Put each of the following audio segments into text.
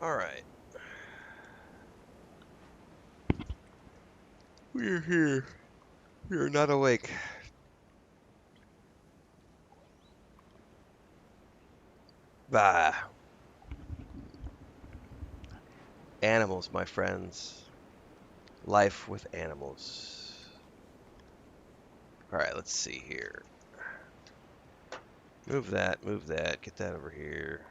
Alright. We're here. We are not awake. Bah. Animals, my friends. Life with animals. Alright, let's see here. Move that, get that over here.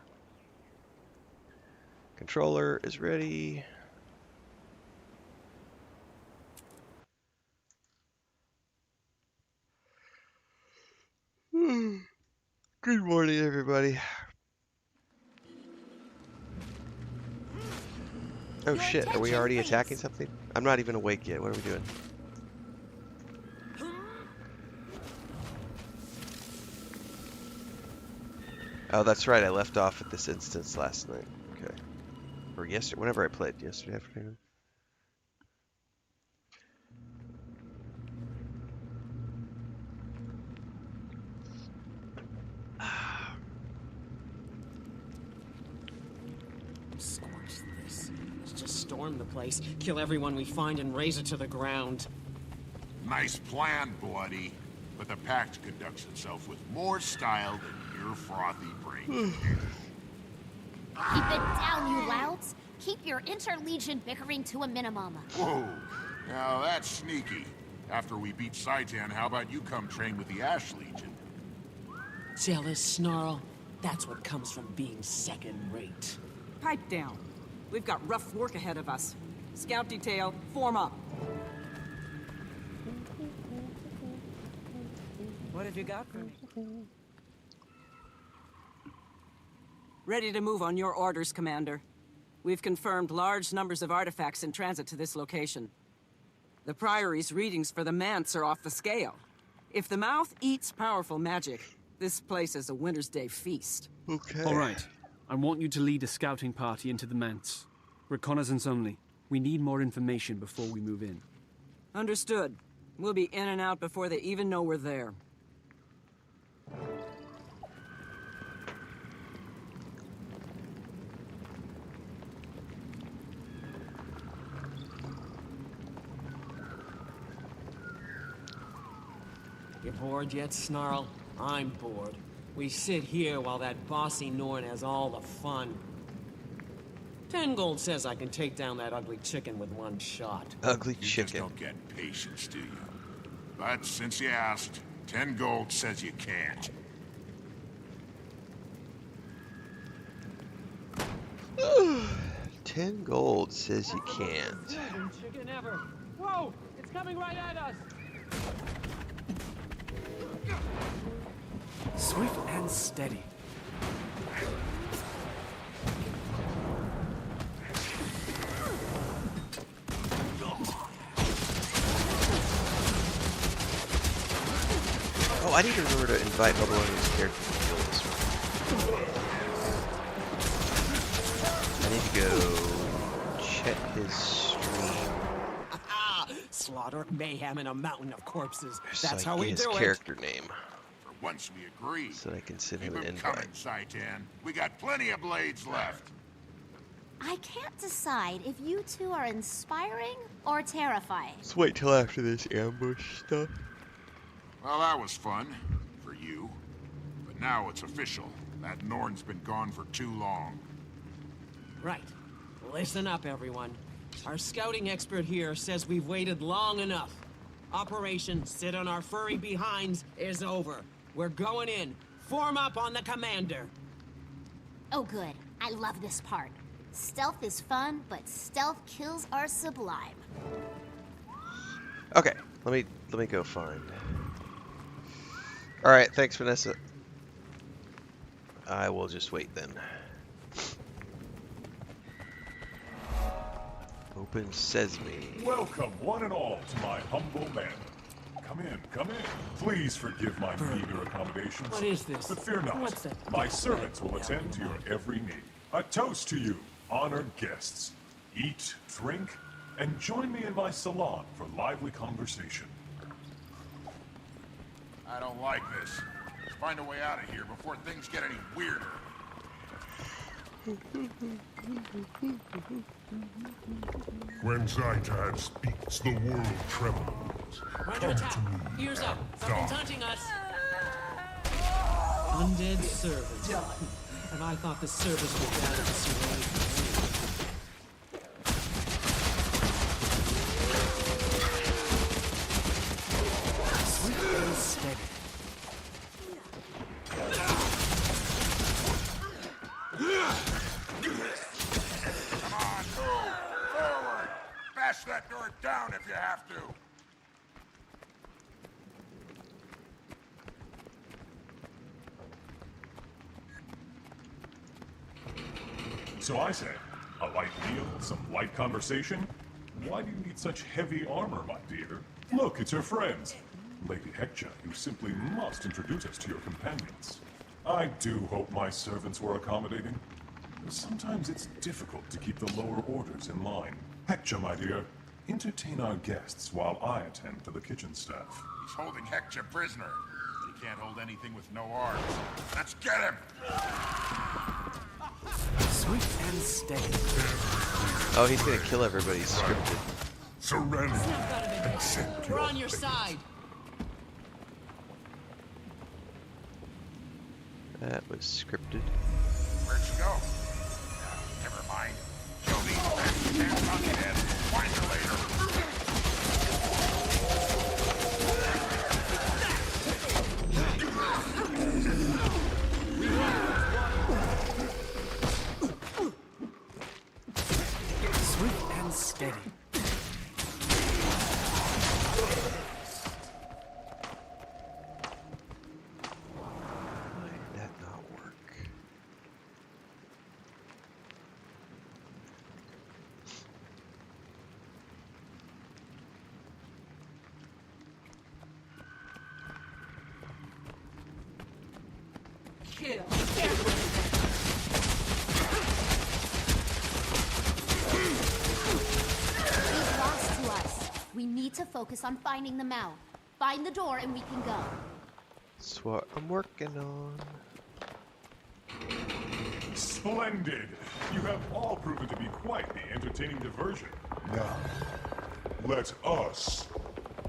Controller is ready. Good morning, everybody. Oh shit, are we already attacking something? I'm not even awake yet. What are we doing? Oh, that's right. I left off at this instance last night. Okay. Or yesterday, whenever I played. Yesterday afternoon. Scorch this. Let's just storm the place, kill everyone we find, and raze it to the ground. Nice plan, Bloody. But the pact conducts itself with more style than your frothy brain. Keep it down, you louds. Keep your interlegion bickering to a minimum. Whoa, now that's sneaky. After we beat Saitan, how about you come train with the Ash Legion? Jealous snarl? That's what comes from being second-rate. Pipe down. We've got rough work ahead of us. Scout detail, form up. What have you got for me? Ready to move on your orders, Commander. We've confirmed large numbers of artifacts in transit to this location. The Priory's readings for the Manse are off the scale. If the mouth eats powerful magic, this place is a Winter's Day feast. Okay. All right. I want you to lead a scouting party into the Manse. Reconnaissance only. We need more information before we move in. Understood. We'll be in and out before they even know we're there. You bored yet, Snarl? I'm bored. We sit here while that bossy Norn has all the fun. 10 gold says I can take down that ugly chicken with one shot. Ugly You just chicken. don't get patience, do you? But since you asked, 10 gold says you can't. $10 gold says you can't. Chicken ever. Whoa! It's coming right at us! Swift and steady. Oh, I need to remember to invite Babylonian's character to kill this one. I need to go check his stream. Slaughter, mayhem, and a mountain of corpses. So That's I how get we his do it. character name. For once we agree. So that I can send Keep him an him invite. coming, Saitan. We got plenty of blades left. I can't decide if you two are inspiring or terrifying. Let's wait till after this ambush stuff. Well, that was fun. For you. But now it's official. That Norn's been gone for too long. Right. Listen up, everyone. Our scouting expert here says we've waited long enough. Operation Sit on Our Furry Behinds is over. We're going in. Form up on the commander. Oh good, I love this part. Stealth is fun, but stealth kills are sublime. Okay, let me go find. All right, thanks, Vanessa. I will just wait then. Open sesame. Welcome, one and all, to my humble manor. Come in, come in. Please forgive my meager accommodations. What is this? But fear not. What's that? My servants will attend to your every need. A toast to you, honored guests. Eat, drink, and join me in my salon for lively conversation. I don't like this. Let's find a way out of here before things get any weirder. When Zaitan speaks, the world trembles. Under attack. Ears up. Something's hunting us. Undead servants. And I thought the service was down at the surrounding. Come on, move! Forward! Bash that door down if you have to! So I say, a light meal, some light conversation? Why do you need such heavy armor, my dear? Look, it's your friends. Lady Hector, you simply must introduce us to your companions. I do hope my servants were accommodating. Sometimes it's difficult to keep the lower orders in line. Hector, my dear, entertain our guests while I attend to the kitchen staff. He's holding Hector prisoner. He can't hold anything with no arms. Let's get him! Sweet and steady. Oh, he's gonna kill everybody. He's scripted. Surrender. Accept We're your on your fate. side. That was scripted. Where'd she go? Never mind. She'll need that. Can't knock it in. Find her later. Sweet and steady. Why did that not work? Kill. He's lost to us. We need to focus on finding the mouth. Find the door and we can go. That's what I'm working on. Splendid! You have all proven to be quite the entertaining diversion. Now, let us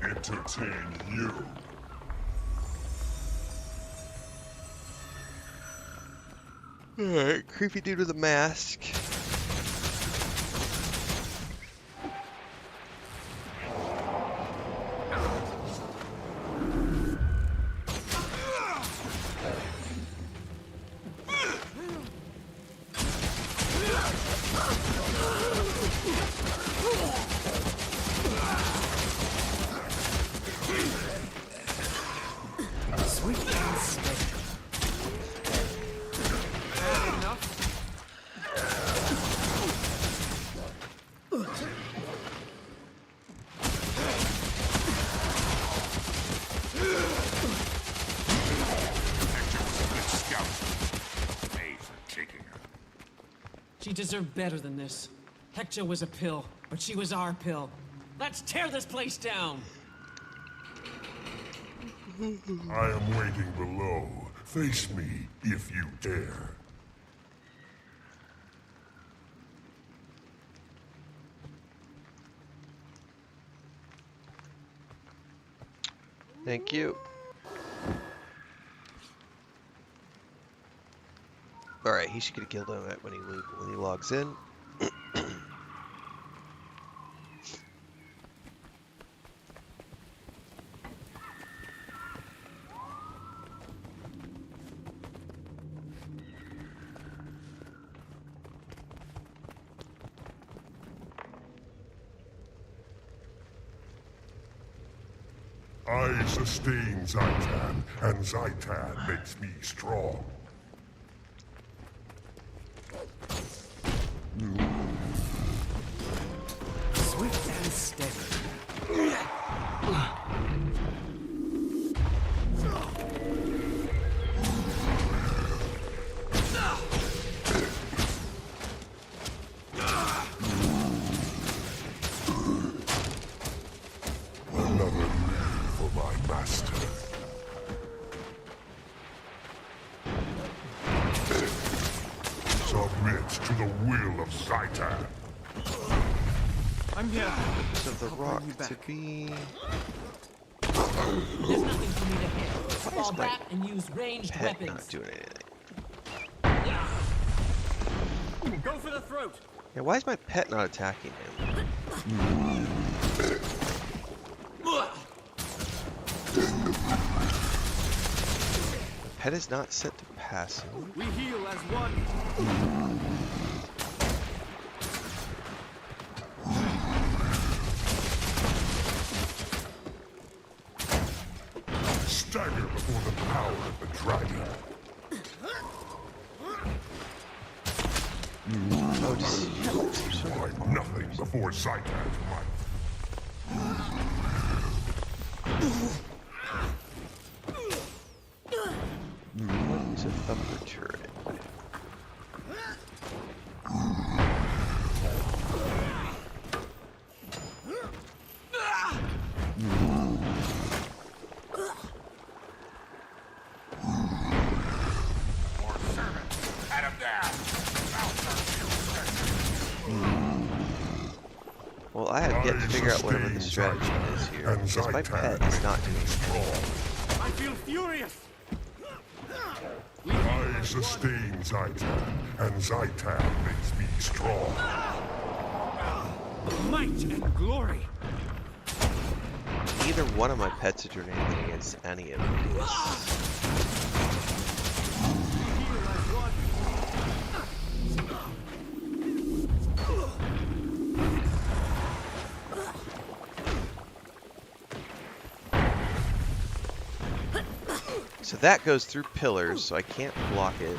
entertain you. Alright, creepy dude with a mask. Sweet and steady. Hector was a good scout. Made for taking her. She deserved better than this. Hector was a pill, but she was our pill. Let's tear this place down! I am waiting below. Face me if you dare. Thank you. Alright, he should get a guild on that when he logs in. I sustain Zaitan, and Zaitan makes me strong. Sweet and steady. Another meal for my master. submit to the will of Zaitan. I'm here. So the I'll bring rock you to back. be. There's nothing for me to hit. Why is Fall my back and use ranged pet weapons. not doing anything? Go for the throat. Yeah, why is my pet not attacking him? Pet is not set to passive. We heal as one. Stagger before the power of the dragon. Oh, just Like nothing before Zaitan's might. one's a thumper turret. More servants. At him down. Well, I have yet to figure out whatever the strategy is here, because my pet is not doing anything. I feel furious. I sustain Zaitan, and Zaitan makes me strong. Might and glory. Neither one of my pets are doing anything against any of these. We heal as one. So that goes through pillars, so I can't block it.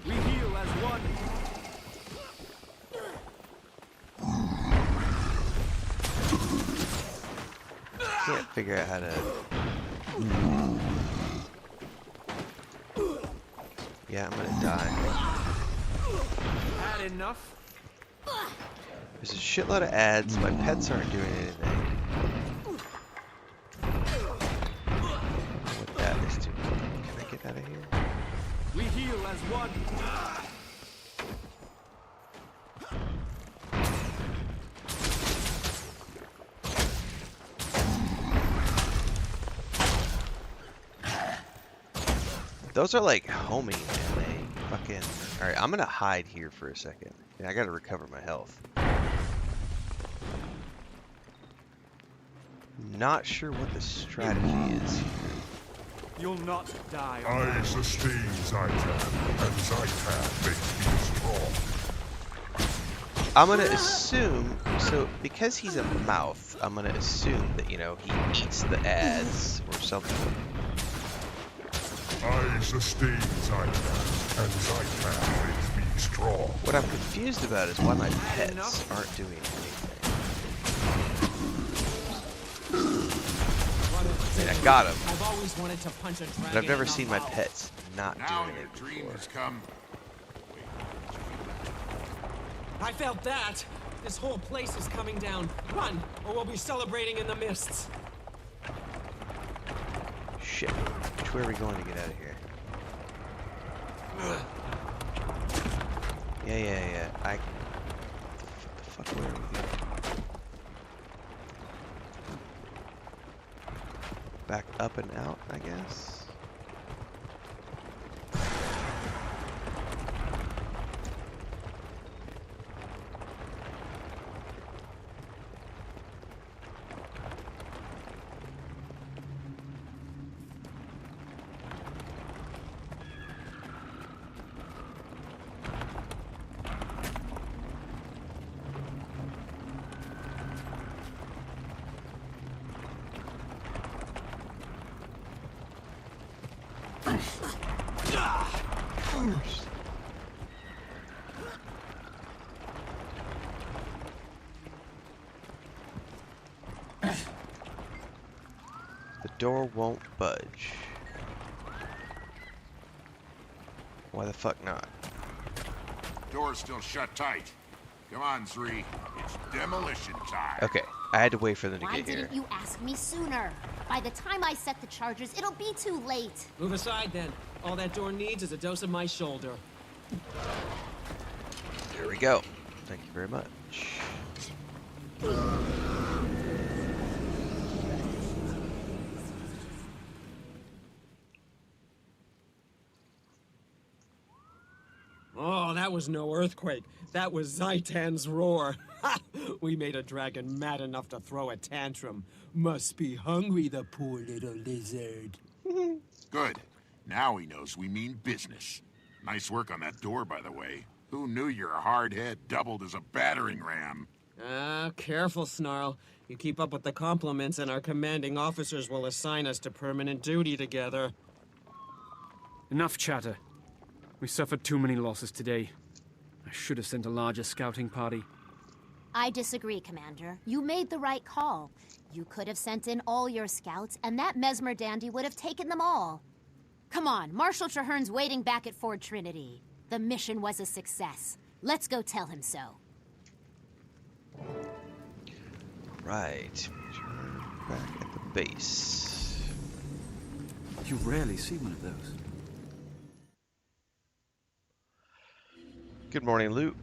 We heal as one. Can't figure out how to. Yeah, I'm gonna die. Had enough. There's a shitload of ads. My pets aren't doing anything. I don't know what that is doing. Can I get out of here? We heal as one. Those are like homing, man. They fucking. Alright, I'm gonna hide here for a second. Yeah, I gotta recover my health. Not sure what the strategy is here. You'll not die. I sustain Zaitan, and Zaitan makes me strong. I'm gonna assume, so because he's a mouth, I'm gonna assume that, you know, he eats the ads or something. I sustain Zaitan, and Zaitan makes me strong. What I'm confused about is why my pets aren't doing anything. I mean, I got him, I've always wanted to punch a dragon. but I've never in the seen my mouth. pets not Now doing your it dream before. has come. I felt that. This whole place is coming down. Run, or we'll be celebrating in the mists. Shit. Which way are we going to get out of here? Yeah. What the fuck, where are we going? Back up and out, I guess? The door won't budge. Why the fuck not? Door's still shut tight. Come on, Zri. It's demolition time. Okay, I had to wait for them to Why get here. didn't you ask me sooner? By the time I set the charges, it'll be too late. Move aside, then. All that door needs is a dose of my shoulder. There we go. Thank you very much. Oh, that was no earthquake. That was Zaitan's roar. We made a dragon mad enough to throw a tantrum. Must be hungry, the poor little lizard. Good. Now he knows we mean business. Nice work on that door, by the way. Who knew your hard head doubled as a battering ram? Ah, careful, Snarl. You keep up with the compliments and our commanding officers will assign us to permanent duty together. Enough chatter. We suffered too many losses today. I should have sent a larger scouting party. I disagree, Commander. You made the right call. You could have sent in all your scouts, and that Mesmer dandy would have taken them all. Come on, Marshal Traherne's waiting back at Fort Trinity. The mission was a success. Let's go tell him so. Right. Back at the base. You rarely see one of those. Good morning, Loot.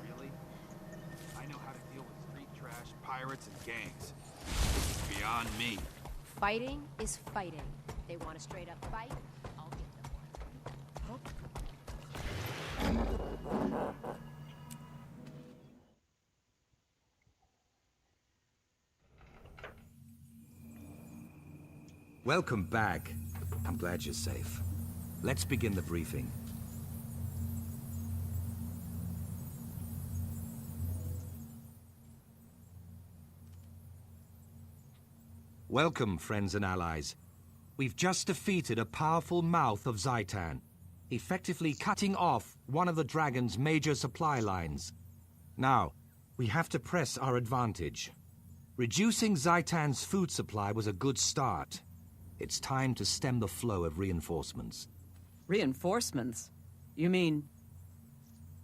Really? I know how to deal with street trash, pirates, and gangs. It's beyond me. Fighting is fighting. They want a straight up fight, I'll give them one. Welcome back. I'm glad you're safe. Let's begin the briefing. Welcome, friends and allies. We've just defeated a powerful mouth of Zaitan, effectively cutting off one of the dragon's major supply lines. Now, we have to press our advantage. Reducing Zaitan's food supply was a good start. It's time to stem the flow of reinforcements. Reinforcements? You mean...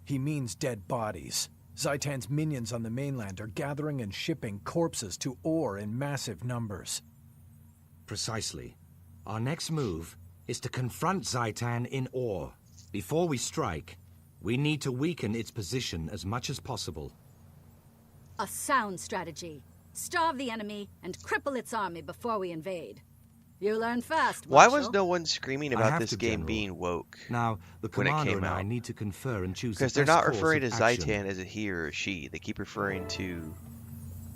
He means dead bodies. Zaitan's minions on the mainland are gathering and shipping corpses to ore in massive numbers. Precisely. Our next move is to confront Zaitan in ore. Before we strike, we need to weaken its position as much as possible. A sound strategy. Starve the enemy and cripple its army before we invade. You learn fast, Why Marshal. was no one screaming I about have this to, game General. being woke? Now, the when it commander came and I out? need to confer and choose Because the they're best not course referring to of action. Zaitan as a he or a she. They keep referring to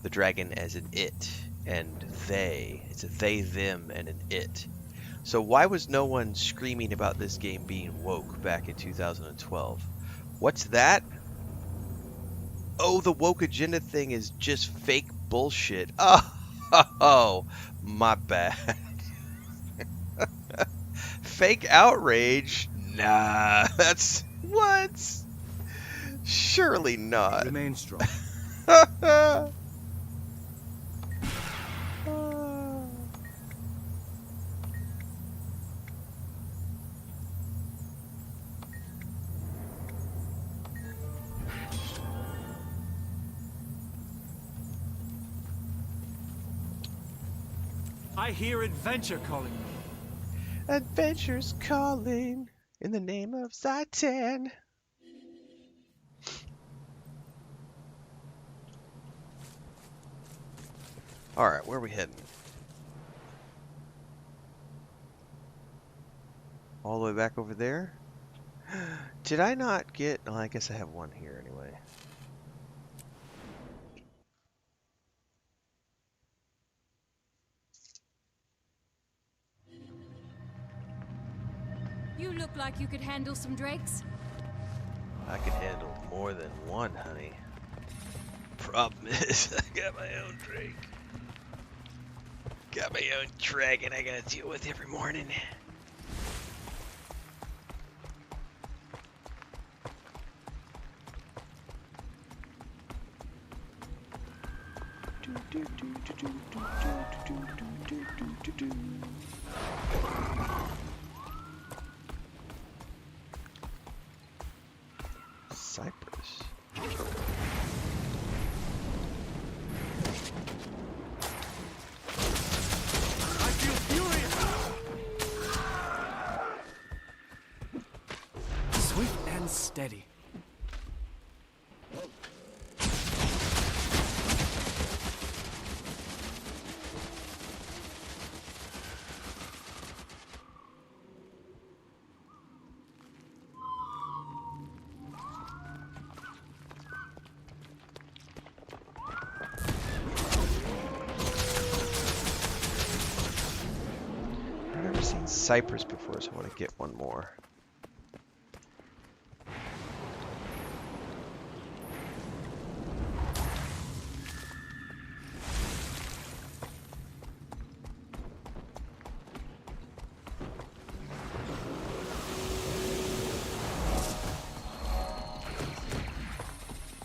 the dragon as an it and they. It's a they, them, and an it. So why was no one screaming about this game being woke back in 2012? What's that? Oh, the woke agenda thing is just fake bullshit. Oh, my bad. Fake outrage? Nah, that's... What? Surely not. Remain strong. I hear adventure calling me. Adventure's calling in the name of Zaitan. Alright, where are we heading? All the way back over there? Did I not get... Oh, I guess I have one here anyway. You look like you could handle some drakes. I can handle more than one, honey. Problem is, I got my own drink. Got my own dragon I gotta deal with every morning. Cypress. I feel furious! Swift and steady. I've never seen Cypress before, so I want to get one more.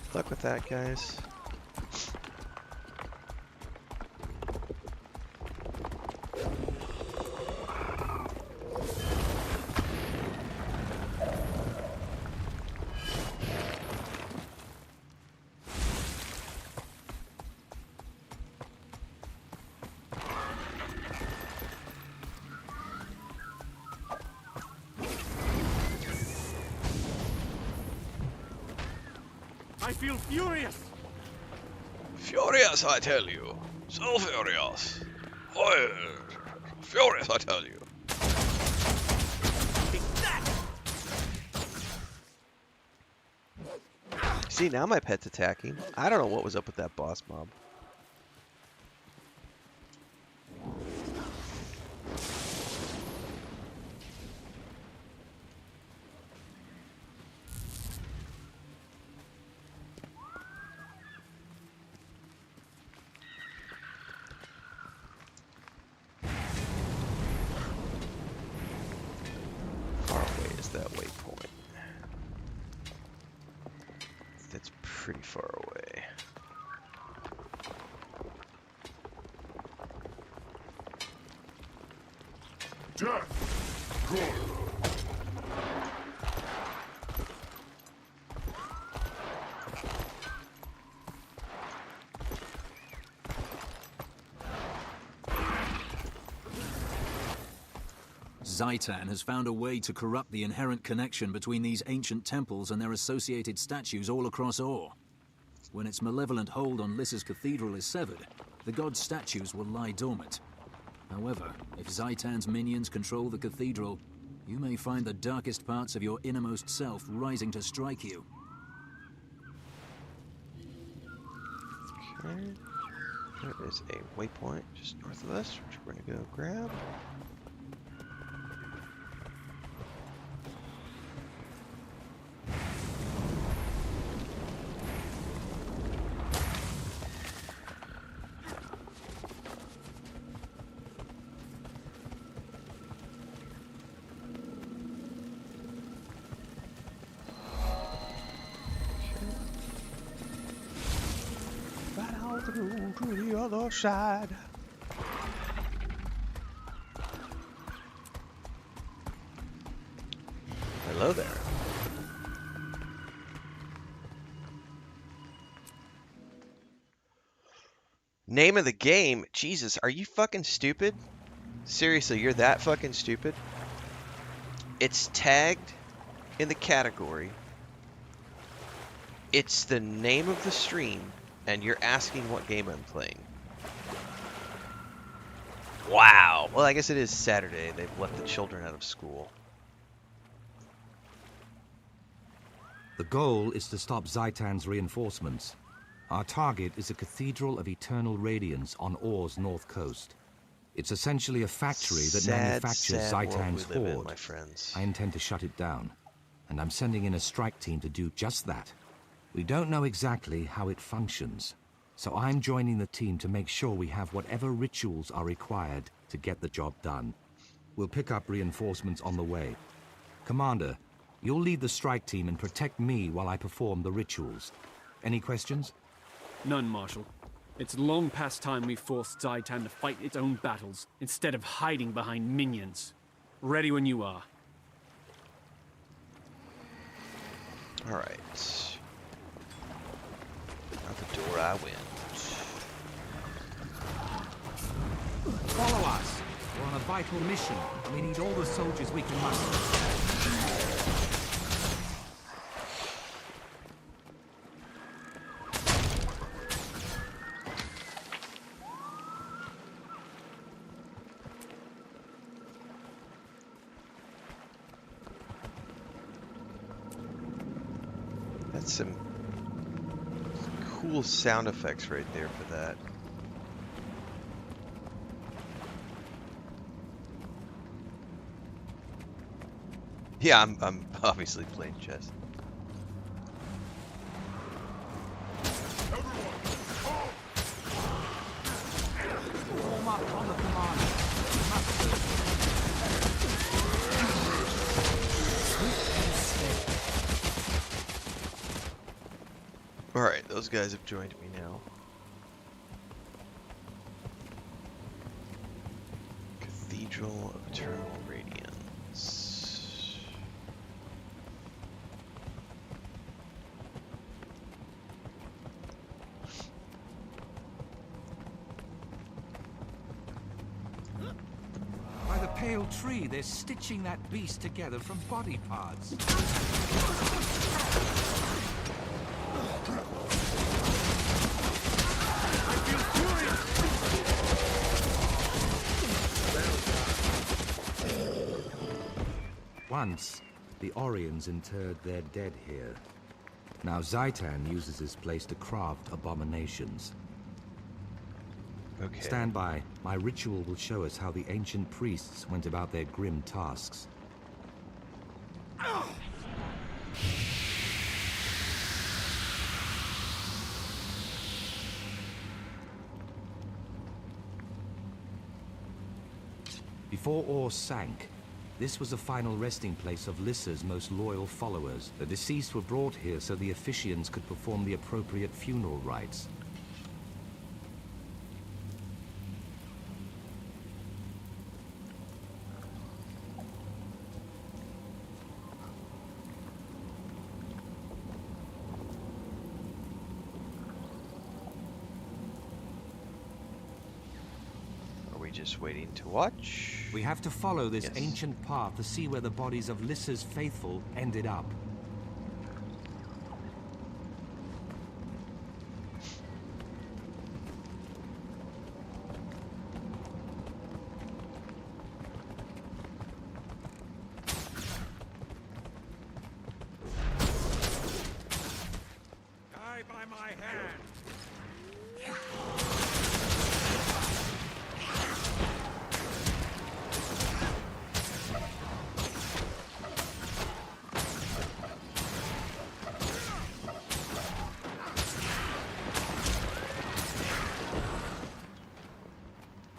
Good luck with that, guys. I feel furious! Furious, I tell you. So furious. Oh, furious, I tell you. See, now my pet's attacking. I don't know what was up with that boss mob. Far away is that waypoint? That's pretty far away. Death! Good! Zaitan has found a way to corrupt the inherent connection between these ancient temples and their associated statues all across Or. When its malevolent hold on Lys's cathedral is severed, the god's statues will lie dormant. However, if Zaitan's minions control the cathedral, you may find the darkest parts of your innermost self rising to strike you. Okay. There is a waypoint just north of us, which we're going to go grab. Right on through to the other side. Hello there. Name of the game? Jesus, are you fucking stupid? Seriously, you're that fucking stupid? It's tagged in the category. It's the name of the stream, and you're asking what game I'm playing. Wow. Well, I guess it is Saturday. They've let the children out of school. The goal is to stop Zaitan's reinforcements. Our target is a Cathedral of Eternal Radiance on Or's north coast. It's essentially a factory that manufactures Zaitan's horde. My friends. I intend to shut it down, and I'm sending in a strike team to do just that. We don't know exactly how it functions, So I'm joining the team to make sure we have whatever rituals are required to get the job done. We'll pick up reinforcements on the way. Commander, you'll lead the strike team and protect me while I perform the rituals. Any questions? None, Marshal. It's long past time we forced Zaitan to fight its own battles, instead of hiding behind minions. Ready when you are. Alright. Out the door I went. Follow us. We're on a vital mission. We need all the soldiers we can muster. That's some cool sound effects right there for that. Yeah, I'm obviously playing chess. Warm up on the commander. Alright, those guys have joined me now. Cathedral of Eternal Radiance. By the pale tree, they're stitching that beast together from body parts. Once, the Orions interred their dead here. Now Zaitan uses this place to craft abominations. Okay. Stand by. My ritual will show us how the ancient priests went about their grim tasks. Before ore sank, this was the final resting place of Lissa's most loyal followers. The deceased were brought here so the officiants could perform the appropriate funeral rites. Just waiting to watch. We have to follow this Yes. ancient path to see where the bodies of Lissa's faithful ended up. Die by my hand.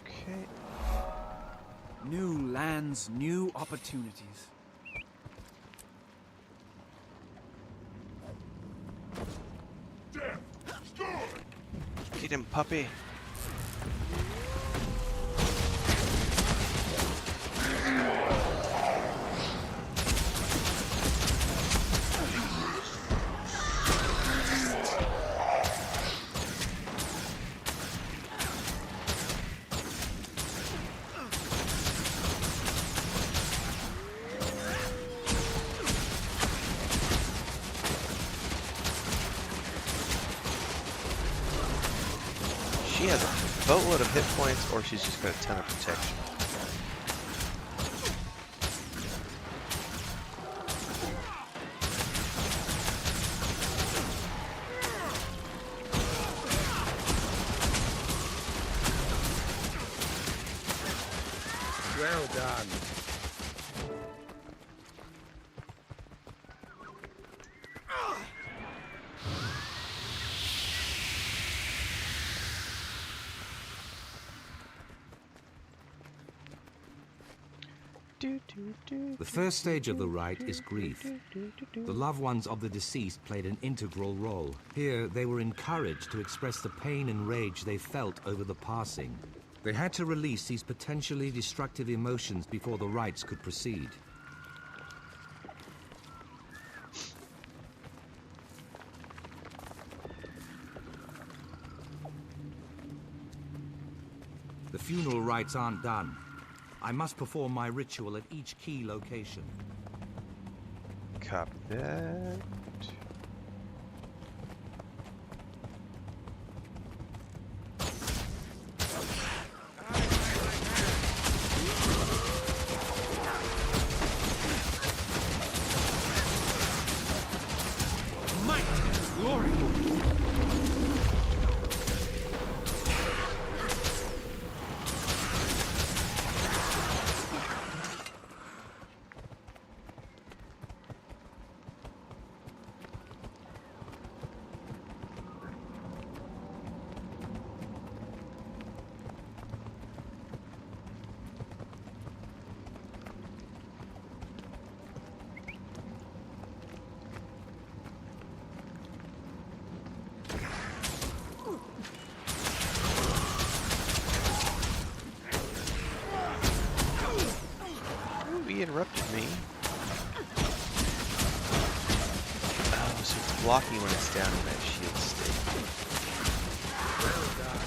Okay. New lands, new opportunities. Eat him, puppy. She has a boatload of hit points, or she's just got a ton of protection. Well done. The first stage of the rite is grief. The loved ones of the deceased played an integral role. Here, they were encouraged to express the pain and rage they felt over the passing. They had to release these potentially destructive emotions before the rites could proceed. The funeral rites aren't done. I must perform my ritual at each key location. Copy that. He interrupted me. Oh, so it's blocking when it's down in that shield state. Well done.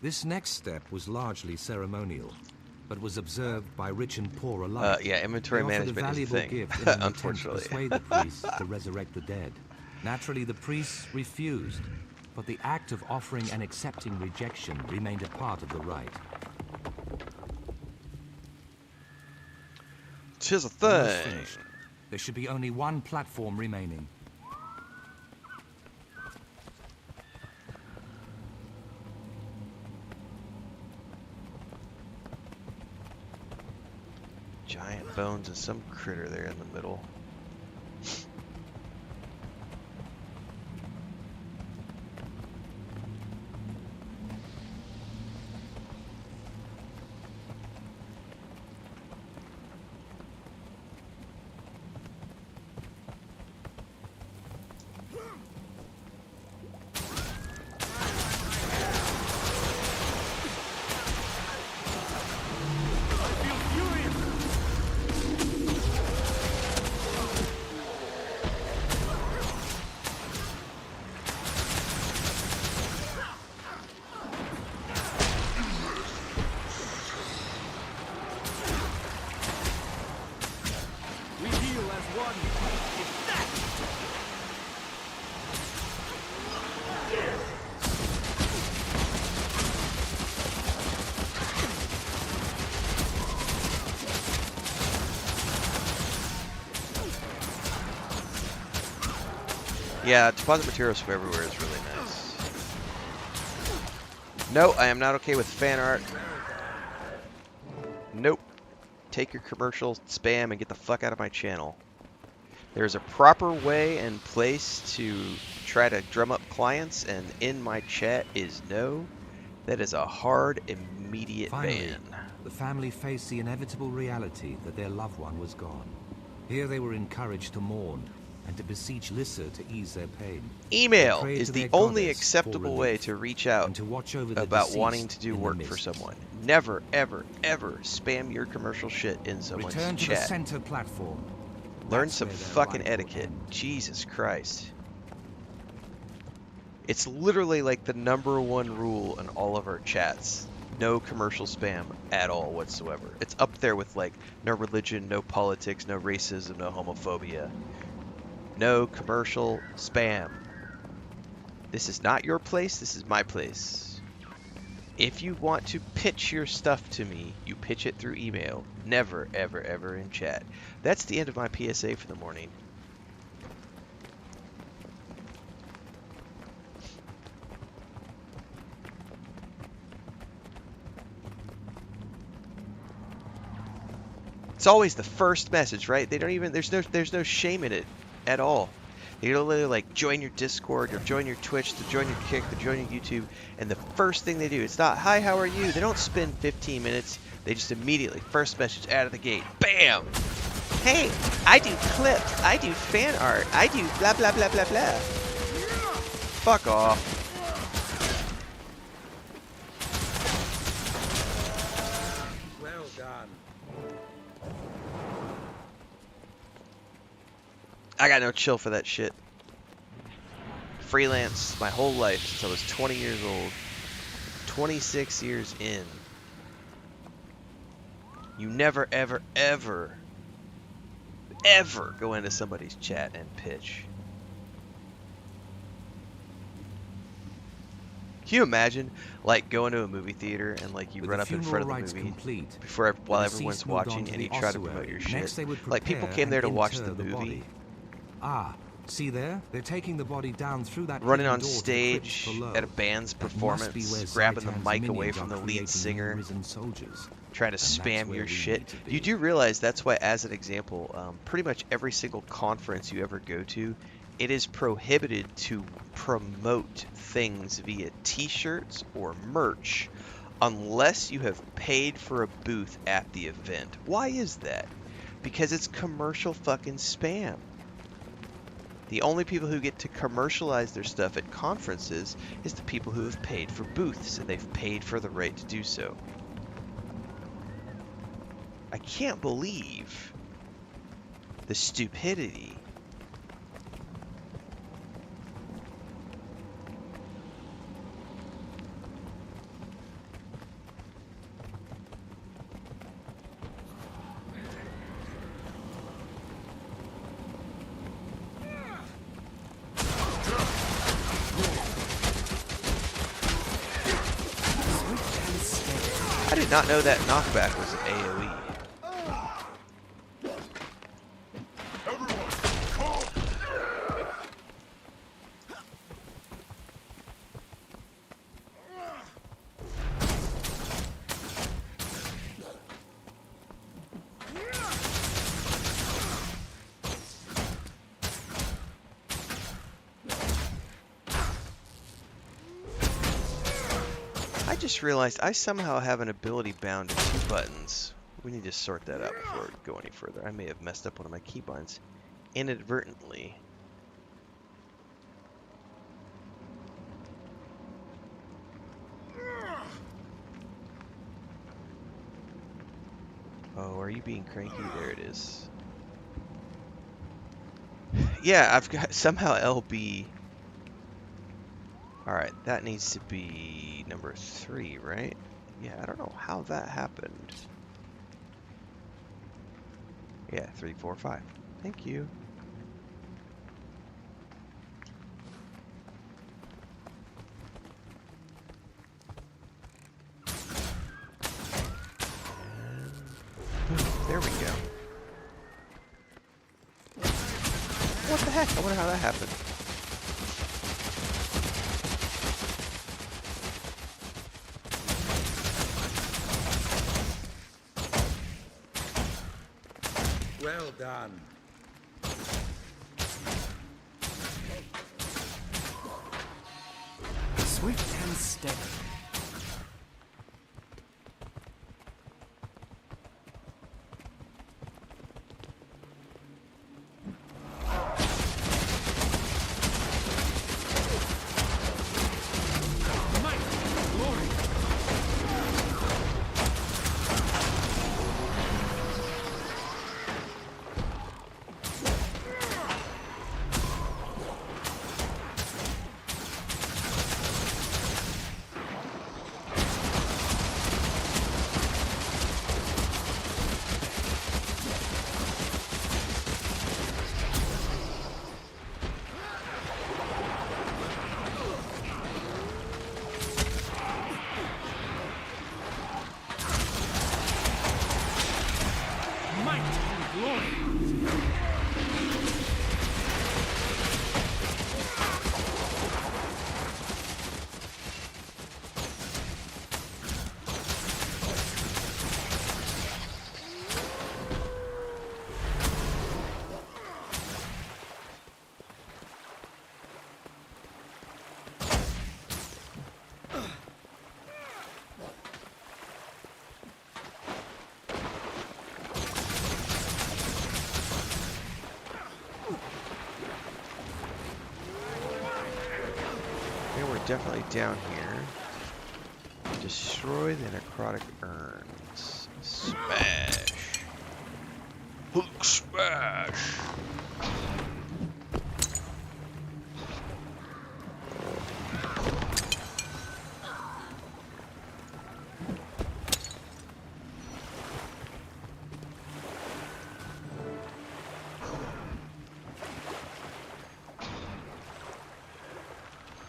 This next step was largely ceremonial, but was observed by rich and poor alike. Yeah, inventory They offered management a is a valuable thing, gift in an attempt to unfortunately. persuade the priests to resurrect the dead. Naturally, the priests refused, but the act of offering and accepting rejection remained a part of the rite. 'Tis a Almost thing. finished. There should be only one platform remaining. Giant bones and some critter there in the middle. Yeah, deposit materials from everywhere is really nice. No, I am not okay with fan art. Nope. Take your commercial spam and get the fuck out of my channel. There's a proper way and place to try to drum up clients, and in my chat is no, That is a hard, immediate Finally, ban. the family faced the inevitable reality that their loved one was gone. Here they were encouraged to mourn and to beseech Lissa to ease their pain. Email They prayed is to the their only goddess acceptable for way relief to reach out and to watch over the about deceased wanting to do in the work for mist. someone. Never, ever, ever spam your commercial shit in someone's Return to the chat. center platform. Learn That's some where their fucking life will etiquette. end. Jesus Christ. It's literally like the #1 rule in all of our chats. No commercial spam at all whatsoever. It's up there with like no religion, no politics, no racism, no homophobia. No commercial spam. This is not your place, this is my place. If you want to pitch your stuff to me, you pitch it through email. Never, ever, ever in chat. That's the end of my PSA for the morning. It's always the first message, right? They don't even, there's no shame in it at all. They literally like join your Discord, or join your Twitch, to join your Kick, to join your YouTube, and the first thing they do, it's not, hi, how are you? They don't spend 15 minutes. They just immediately, first message out of the gate, bam! Hey, I do clips, I do fan art, I do blah, blah, blah, blah, blah. Fuck off. Well done. I got no chill for that shit. Freelance my whole life since I was 20 years old. 26 years in. You never, ever, ever, ever go into somebody's chat and pitch. Can you imagine, like, going to a movie theater and, like, you run up in front of the movie while everyone's watching and you try to promote your shit? Like, people came there to watch the movie. Ah, see there? They're taking the body down through that Running hidden on door to the stage crypt below. at a band's That must be performance, where grabbing the Zaitan's mic away minions from are the lead creating singer, risen soldiers. trying to And that's spam where your we shit. need to be. You do realize that's why, as an example, pretty much every single conference you ever go to, it is prohibited to promote things via t-shirts or merch unless you have paid for a booth at the event. Why is that? Because it's commercial fucking spam. The only people who get to commercialize their stuff at conferences is the people who have paid for booths, and they've paid for the right to do so. I can't believe the stupidity. I did not know that knockback was an AoE. I just realized I somehow have an ability bound to 2 buttons. We need to sort that out before we go any further. I may have messed up one of my keybinds inadvertently. Oh, are you being cranky? There it is. Yeah, I've got somehow LB. Alright, that needs to be number 3, right? Yeah, I don't know how that happened. Yeah, 3, 4, 5. Thank you. There we go. What the heck? I wonder how that happened. Well done. Swift and steady. definitely down here. Destroy the necrotic urns. Smash. Hulk smash.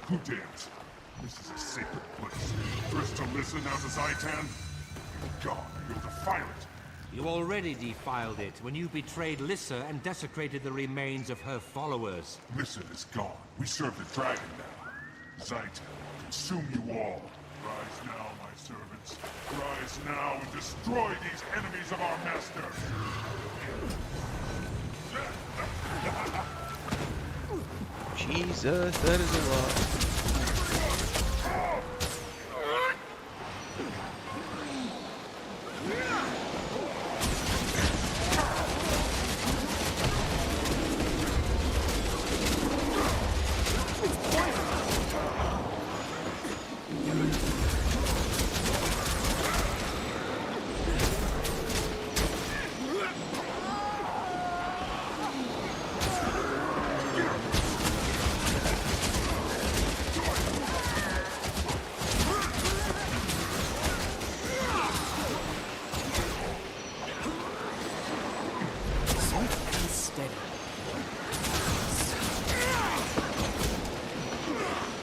Who dares? This is a sacred place. First to listen now to Zaitan. God, you'll defile it. You already defiled it when you betrayed Lissa and desecrated the remains of her followers. Listen is gone. We serve the dragon now. Zaitan, consume you all. Rise now, my servants. Rise now and destroy these enemies of our master. Jesus, that is a lot.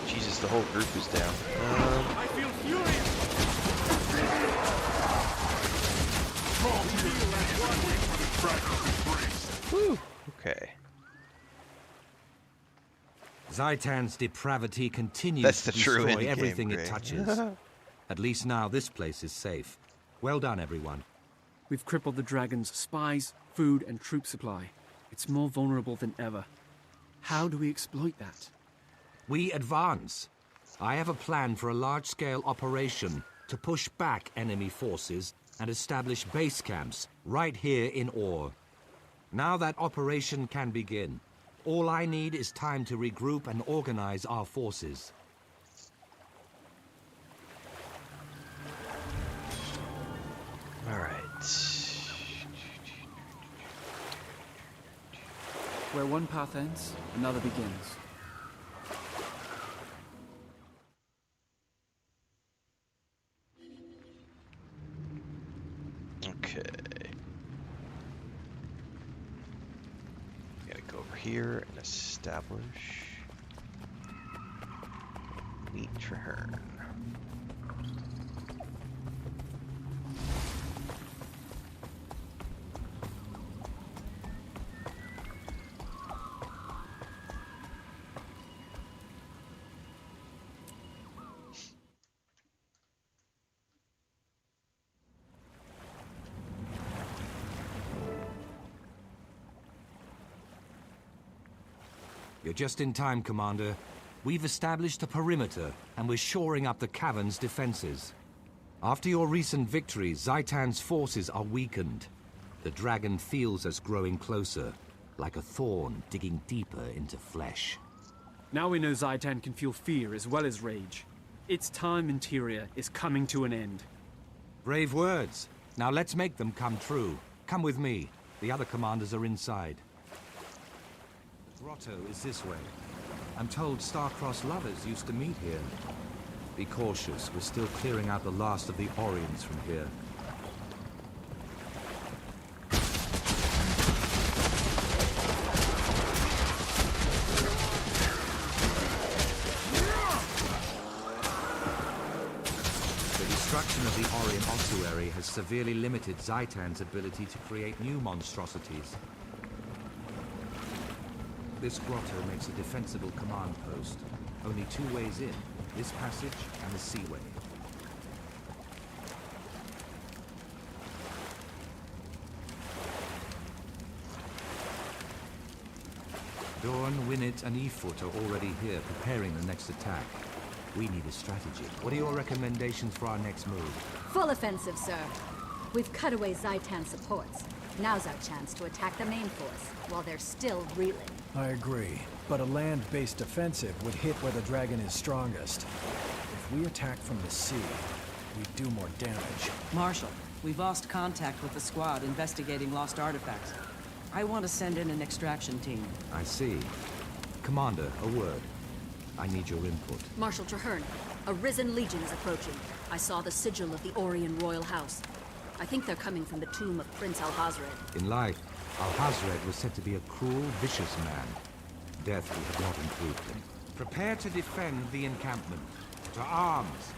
Jesus, the whole group is down. I feel furious. Whew. Okay. Zaitan's depravity continues That's to the true destroy endgame, everything Gray. it touches. At least now this place is safe. Well done, everyone. We've crippled the dragon's spies, food, and troop supply. It's more vulnerable than ever. How do we exploit that? We advance. I have a plan for a large-scale operation to push back enemy forces and establish base camps right here in Ore. Now that operation can begin. All I need is time to regroup and organize our forces. All right. Where one path ends, another begins. Okay. Gotta go over here and establish. Meet Traherne. You're just in time, Commander. We've established a perimeter, and we're shoring up the cavern's defenses. After your recent victories, Zaitan's forces are weakened. The dragon feels us growing closer, like a thorn digging deeper into flesh. Now we know Zaitan can feel fear as well as rage. Its time in Tyria is coming to an end. Brave words. Now let's make them come true. Come with me. The other commanders are inside. The grotto is this way. I'm told star-crossed lovers used to meet here. Be cautious. We're still clearing out the last of the Orions from here. The destruction of the Orion ossuary has severely limited Zaitan's ability to create new monstrosities. This grotto makes a defensible command post. Only two ways in, this passage and the seaway. Dorn, Winnet, and Efoot are already here, preparing the next attack. We need a strategy. What are your recommendations for our next move? Full offensive, sir. We've cut away Zaitan's supports. Now's our chance to attack the main force, while they're still reeling. I agree, but a land-based offensive would hit where the dragon is strongest. If we attack from the sea, we'd do more damage. Marshal, we've lost contact with the squad investigating lost artifacts. I want to send in an extraction team. I see. Commander, a word. I need your input. Marshal Traherne, a risen legion is approaching. I saw the sigil of the Orion royal house. I think they're coming from the tomb of Prince Alhazred. In life, Alhazred was said to be a cruel, vicious man. Death would have not improved him. Prepare to defend the encampment. To arms!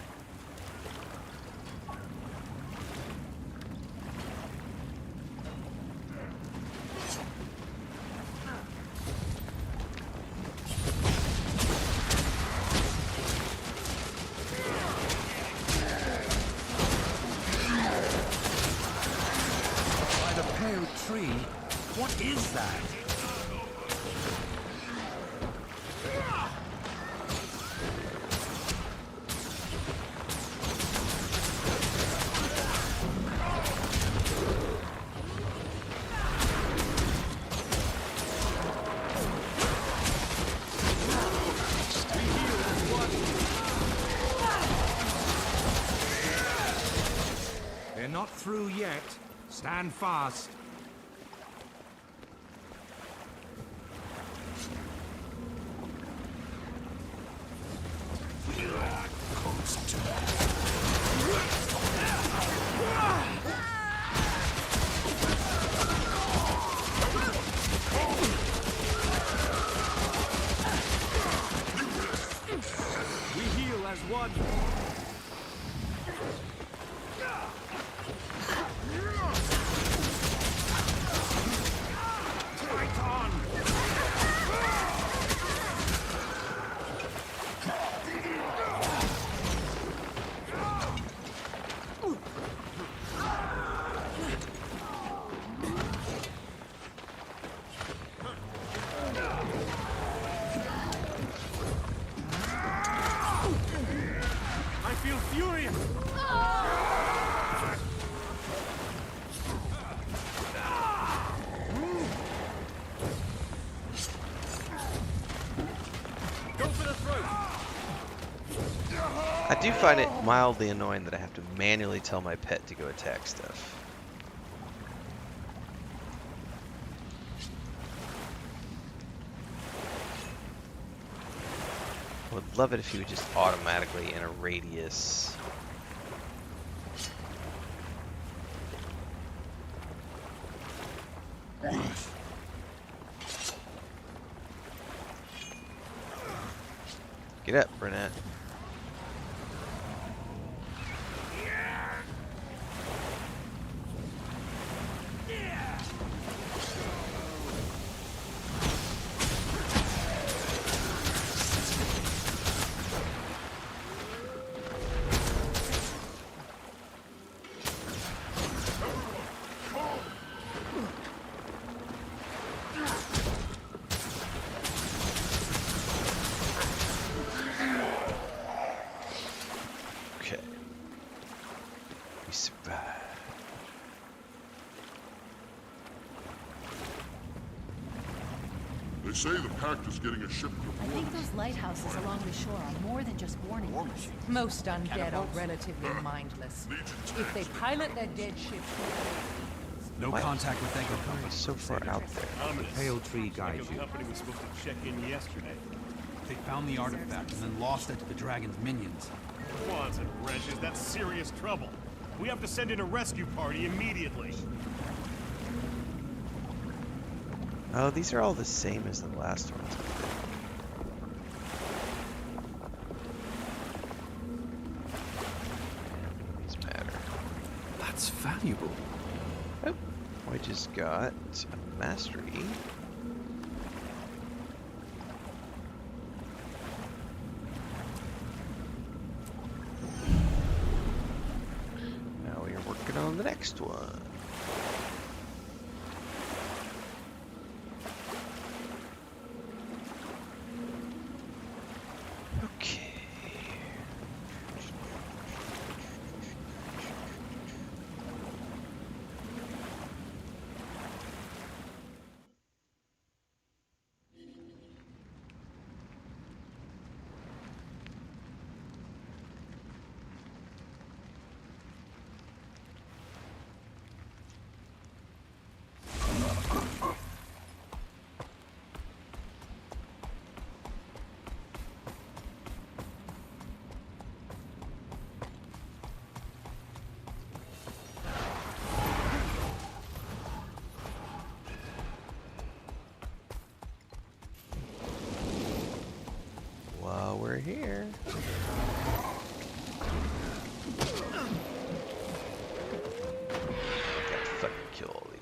By the pale tree, what is that? They're not through yet. Stand fast. We heal as one. Fight on! I feel furious. Go for the throat. I do find it mildly annoying that I have to manually tell my pet to go attack stuff. I would love it if he would just automatically in a radius. Get up, Burnett. Okay. We survived. They say the Pact is getting a ship I think those lighthouses along the shore are more than just warning lights. Most undead are relatively mindless. If they pilot their dead ships... No What? contact with Echo Oh, it's so far out there. The pale tree guides you. company was supposed to check in yesterday. They found the artifact and then lost it to the dragon's minions. Quads and wrenches, that's serious trouble. We have to send in a rescue party immediately. Oh, these are all the same as the last ones. These matter. That's valuable. Oh, I just got a mastery. Now we are working on the next one. Okay.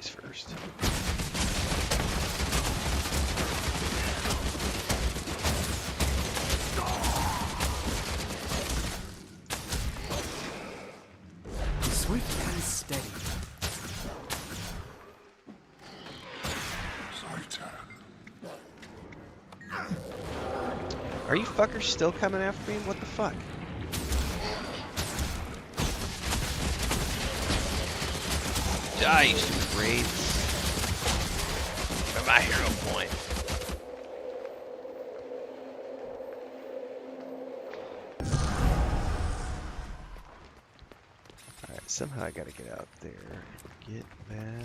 things first. Swift and steady. Are you fuckers still coming after me? What the fuck? Die, you stupid raids. For my hero point. Alright, somehow I gotta get out there. Get that.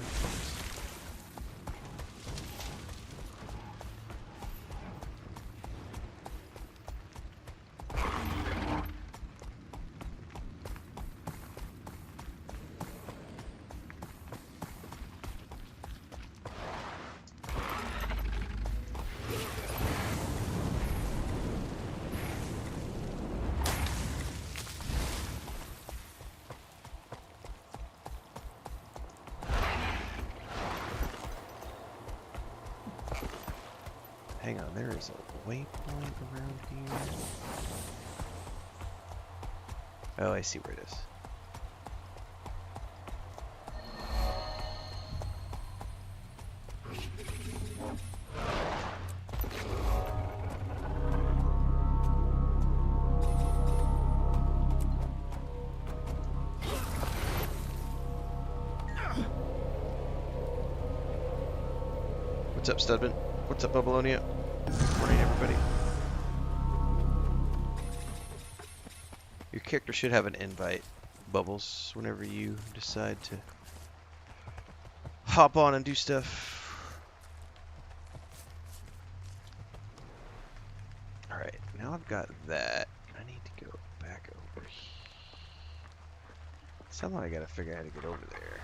Hang on, there is a waypoint around here. Oh, I see where it is. What's up, Studman? What's up, Babylonia? Good morning, everybody. Your character should have an invite, Bubbles, whenever you decide to hop on and do stuff. Alright, now I've got that. I need to go back over here. Somehow I gotta figure out how to get over there.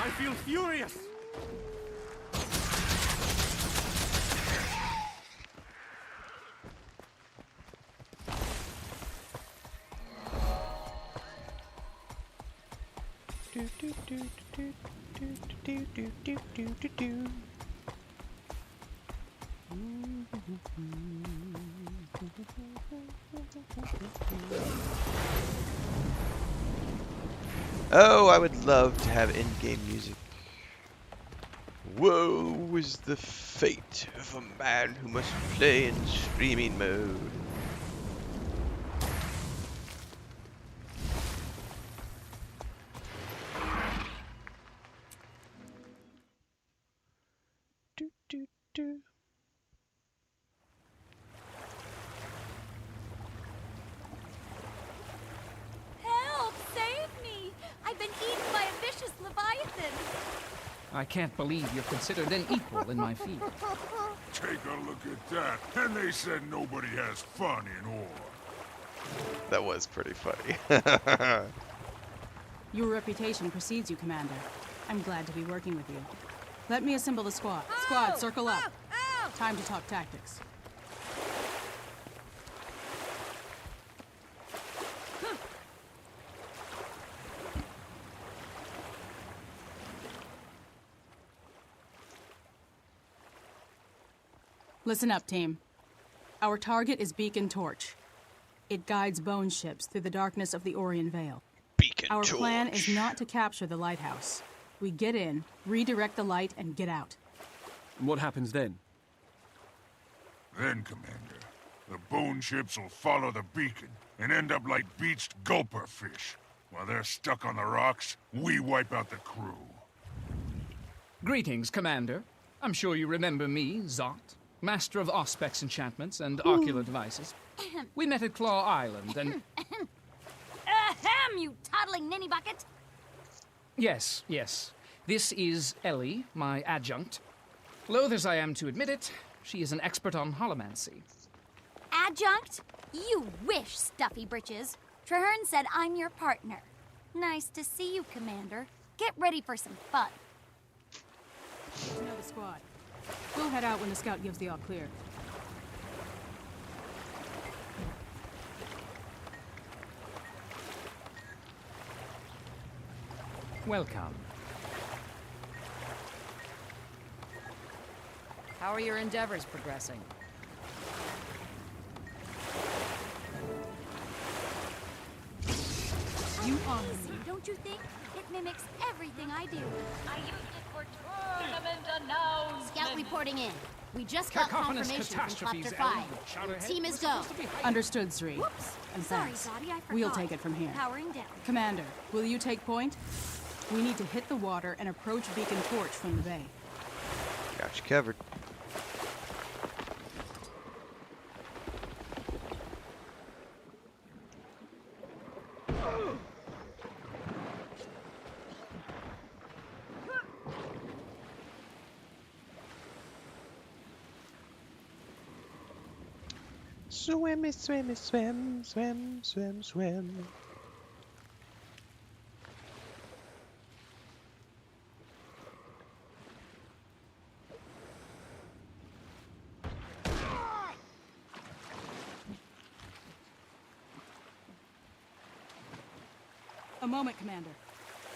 I feel furious! Oh, I would love to have in-game music. Woe is the fate of a man who must play in streaming mode. Do, do, do. Help! Save me! I've been eaten by a vicious leviathan! I can't believe you're considered an equal in my field. Take a look at that. And they said nobody has fun in ore. That was pretty funny. Your reputation precedes you, Commander. I'm glad to be working with you. Let me assemble the squad. Squad, circle up. Time to talk tactics. Listen up, team. Our target is Beacon Torch. It guides bone ships through the darkness of the Orient Vale. Our plan is not to capture the lighthouse. We get in, redirect the light, and get out. What happens then? Then, Commander, the bone ships will follow the beacon and end up like beached gulper fish. While they're stuck on the rocks, we wipe out the crew. Greetings, Commander. I'm sure you remember me, Zot, master of Auspex enchantments and ocular devices. We met at Claw Island and... Ahem, you toddling ninny bucket! Yes, yes. This is Ellie, my adjunct. Loath as I am to admit it, she is an expert on holomancy. Adjunct? You wish, Stuffy Britches. Traherne said I'm your partner. Nice to see you, Commander. Get ready for some fun. You know the squad. We'll head out when the scout gives the all clear. Welcome. How are your endeavors progressing? You honor me, don't you think? It mimics everything I do. I used it for tournament announcement. Scout reporting in. We just got confirmation from Chapter 5. Team is go. Understood, Sri. Whoops. And Sorry, thanks. Dottie, I forgot. We'll take it from here. Powering down. Commander, will you take point? We need to hit the water and approach Beacon Torch from the bay. Got you covered. Swim, swim, swim, swim, swim, swim. A moment, Commander.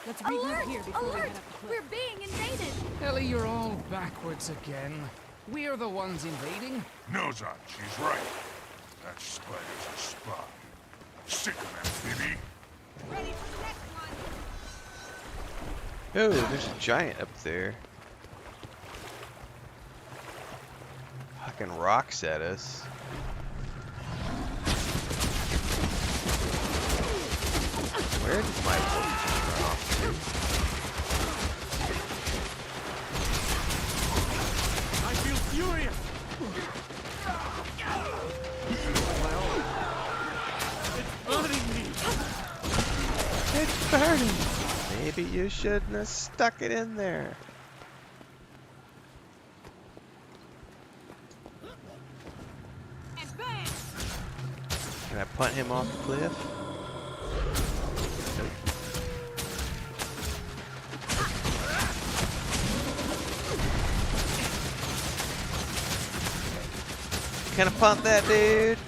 Let's regroup here before we head up the cliff. We're being invaded! Ellie, you're all backwards again. We're the ones invading. No, Zot, she's right. That spider's a spy. Sick of that, baby. Ready for the next one! Oh, there's a giant up there. Fucking rocks at us. Where did my voltage run off to? I feel furious! It's burning! Maybe you shouldn't have stuck it in there. Can I punt him off the cliff? Nope. Can I punt that dude?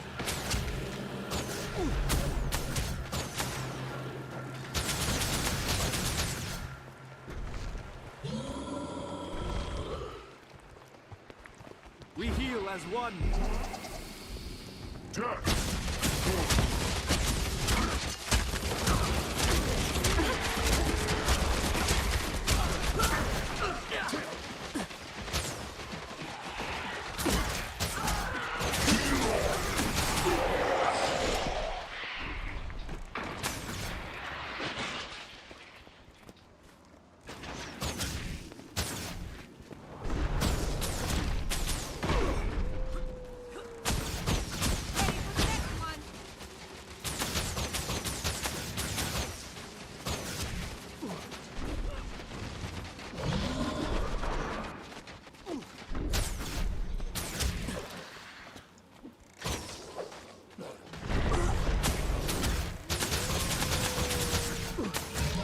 We heal as one.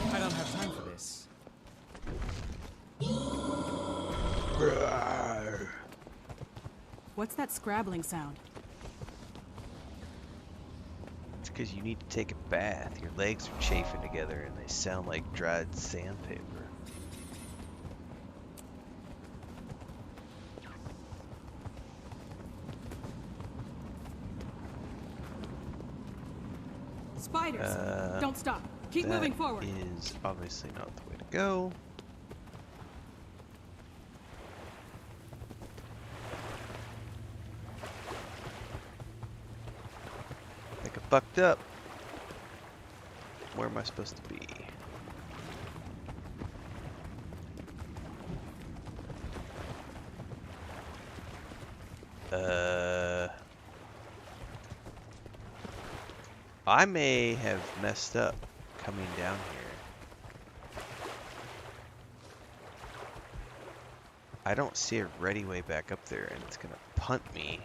I don't have time for this. What's that scrabbling sound? It's because you need to take a bath. Your legs are chafing together and they sound like dried sandpaper. Spiders! Don't stop. Keep moving forward. That is obviously not the way to go. I think I fucked up. Where am I supposed to be? I may have messed up coming down here. I don't see a ready way back up there, and it's gonna punt me.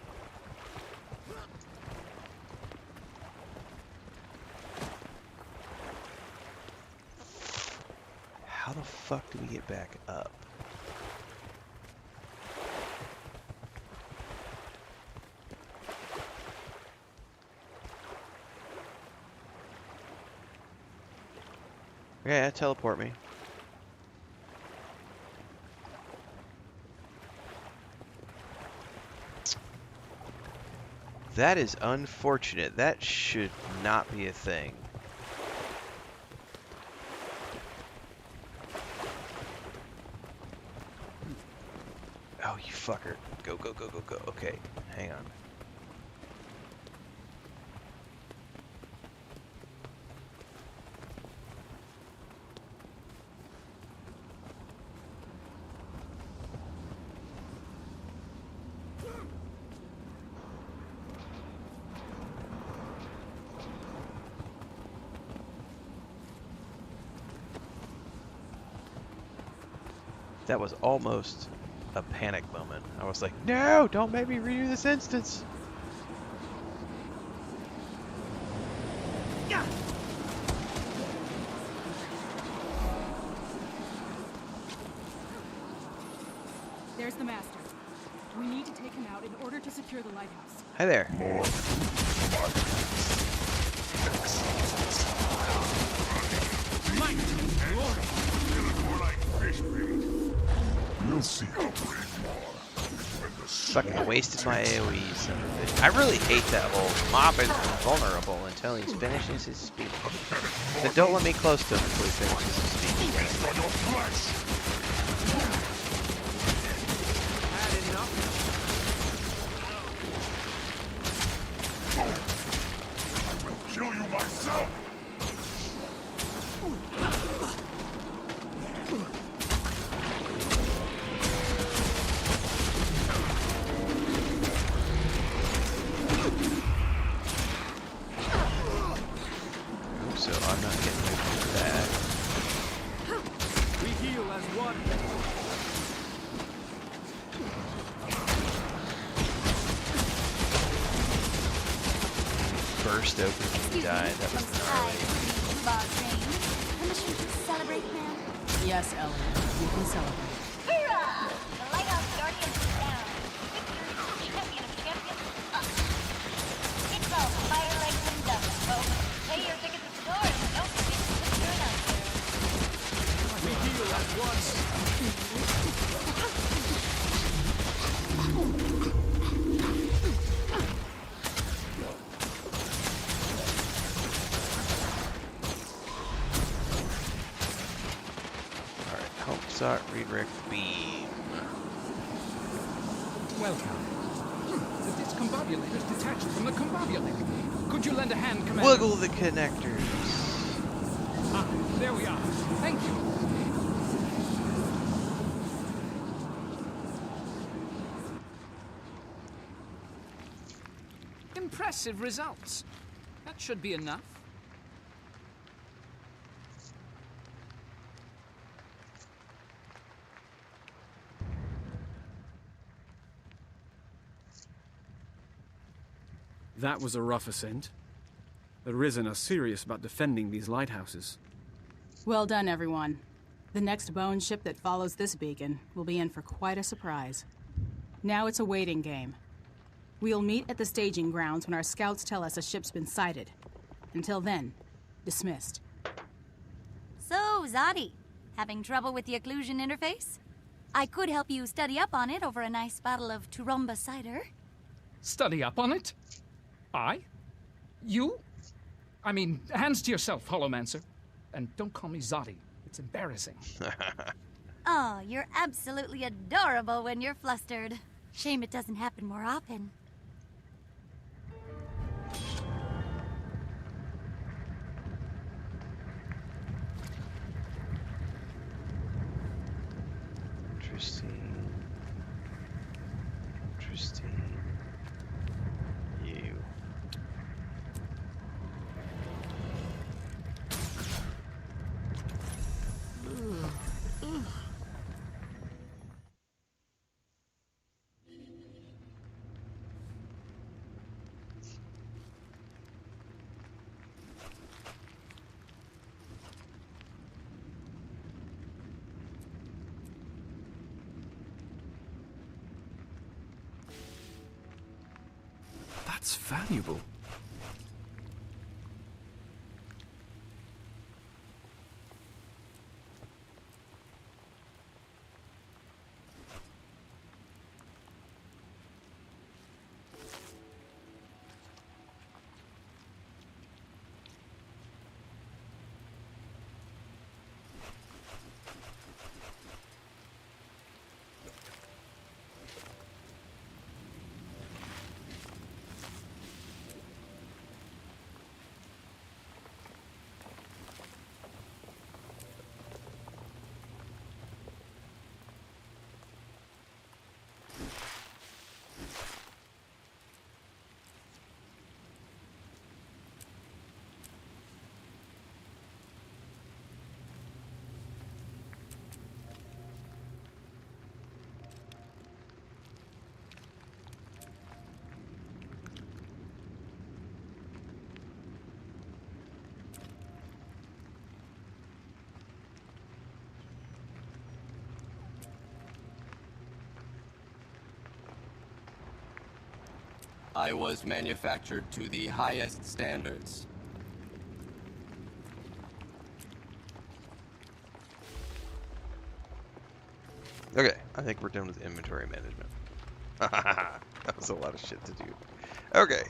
How the fuck do we get back up? Yeah, teleport me. That is unfortunate. That should not be a thing. Oh, you fucker. Go, go, go, go, go. Okay, hang on. That was almost a panic moment. I was like, no, don't make me redo this instance. Yeah. There's the master. We need to take him out in order to secure the lighthouse. Hi there. You'll see how brave you are. Fucking wasted my AoE, son of a bitch. I really hate that whole mob is vulnerable until he finishes his speech. Then don't let me close to him until he finishes his speech. Kill you myself! So I'm not getting rid of that. We heal as one. Burst open and died. That was gnarly. Permission to celebrate, ma'am? Yes, Ellie. You can celebrate. Hoorah! The Lighthouse Guardian is down. Victory, champion of champions, up. It's all fire legs and dust, folks. Pay your tickets at the door and don't forget to tip your announcer. We heal as one. Start redirect beam. Welcome. The discombobulator's detached from the combobulator. Could you lend a hand, Commander? Wiggle the connectors. Ah, there we are. Thank you. Impressive results. That should be enough. That was a rough ascent. The Risen are serious about defending these lighthouses. Well done, everyone. The next bone ship that follows this beacon will be in for quite a surprise. Now it's a waiting game. We'll meet at the staging grounds when our scouts tell us a ship's been sighted. Until then, dismissed. So, Zadi, having trouble with the occlusion interface? I could help you study up on it over a nice bottle of Turumba cider. Study up on it? I? You? I mean, hands to yourself, Holomancer. And don't call me Zadi. It's embarrassing. Oh, you're absolutely adorable when you're flustered. Shame it doesn't happen more often. Interesting. Interesting. You. That's valuable. I was manufactured to the highest standards. Okay, I think we're done with inventory management. That was a lot of shit to do. Okay.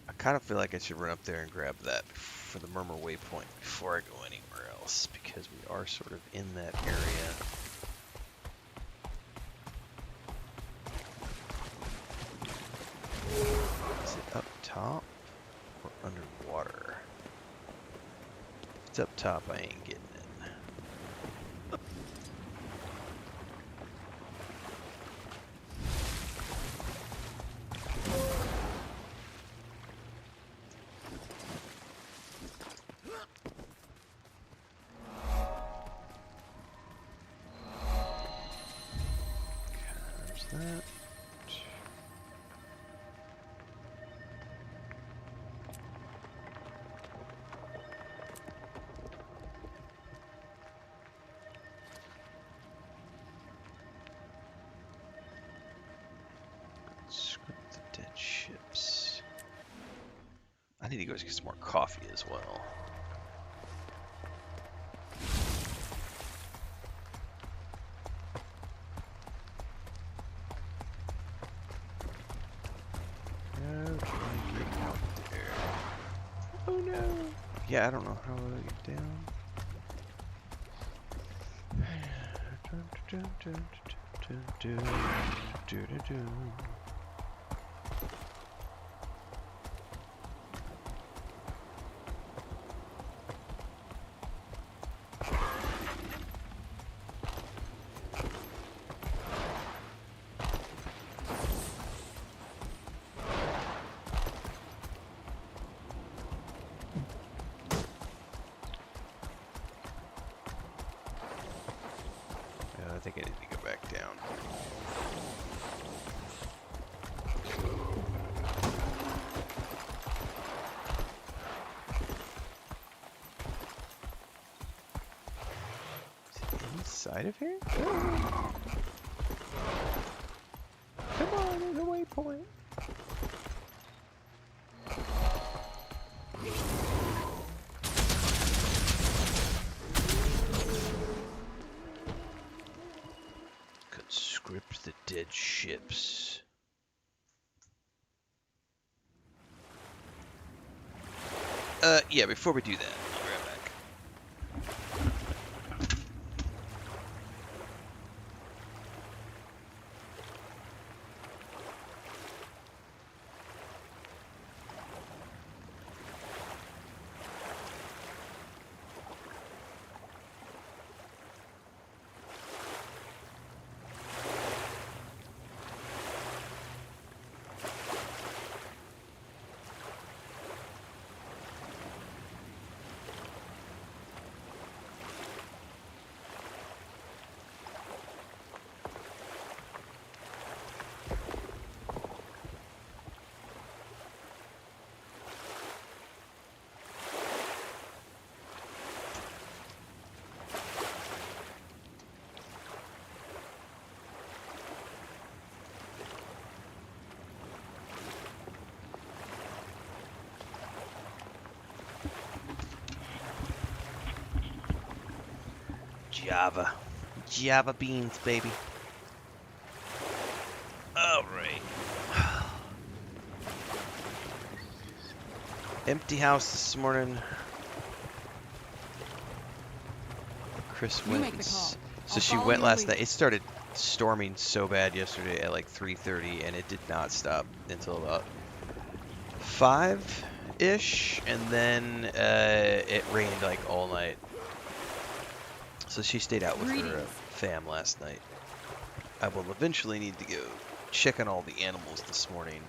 I kind of feel like I should run up there and grab that for the Murmur waypoint before I go anywhere else, because we are sort of in that area. Is it up top or underwater? If it's up top, I ain't getting it. That. Script the dead ships. I need to go get some more coffee as well. Oh no! Yeah, I don't know how to get down. I think I need to go back down. Is it inside of here? Come on, there's a waypoint. Conscript the dead ships. Yeah, before we do that, I'll be right back. Java. Java beans, baby. Alright. Empty house this morning. Chris went. So she went last night. It started storming so bad yesterday at like 3:30, and it did not stop until about 5-ish, and then it rained like all night. So she stayed out with her fam last night. I will eventually need to go check on all the animals this morning,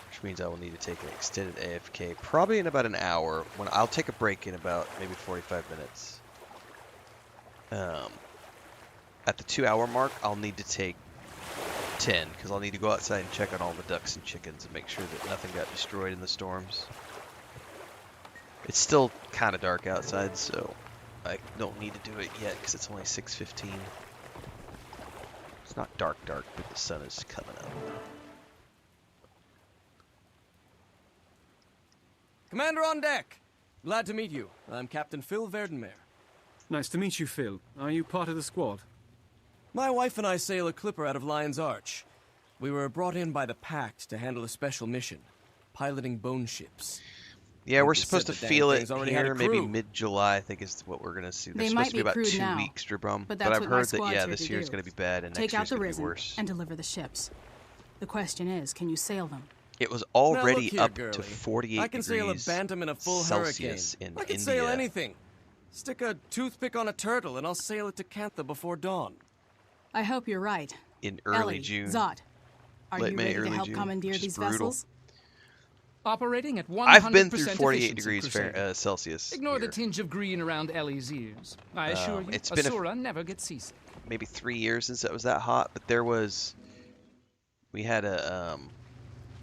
which means I will need to take an extended AFK probably in about an hour. When I'll take a break in about maybe 45 minutes. At the 2-hour mark, I'll need to take 10 because I'll need to go outside and check on all the ducks and chickens and make sure that nothing got destroyed in the storms. It's still kind of dark outside, so I don't need to do it yet because it's only 6:15. It's not dark, but the sun is coming up. Commander on deck! Glad to meet you. I'm Captain Phil Verdenmeer. Nice to meet you, Phil. Are you part of the squad? My wife and I sail a clipper out of Lion's Arch. We were brought in by the Pact to handle a special mission, piloting bone ships. Yeah, we're supposed to feel it here, maybe mid-July, I think is what we're going to see. They're supposed to be about 2 weeks, Dribrum. But I've heard that, yeah, this year's going to be bad and next year's going to be worse. And deliver the ships. The question is, can you sail them? It was already up to 48 I can sail a bantam in a full Celsius hurricane. in I can India. sail anything. Stick a toothpick on a turtle and I'll sail it to Cantha before dawn. I hope you're right. In early Ellie, June. Zot, are Late you May, ready to early help June, commandeer which is these brutal. vessels? Operating at 100% I've been through 48 degrees Crusader. Celsius. Ignore here. the tinge of green around Ellie's ears. I assure you, it's been Asura never gets seasick. Maybe 3 years since it was that hot, but there was, we had a,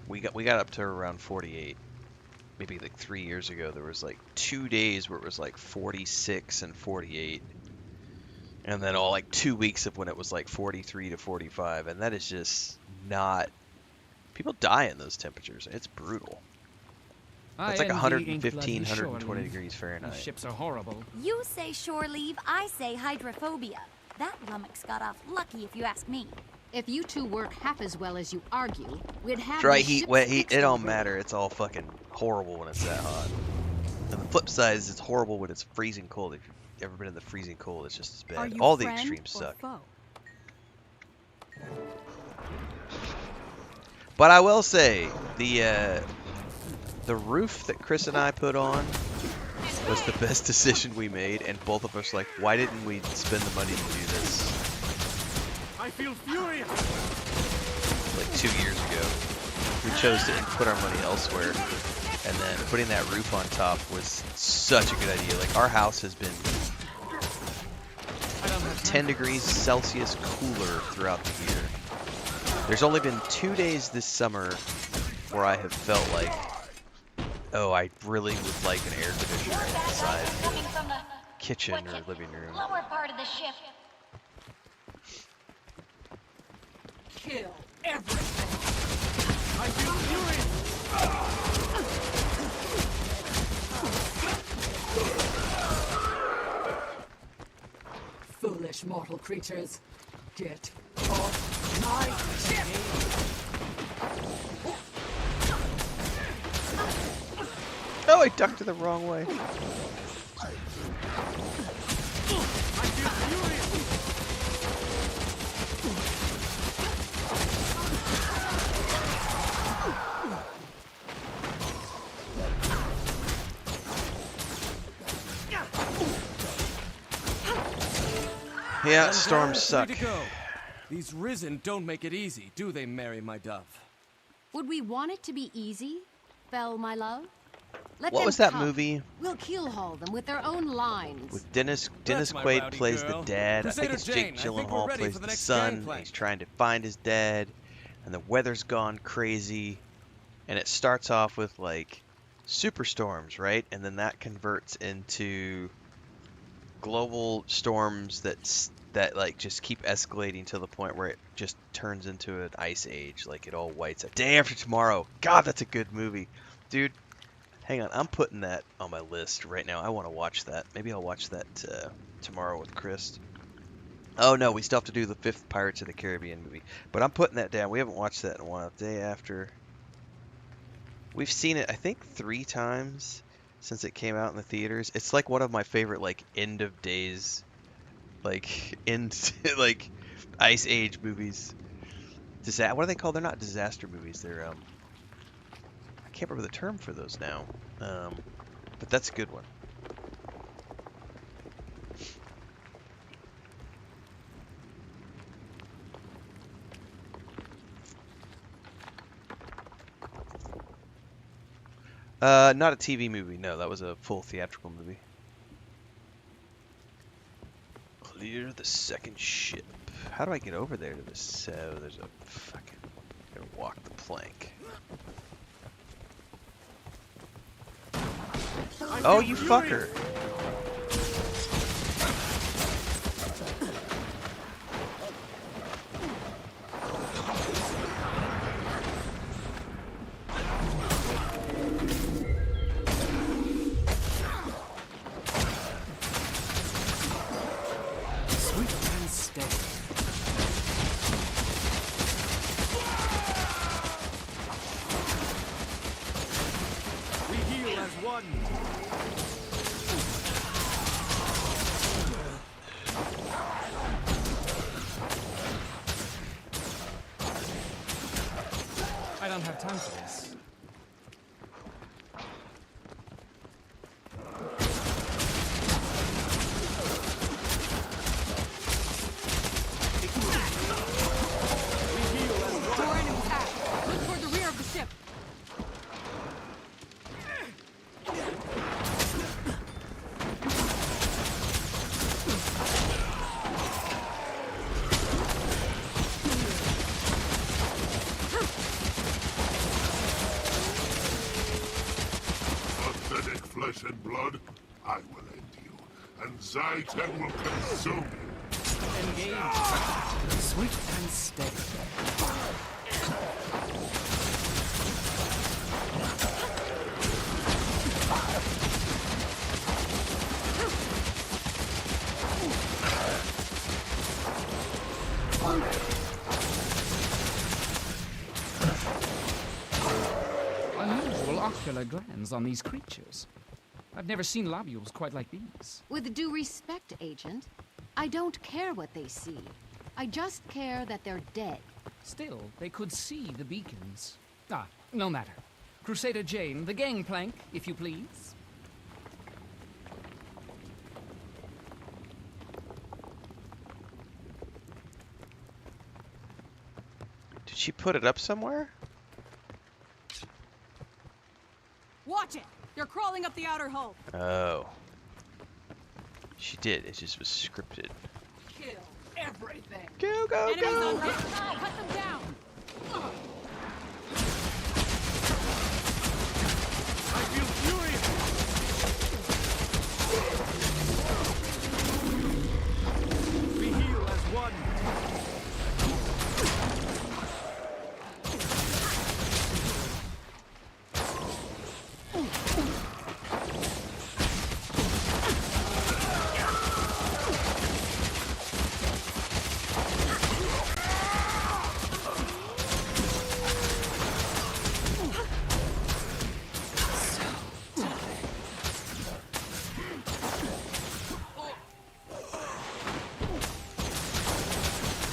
we got up to around 48. Maybe like 3 years ago, there was like 2 days where it was like 46 and 48. And then all like 2 weeks of when it was like 43 to 45. And that is just not, people die in those temperatures. It's brutal. It's like 115, 120 degrees Fahrenheit. These ships are horrible. You say shore leave, I say hydrophobia. That lummox got off lucky if you ask me. If you two work half as well as you argue, we'd have Dry these heat, ships wet heat, fixed it don't already. matter. It's all fucking horrible when it's that hot. And the flip side is it's horrible when it's freezing cold. If you've ever been in the freezing cold, it's just as bad. All the extremes suck. But I will say, the roof that Chris and I put on was the best decision we made, and both of us like, why didn't we spend the money to do this? I feel furious. Like 2 years ago, we chose to put our money elsewhere, and then putting that roof on top was such a good idea. Like, our house has been 10 degrees Celsius cooler throughout the year. There's only been 2 days this summer where I have felt like, oh, I really would like an air conditioner inside the kitchen or living room. Lower part of the ship. Kill everything. I feel furious. Foolish mortal creatures. Get off my ship! Oh, I ducked the wrong way. Yeah, storms suck. These risen don't make it easy, do they, Mary, my dove? Would we want it to be easy, Belle, my love? Let What them was that come. movie? We'll keelhaul them with their own lines. With Dennis my Quaid rowdy plays girl. the dad. I think Crusader it's Jake Jane, I think we're Gyllenhaal ready plays for the the next son. gangplank. He's trying to find his dad, and the weather's gone crazy. And it starts off with like superstorms, right? And then that converts into global storms that like just keep escalating to the point where it just turns into an ice age. Like it all whites out. Day After Tomorrow. God, that's a good movie, dude. Hang on, I'm putting that on my list right now. I want to watch that. Maybe I'll watch that tomorrow with Chris. Oh no, we still have to do the 5th Pirates of the Caribbean movie. But I'm putting that down. We haven't watched that in a while. Day after. We've seen it, I think, 3 times since it came out in the theaters. It's like one of my favorite, like, end of days, like, like, Ice Age movies. What are they called? They're not disaster movies. They're, I can't remember the term for those now. But that's a good one. Not a TV movie. No, that was a full theatrical movie. Clear the 2nd ship. How do I get over there to this? So there's a fucking. Gotta walk the plank. Oh, you fucker! I don't have time for this. Door enemy attack. Look toward the rear of the ship. Pathetic flesh and blood, I will end you, and Zaitan will consume you. Engage. Swift and steady. Unusual ocular glands on these creatures. I've never seen lobules quite like these. With due respect, Agent, I don't care what they see. I just care that they're dead. Still, they could see the beacons. Ah, no matter. Crusader Jane, the gangplank, if you please. Did she put it up somewhere? Watch it! They're crawling up the outer hull. Oh. She did. It just was scripted. Kill everything. Go, go, Enemies go! on right side. Cut them down. I feel furious! We heal as one.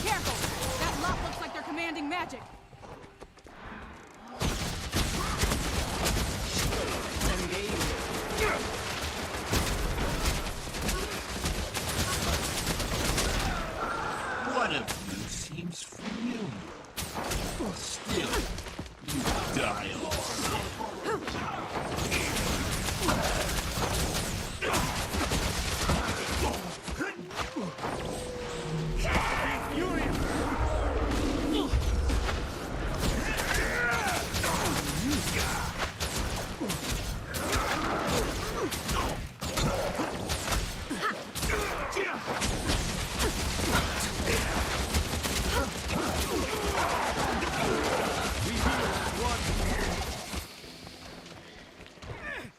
Careful! That lot looks like they're commanding magic. One of you seems familiar. Still, you die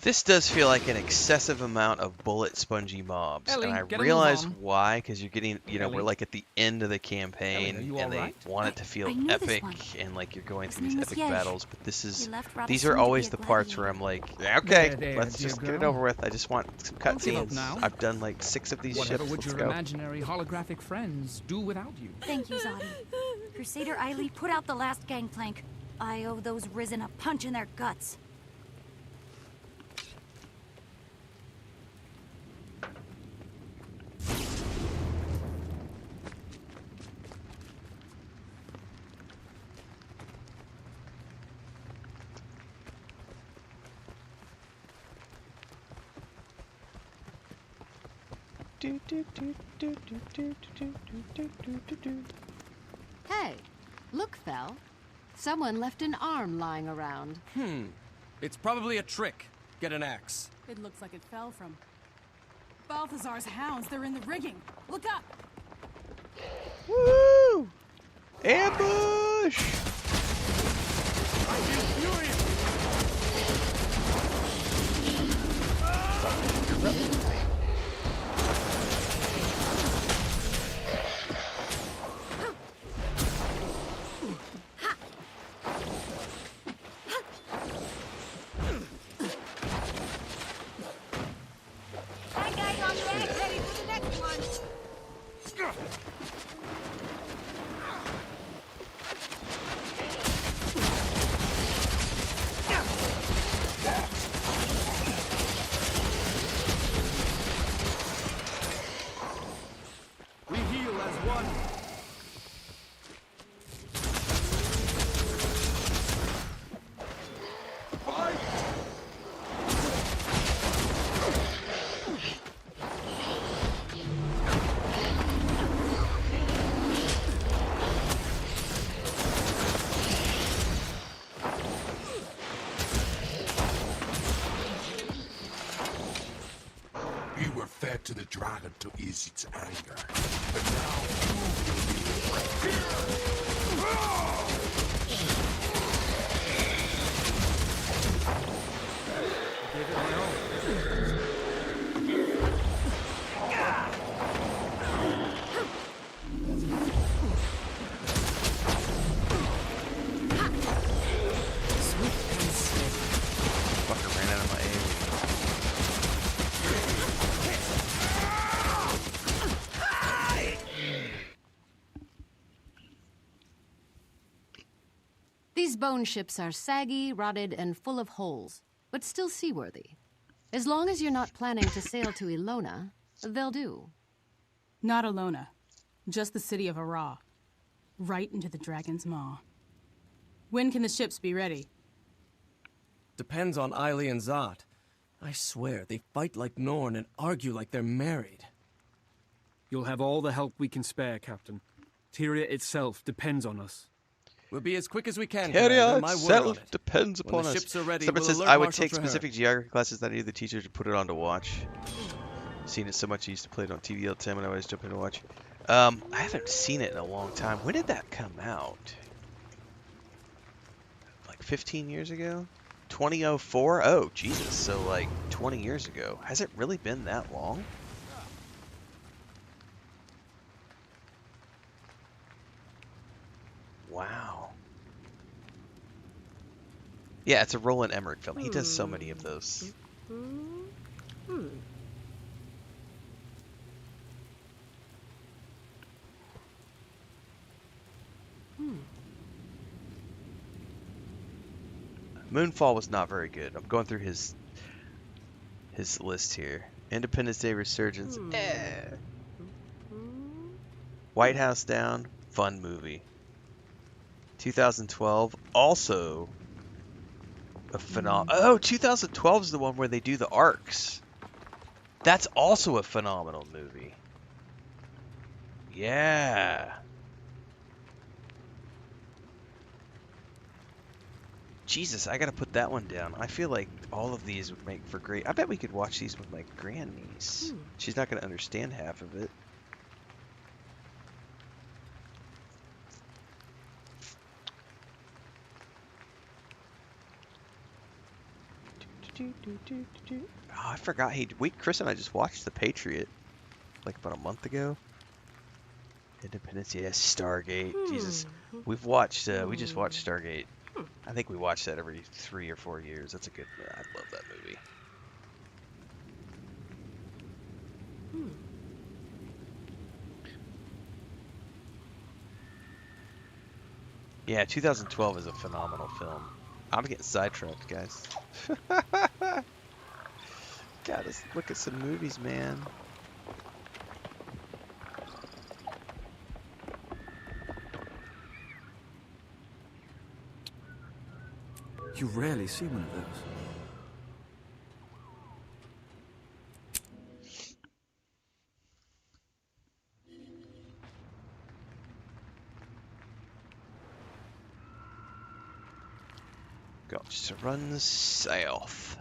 This does feel like an excessive amount of bullet spongy mobs, Ellie, and I get a move realize on. why, because you're getting, we're Ellie? like at the end of the campaign, Ellie, are you and they alright? want it to feel I knew this epic, one. and like you're going His through these name was epic Yesh. battles. But this is, He left rather these soon are to be always a the parts where gladiator. I'm like, yeah, okay, There, let's dear just get it girl. over with. I just want some Don't give up cutscenes. now. I've done like 6 of these Whatever ships. would Let's your go. imaginary holographic friends do without you? Thank you, Zadi. Crusader Eiley, put out the last gangplank. I owe those Risen a punch in their guts. Hey, look, Fel. Someone left an arm lying around. It's probably a trick. Get an axe. It looks like it fell from Balthazar's hounds. They're in the rigging. Look up! Woo! Ambush! That guy's on the edge, ready for the next one. We heal as one. We were fed to the dragon to ease its anger. But now you Fucker ran out of my AoE. These bone ships are saggy, rotted, and full of holes, but still seaworthy. As long as you're not planning to sail to Ilona, they'll do. Not Alona. Just the city of Ara. Right into the dragon's maw. When can the ships be ready? Depends on Eiley and Zot. I swear, they fight like Norn and argue like they're married. You'll have all the help we can spare, Captain. Tyria itself depends on us. We'll be as quick as we can, Area Commander. My word on itself it. depends When upon the us. ships are ready, Someone we'll says alert I would Marshal take Traherne. specific geography classes that I needed the teacher to put it on to watch. Seen it so much I used to play it on TV all the time when I was jumping to watch. I haven't seen it in a long time. When did that come out? Like 15 years ago? 2004? Oh, Jesus. So like 20 years ago. Has it really been that long? Wow. Yeah, it's a Roland Emmerich film. He does so many of those. Moonfall was not very good. I'm going through his list here. Independence Day Resurgence. White House Down. Fun movie. 2012. Also a phenomenal. Oh, 2012 is the one where they do the arcs. That's also a phenomenal movie. Yeah. Jesus, I gotta put that one down. I feel like all of these would make for great. I bet we could watch these with my grandniece. She's not gonna understand half of it. Oh, I forgot. Hey, Chris and I just watched The Patriot like about a month ago. Independence, yeah, Stargate. Jesus, we just watched Stargate. I think we watch that every 3 or 4 years. That's a good. I love that movie. Yeah, 2012 is a phenomenal film. I'm getting sidetracked, guys. Gotta look at some movies, man. You rarely see one of those. Got to run south.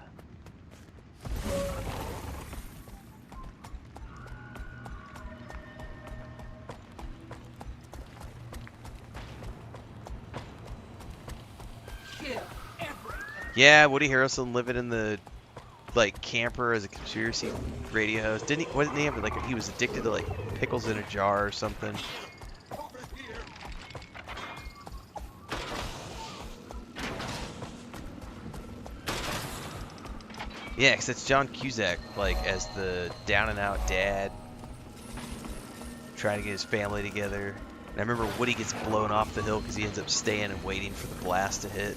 Yeah, Woody Harrelson living in the camper as a conspiracy radio host. Wasn't he have he was addicted to pickles in a jar or something? Yeah, 'cause it's John Cusack as the down and out dad trying to get his family together. And I remember Woody gets blown off the hill because he ends up staying and waiting for the blast to hit.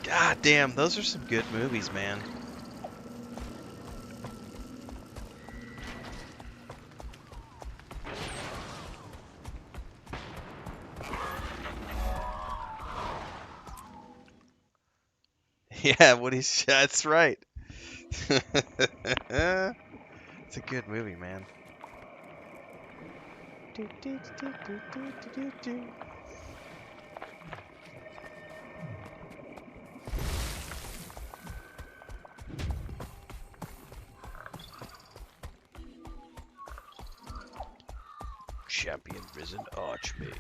God damn, those are some good movies, man. Yeah, that's right. It's a good movie, man. Champion Risen Archmage.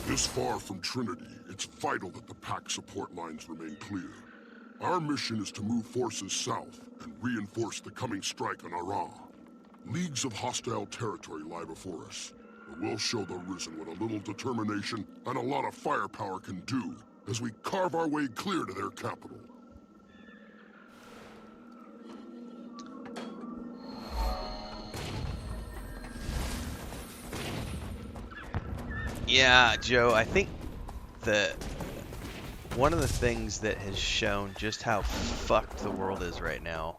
This far from Trinity, it's vital that the Pack support lines remain clear. Our mission is to move forces south and reinforce the coming strike on Ara. Leagues of hostile territory lie before us, but we'll show the Risen what a little determination and a lot of firepower can do as we carve our way clear to their capital. Yeah, Joe, I think one of the things that has shown just how fucked the world is right now,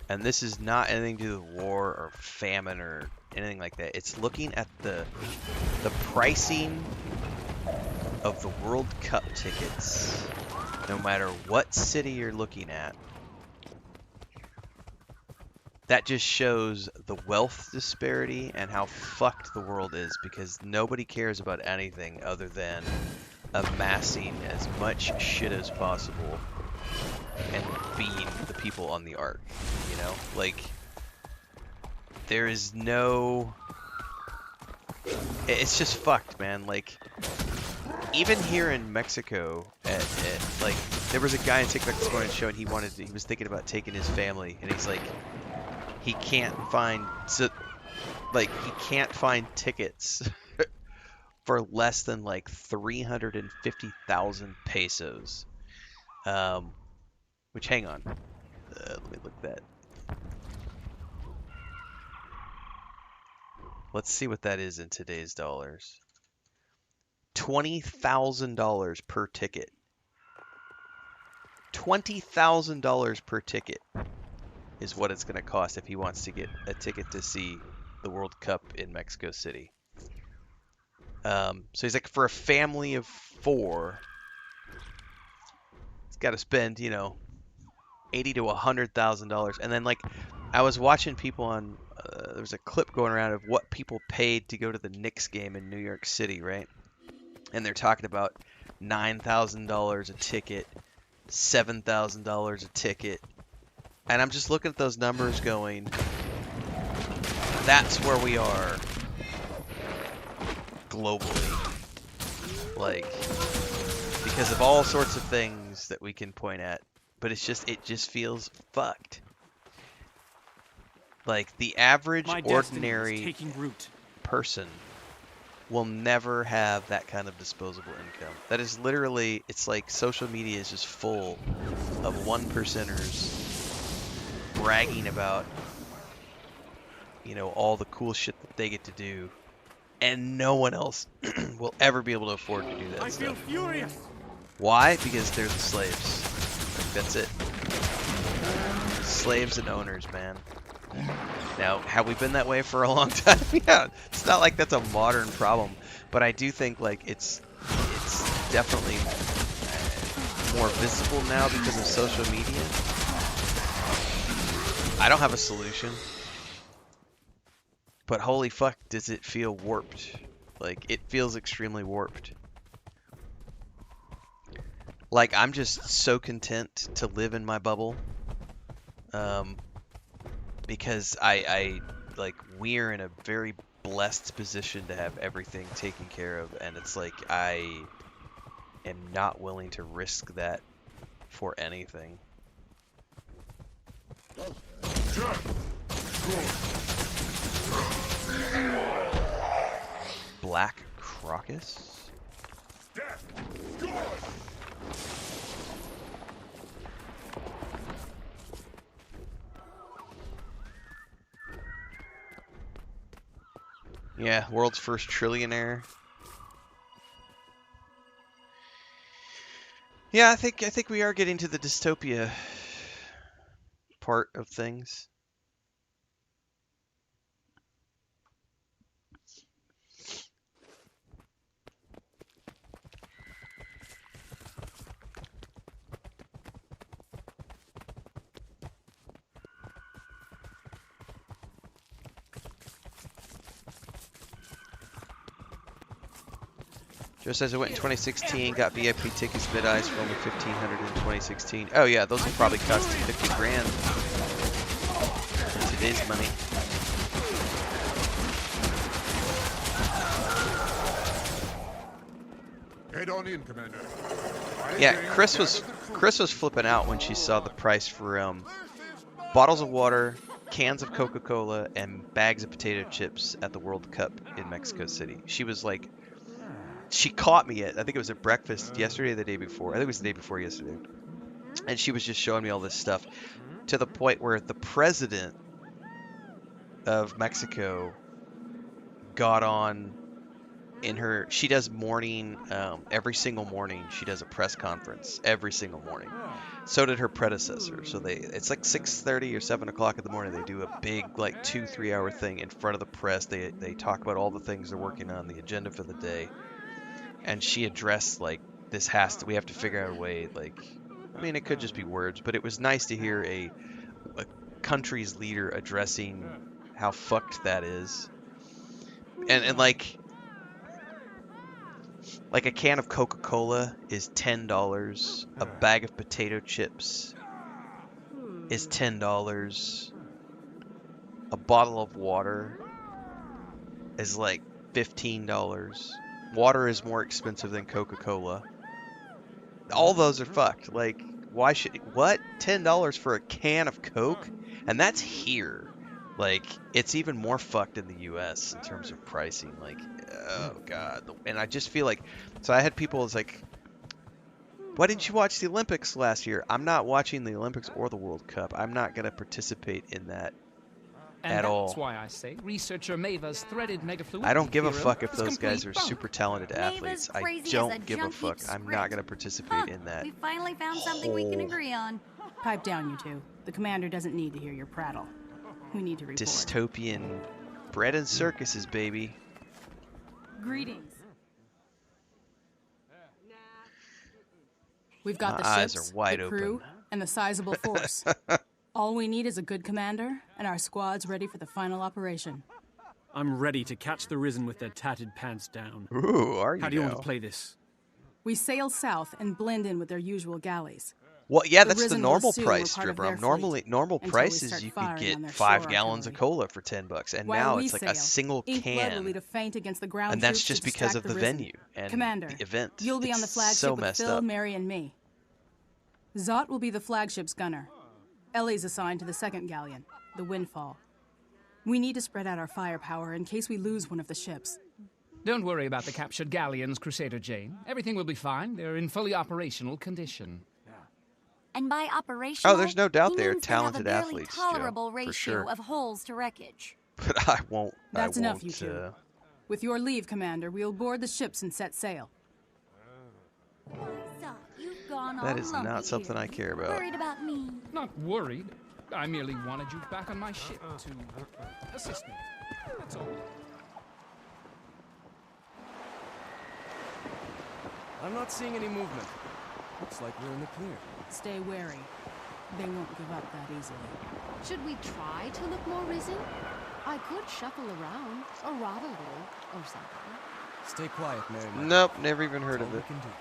and this is not anything to do with war or famine or anything like that, it's looking at the pricing of the World Cup tickets, no matter what city you're looking at. That just shows the wealth disparity and how fucked the world is, because nobody cares about anything other than amassing as much shit as possible and being the people on the ark, you know? There is no... It's just fucked, man. Even here in Mexico, there was a guy in TikTok this morning showing he was thinking about taking his family, and he's like, he can't find tickets for less than 350,000 pesos. Which, hang on, let me look that. Let's see what that is in today's dollars. $20,000 per ticket. $20,000 per ticket is what it's going to cost if he wants to get a ticket to see the World Cup in Mexico City. So he's like, for a family of 4, he's got to spend, $80,000 to $100,000. And then I was watching people on there was a clip going around of what people paid to go to the Knicks game in New York City, right? And they're talking about $9,000 a ticket, $7,000 a ticket. And I'm just looking at those numbers going, that's where we are globally. Like, because of all sorts of things that we can point at. But it just feels fucked. Like, the average ordinary person will never have that kind of disposable income. That is literally, it's like social media is just full of one percenters bragging about, you know, all the cool shit that they get to do, and no one else will ever be able to afford to do that stuff. I feel furious. Why? Because they're the slaves. Like, that's it. Slaves and owners, man. Now, have we been that way for a long time? Yeah, it's not like that's a modern problem, but I do think like it's definitely more visible now because of social media. I don't have a solution, but holy fuck, does it feel warped? Like, it feels extremely warped. Like, I'm just so content to live in my bubble. Because I like, we're in a very blessed position to have everything taken care of, and it's like I am not willing to risk that for anything. Black Crocus? Yeah, world's first trillionaire. Yeah, I think we are getting to the dystopia part of things. Joe says I went in 2016, got VIP tickets mid-ice for only $1,500 in 2016. Oh yeah, those will probably cost you 50 grand in today's money. Head on in, Commander. Yeah, Chris was flipping out when she saw the price for bottles of water, cans of Coca-Cola, and bags of potato chips at the World Cup in Mexico City. She was like, she caught me at, I think it was at breakfast yesterday or the day before. I think it was the day before yesterday. And she was just showing me all this stuff to the point where the president of Mexico got on in her, she does morning, every single morning she does a press conference every single morning. So did her predecessor. So it's like 6:30 or 7 o'clock in the morning. They do a big like 2-3 hour thing in front of the press. They talk about all the things they're working on, the agenda for the day. And she addressed like, we have to figure out a way, like, I mean, it could just be words, but it was nice to hear a country's leader addressing how fucked that is. And like a can of Coca-Cola is $10. A bag of potato chips is $10. A bottle of water is like $15. Water is more expensive than Coca-Cola. All those are fucked. Like, why should... What? $10 for a can of Coke? And that's here. Like, it's even more fucked in the US in terms of pricing. Like, oh god. And I just feel like... So I had people, it's like, why didn't you watch the Olympics last year? I'm not watching the Olympics or the World Cup. I'm not going to participate in that at all. That's why I say researcher Maver's threaded megafluid. I don't give a fuck if those guys are super talented athletes. I don't give a fuck. I'm not going to participate in that. We finally found something we can agree on. Pipe down, you two. The commander doesn't need to hear your prattle. We need to report. Dystopian bread and circuses, baby. Greetings. We've got My the eyes ships, are wide the crew, open. and the sizable force. All we need is a good commander, and our squad's ready for the final operation. I'm ready to catch the Risen with their tattered pants down. Ooh, are you How do you want now? to play this? We sail south and blend in with their usual galleys. Well, yeah, The that's the Risen will normal assume we're price, part of Stripper. their Normal until we price is start you could firing on get their 5 shore gallons of artillery. cola for $10, and While now we it's like sail, a single Inkblood will can, lead a feint against the ground and that's troops just to because distract of the Risen. venue and Commander, the event. you'll be on the It's flagship so with messed Phil, up. Mary, and me. Zot will be the flagship's gunner. Ellie's assigned to the second galleon, the Windfall. We need to spread out our firepower in case we lose one of the ships. Don't worry about the captured galleons, Crusader Jane. Everything will be fine. They're in fully operational condition. And by operational, Oh, there's no doubt he they're means they have a talented barely athletes, Joe, tolerable for ratio sure. of holes to wreckage. But I won't. That's I enough, won't, you two. With your leave, Commander, we'll board the ships and set sail. You've gone That all is lumpy not something here. I care about. Worried about me? Not worried. I merely wanted you back on my ship to assist me. That's all. I'm not seeing any movement. Looks like we're in the clear. Stay wary. They won't give up that easily. Should we try to look more Risen? I could shuffle around, or rot a little, or something. Stay quiet, Mary. Nope, never even heard That's of all it. we can do.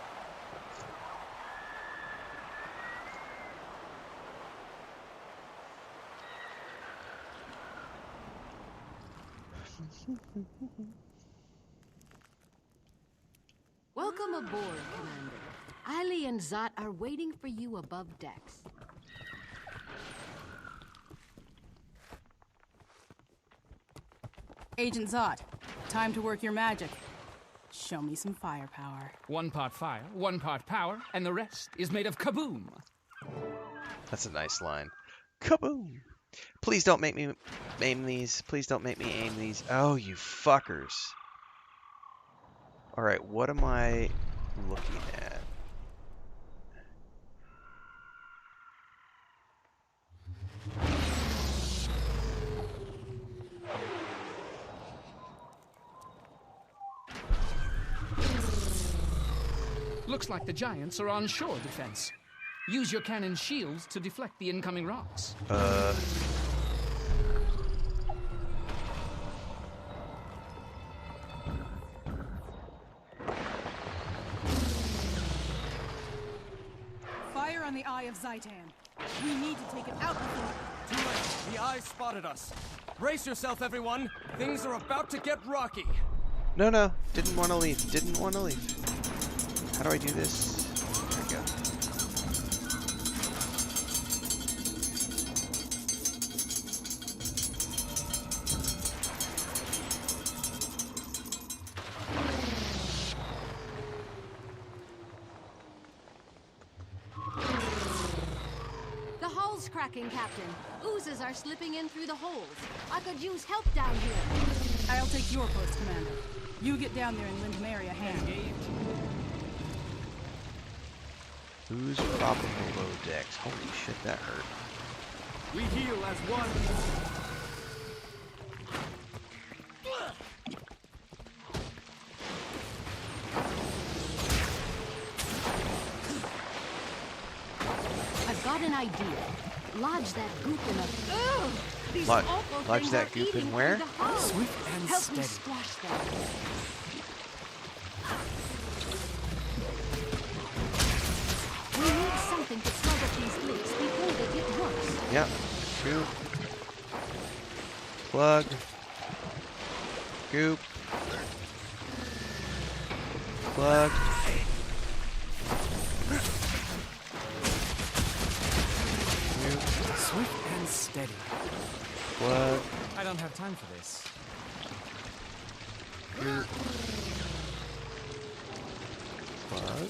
Welcome aboard, Commander. Ali and Zot are waiting for you above decks. Agent Zot, time to work your magic. Show me some firepower. 1 part fire, 1 part power, and the rest is made of kaboom. That's a nice line. Kaboom! Please don't make me aim these. Please don't make me aim these. Oh, you fuckers. Alright, what am I looking at? Looks like the giants are on shore defense. Use your cannon shields to deflect the incoming rocks. Fire on the Eye of Zaitan. We need to take it out before... Too late. The eyes spotted us. Brace yourself, everyone. Things are about to get rocky. No, didn't want to leave. Didn't want to leave. How do I do this? There we go. The hull's cracking, Captain. Oozes are slipping in through the holes. I could use help down here. I'll take your post, Commander. You get down there and lend Mary a hand. Who's propping below decks? Holy shit, that hurt. We heal as one. I've got an idea. Lodge that goop in a... Ugh! These Lodge- awful lodge things that are goop in eating where? through the hull. Swift and Help me steady. squash them. We need something to plug up these leaks before they get worse. Yep. Goop. Plug. Goop. Plug. Goop. Swift and steady. Plug. I don't have time for this. Goop. Plug.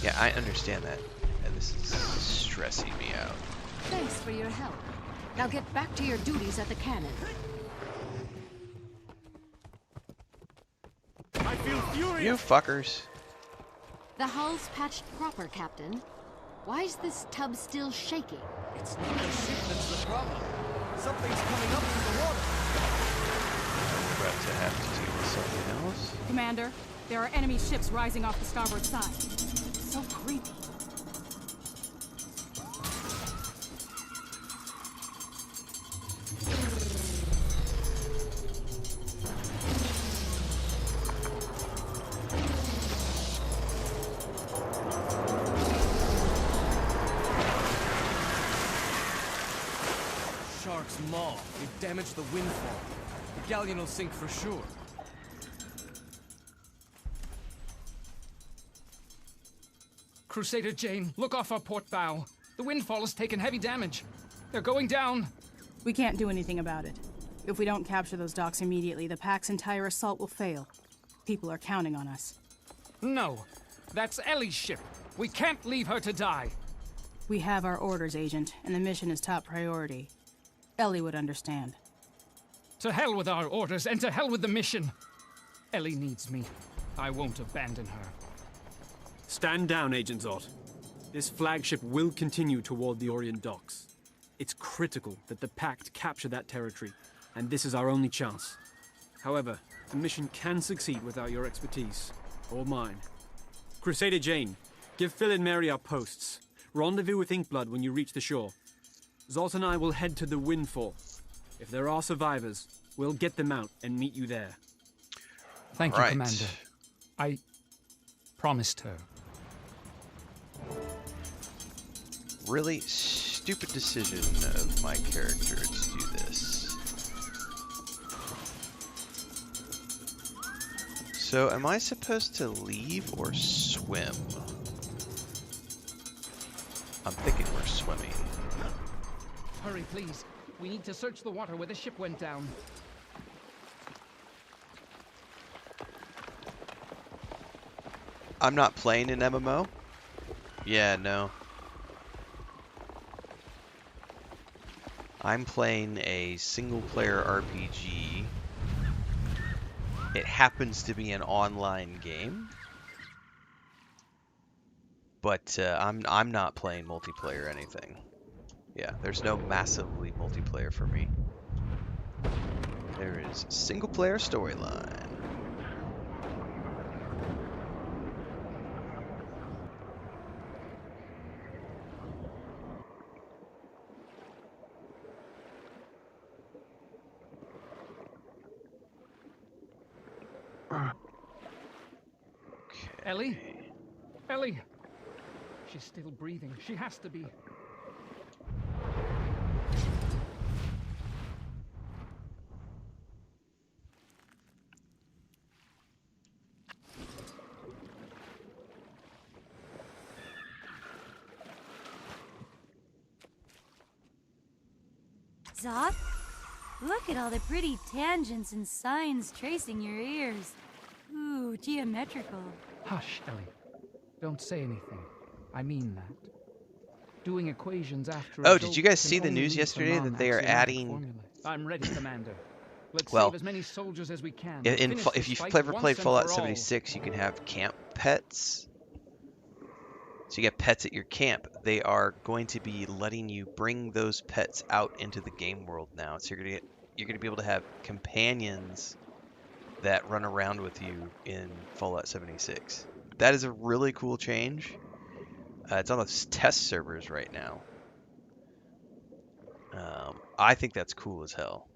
Yeah, I understand that. And this is stressing me out. Thanks for your help. Now get back to your duties at the cannon. I feel furious. You fuckers. The hull's patched proper, Captain. Why's this tub still shaking? It's not the ship that's the problem. Something's coming up from the water. I'm about to have to deal with something else. Commander, there are enemy ships rising off the starboard side. So creepy. sharks maw. We've damaged the Windfall. The galleon will sink for sure. Crusader Jane, look off our port bow. The Windfall has taken heavy damage. They're going down. We can't do anything about it. If we don't capture those docks immediately, the Pack's entire assault will fail. People are counting on us. No, that's Ellie's ship. We can't leave her to die. We have our orders, Agent, and the mission is top priority. Ellie would understand. To hell with our orders, and to hell with the mission. Ellie needs me. I won't abandon her. Stand down, Agent Zod. This flagship will continue toward the Orient docks. It's critical that the Pact capture that territory, and this is our only chance. However, the mission can succeed without your expertise, or mine. Crusader Jane, give Phil and Mary our posts. Rendezvous with Inkblood when you reach the shore. Zod and I will head to the Windfall. If there are survivors, we'll get them out and meet you there. Thank you, Commander. I promised her. Really stupid decision of my character to do this. So, am I supposed to leave or swim? I'm thinking we're swimming. Hurry, please. We need to search the water where the ship went down. I'm not playing an MMO? Yeah, no. I'm playing a single-player RPG. It happens to be an online game, but I'm not playing multiplayer or anything. Yeah, there's no massively multiplayer for me. There is single-player storyline. Ellie? Ellie! She's still breathing. She has to be. Zod? Look at all the pretty tangents and signs tracing your ears. Ooh, geometrical. Hush, Ellie. Don't say anything. I mean that. Doing equations after Oh, did you guys see the news yesterday that they are adding... I'm ready, Commander. Let's well, save as many soldiers as we can. if you've ever played Fallout 76, you can have camp pets. So you get pets at your camp. They are going to be letting you bring those pets out into the game world now. So you're gonna be able to have companions that run around with you in Fallout 76. That is a really cool change. It's on the test servers right now. I think that's cool as hell.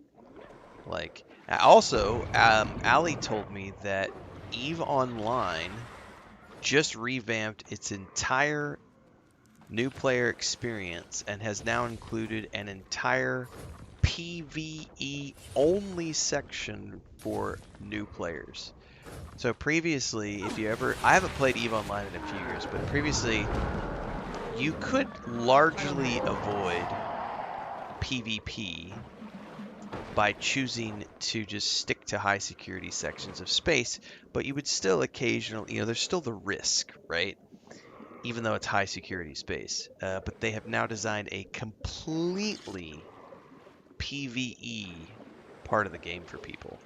Like, also, Ali told me that EVE Online just revamped its entire new player experience and has now included an entire PvE only section for new players. So previously, if you ever... I haven't played EVE Online in a few years, but previously you could largely avoid PvP by choosing to just stick to high security sections of space, but you would still occasionally, there's still the risk, right? Even though it's high security space. But they have now designed a completely PvE part of the game for people.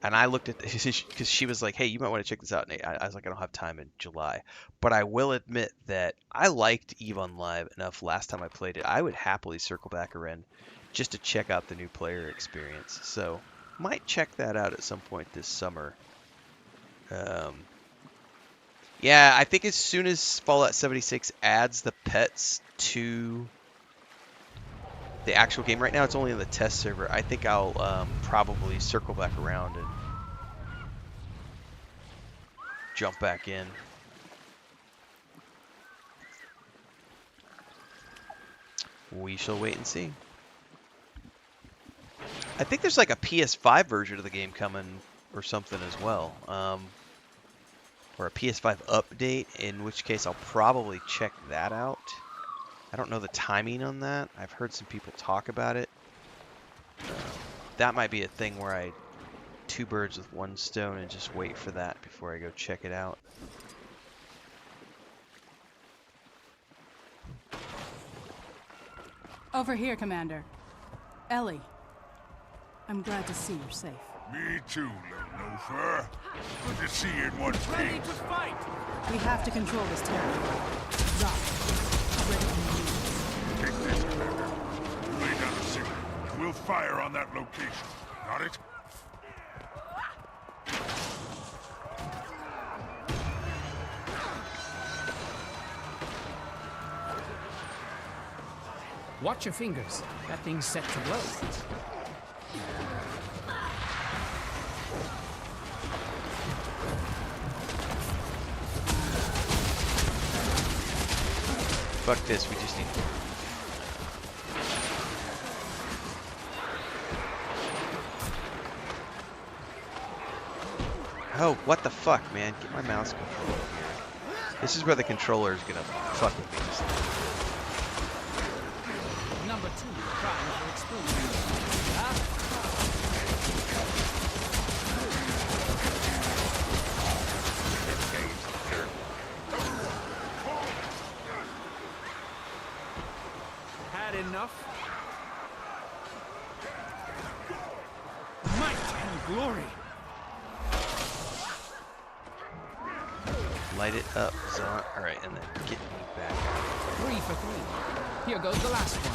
And I looked at this because she was like, hey, you might want to check this out, Nate. I was like, I don't have time in July. But I will admit that I liked EVE on Live enough last time I played it. I would happily circle back around just to check out the new player experience. So, might check that out at some point this summer. Yeah, I think as soon as Fallout 76 adds the pets to the actual game, right now it's only in the test server, I think I'll probably circle back around and jump back in. We shall wait and see. I think there's like a PS5 version of the game coming or something as well. Or a PS5 update, in which case I'll probably check that out. I don't know the timing on that. I've heard some people talk about it. That might be a thing where I two birds with one stone and just wait for that before I go check it out. Over here, Commander. Ellie. I'm glad to see you're safe. Me too, little no-fur. Good to see you in one piece. We have to control this territory. Zop. Ready to move. Take this, Commander. Lay down the signal, and we'll fire on that location. Got it? Watch your fingers. That thing's set to blow. Fuck this, we just need... Oh, what the fuck, man? Get my mouse control over here. This is where the controller is gonna fuck with me. Number 2, trying for explosion. Had enough? Might and glory. Light it up, Zon. Alright, and then get me back. 3 for 3. Here goes the last one.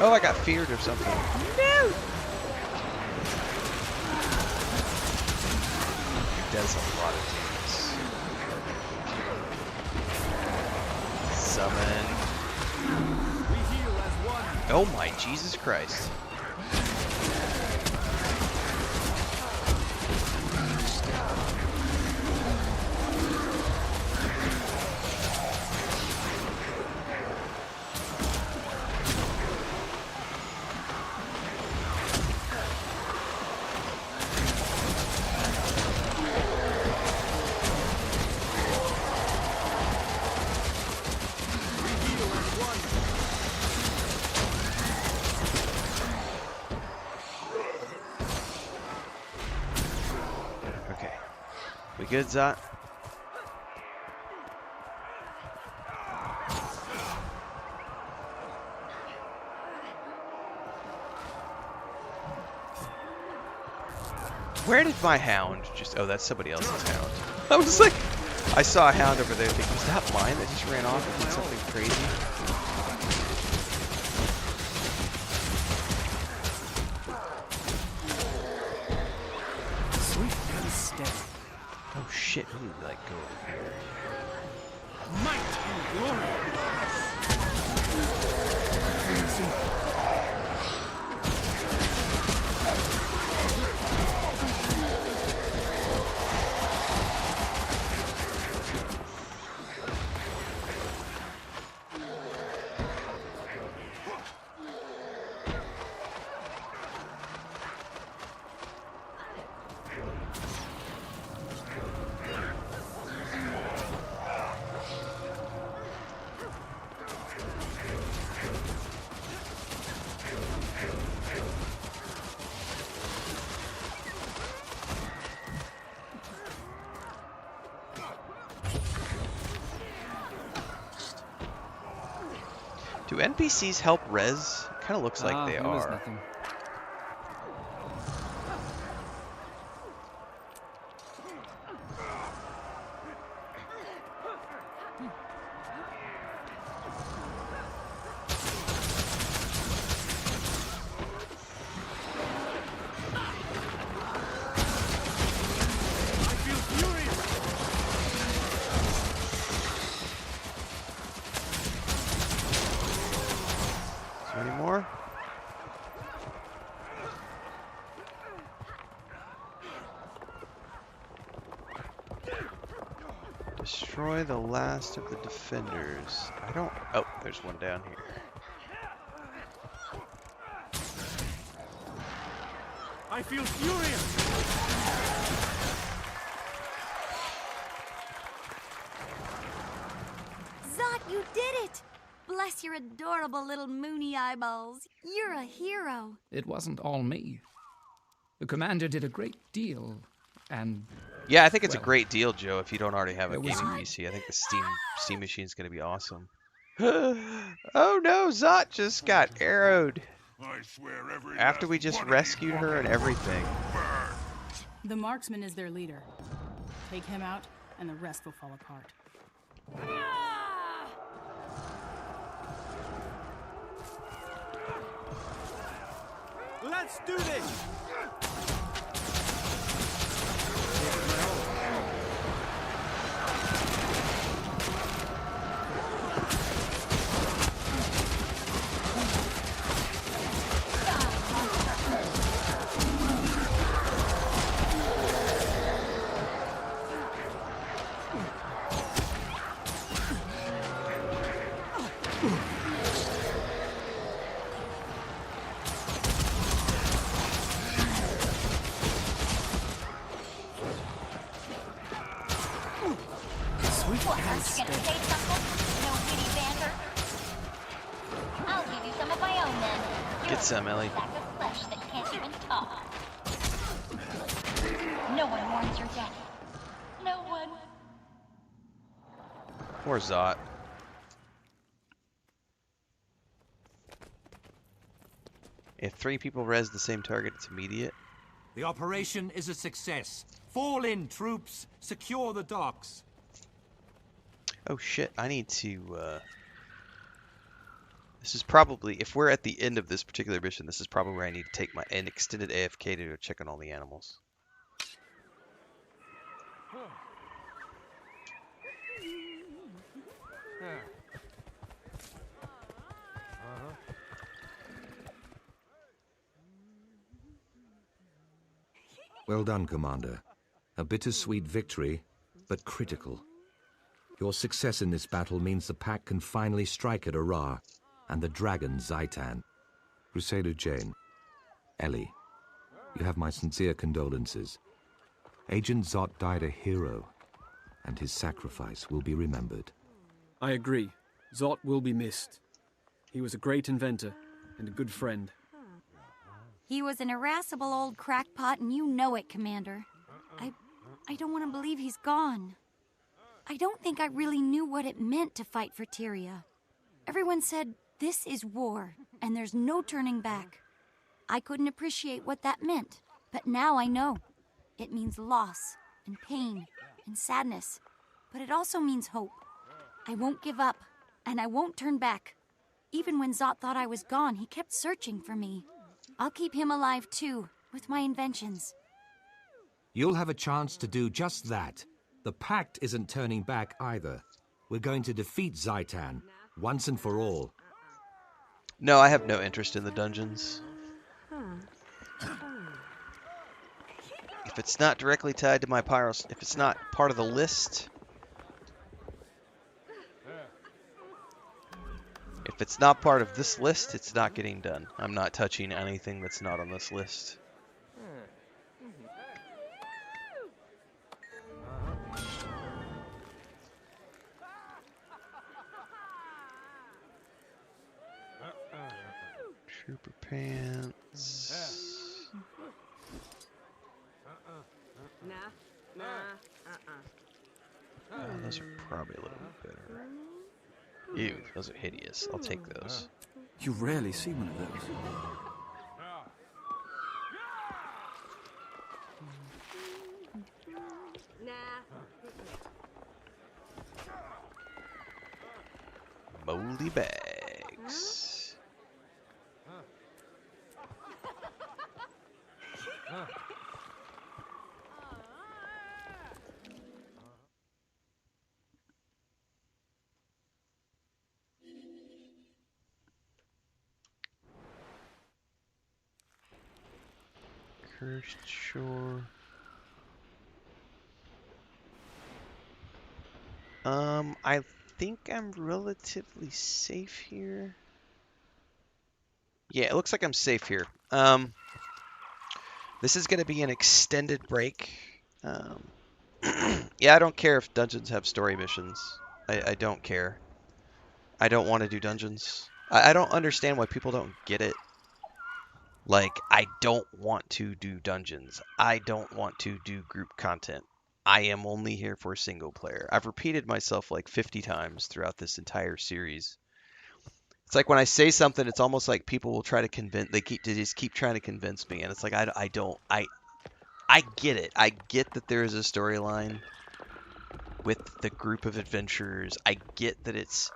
Oh, I got feared or something. No! It does a lot of damage. Summon. Oh my Jesus Christ. We good, Zot? Where did my hound just... Oh, that's somebody else's hound. I was like... I saw a hound over there thinking, was that mine that just ran off and did something crazy? Oh shit, we need to like go over here. Might and glory. Do NPCs help res? Kind of looks like they are. Nothing. Destroy the last of the defenders. I don't... Oh, there's one down here. I feel furious! Zot, you did it! Bless your adorable little moony eyeballs. You're a hero. It wasn't all me. The commander did a great deal, and... Yeah, I think it's a well, great deal, Joe, if you don't already have a it was- gaming PC. I think the Steam machine's going to be awesome. Oh no, Zot just got arrowed. I swear every After we last just one of rescued you her and fucking everything. The marksman is their leader. Take him out, and the rest will fall apart. Let's do this! What, aren't you getting paid something? No witty banter? I'll give you some of my own then. You're Get some, Ellie. a sack of flesh that can't even talk. No one warns your daddy. No one. Poor Zot. If 3 people res the same target, it's immediate. The operation is a success. Fall in, troops. Secure the docks. Oh shit, I need to, This is probably, if we're at the end of this particular mission, this is probably where I need to take an extended AFK to go check on all the animals. Well done, Commander. A bittersweet victory, but critical. Your success in this battle means the Pack can finally strike at Ara and the dragon Zaitan. Crusader Jane, Ellie, you have my sincere condolences. Agent Zot died a hero, and his sacrifice will be remembered. I agree. Zot will be missed. He was a great inventor and a good friend. He was an irascible old crackpot, and you know it, Commander. I don't want to believe he's gone. I don't think I really knew what it meant to fight for Tyria. Everyone said, this is war, and there's no turning back. I couldn't appreciate what that meant, but now I know. It means loss, and pain, and sadness, but it also means hope. I won't give up, and I won't turn back. Even when Zot thought I was gone, he kept searching for me. I'll keep him alive too, with my inventions. You'll have a chance to do just that. The Pact isn't turning back either. We're going to defeat Zaitan, once and for all. No, I have no interest in the dungeons. If it's not directly tied to my pyros, if it's not part of the list, if it's not part of this list, it's not getting done. I'm not touching anything that's not on this list. Trooper pants. Oh, those are probably a little bit better. Ew, those are hideous. I'll take those. You rarely see one of those. Moldy bags. Cursed Shore. I think I'm relatively safe here. Yeah, it looks like I'm safe here. This is going to be an extended break. Yeah, I don't care if dungeons have story missions. I don't care. I don't want to do dungeons. I don't understand why people don't get it. Like, I don't want to do dungeons. I don't want to do group content. I am only here for single player. I've repeated myself like 50 times throughout this entire series. It's like when I say something, it's almost like people will try to convince. They just keep trying to convince me, and it's like I get it. I get that there is a storyline with the group of adventurers. I get that it's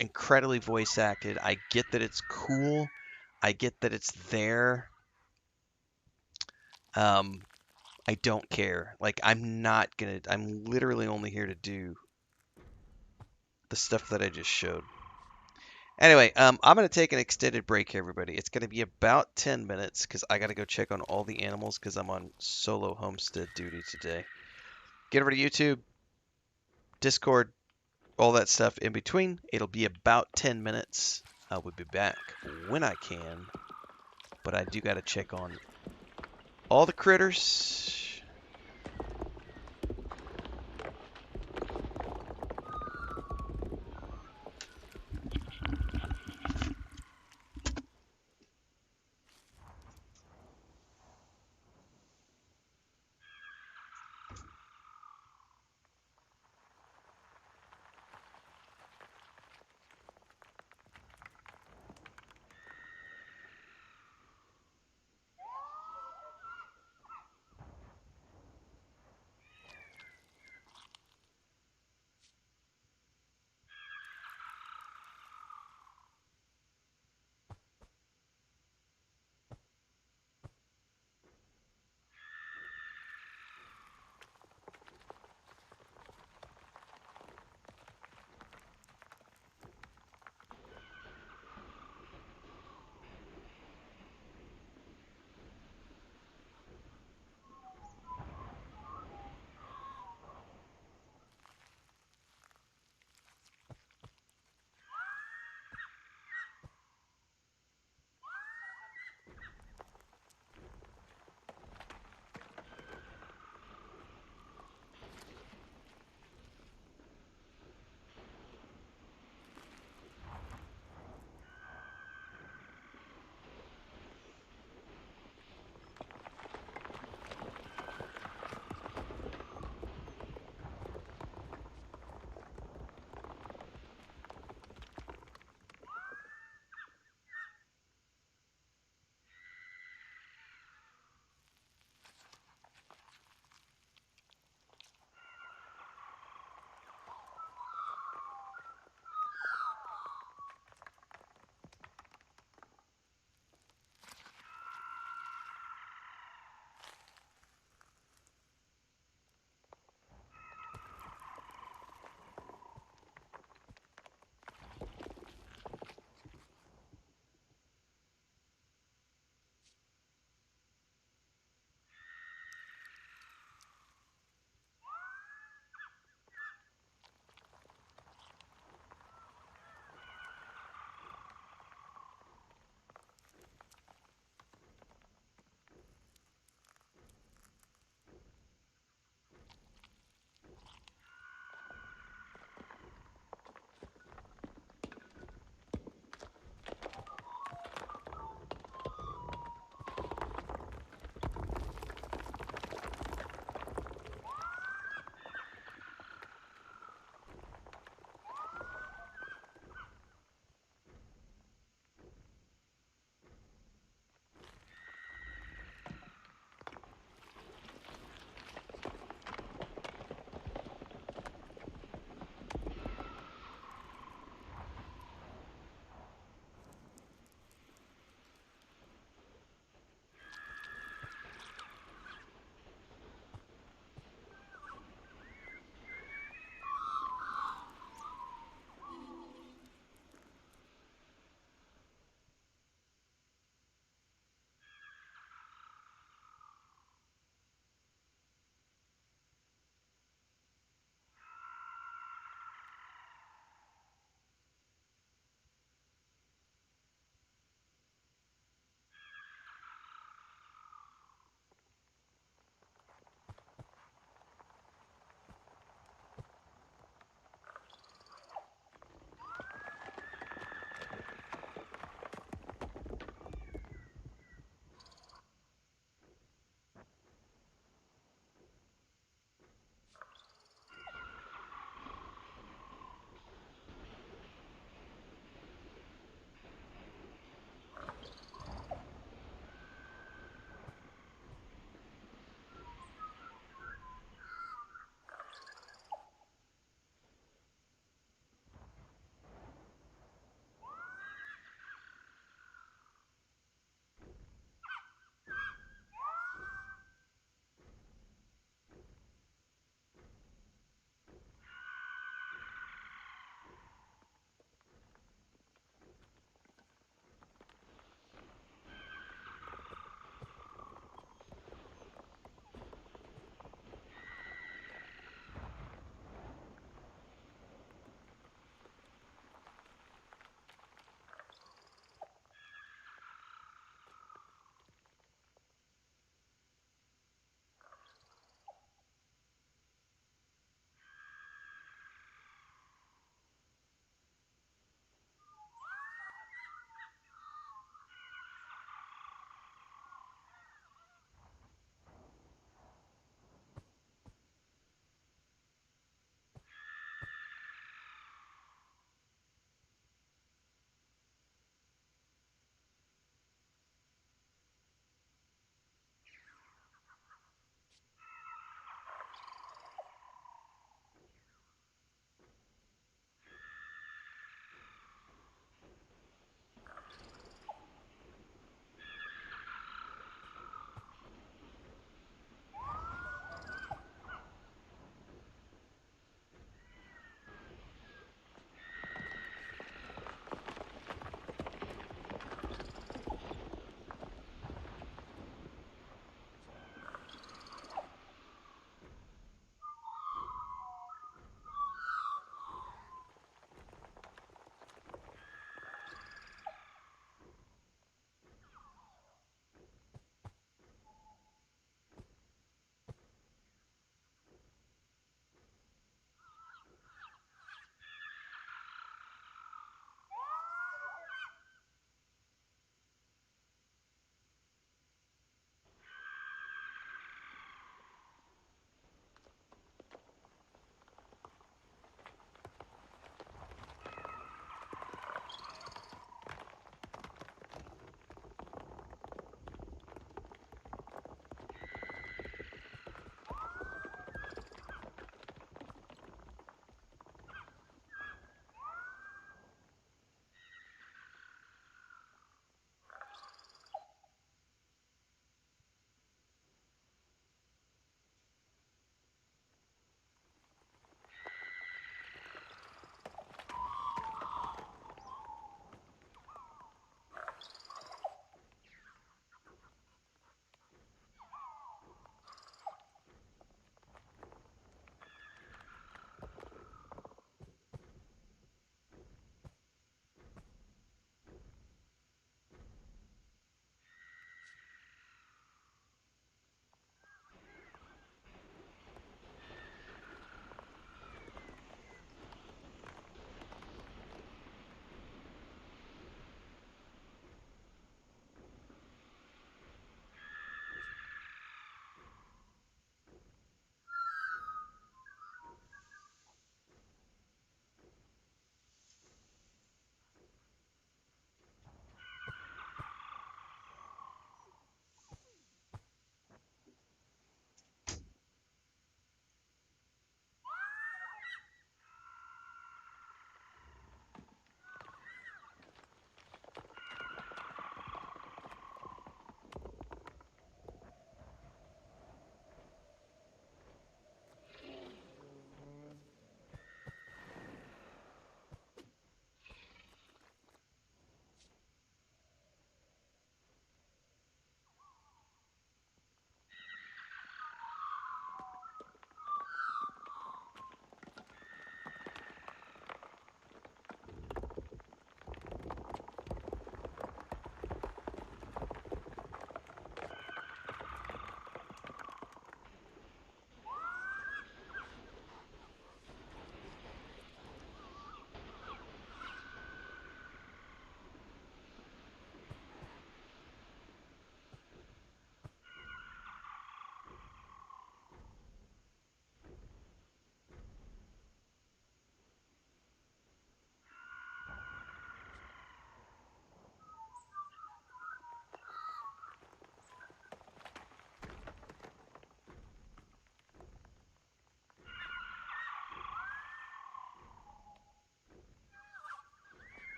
incredibly voice acted. I get that it's cool. I get that it's there. I don't care. Like, I'm literally only here to do the stuff that I just showed. Anyway, I'm going to take an extended break here, everybody. It's going to be about 10 minutes because I got to go check on all the animals because I'm on solo homestead duty today. Get over to YouTube, Discord, all that stuff in between. It'll be about 10 minutes. I will be back when I can, but I do got to check on all the critters.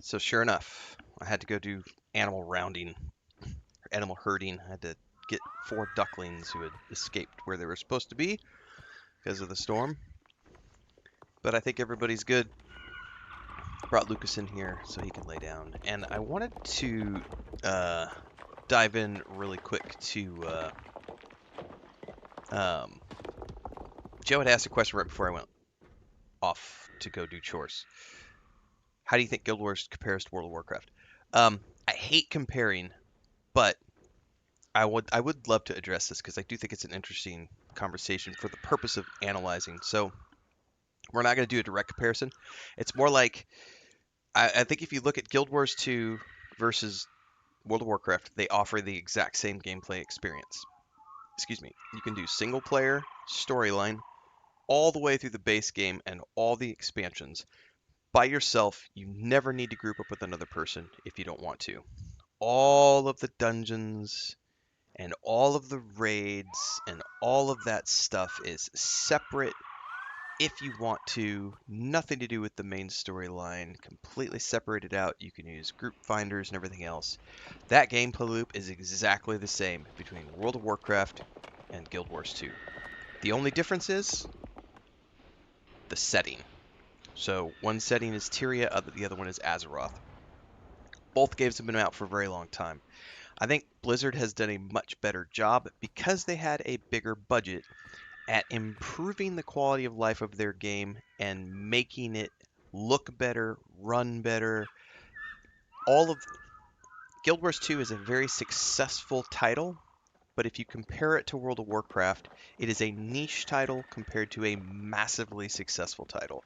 So sure enough, I had to go do animal rounding, animal herding. I had to get 4 ducklings who had escaped where they were supposed to be because of the storm. But I think everybody's good. Brought Lucas in here so he can lay down. And I wanted to dive in really quick to... Joe had asked a question right before I went off to go do chores. How do you think Guild Wars compares to World of Warcraft? I hate comparing, but I would love to address this because I do think it's an interesting conversation for the purpose of analyzing. So we're not going to do a direct comparison. It's more like I think if you look at Guild Wars 2 versus World of Warcraft, they offer the exact same gameplay experience. Excuse me. You can do single player, storyline, all the way through the base game and all the expansions. By yourself, you never need to group up with another person if you don't want to. All of the dungeons and all of the raids and all of that stuff is separate if you want to. Nothing to do with the main storyline. Completely separated out. You can use group finders and everything else. That gameplay loop is exactly the same between World of Warcraft and Guild Wars 2. The only difference is the setting. So one setting is Tyria, the other one is Azeroth. Both games have been out for a very long time. I think Blizzard has done a much better job because they had a bigger budget at improving the quality of life of their game and making it look better, run better. All of Guild Wars 2 is a very successful title, but if you compare it to World of Warcraft, it is a niche title compared to a massively successful title.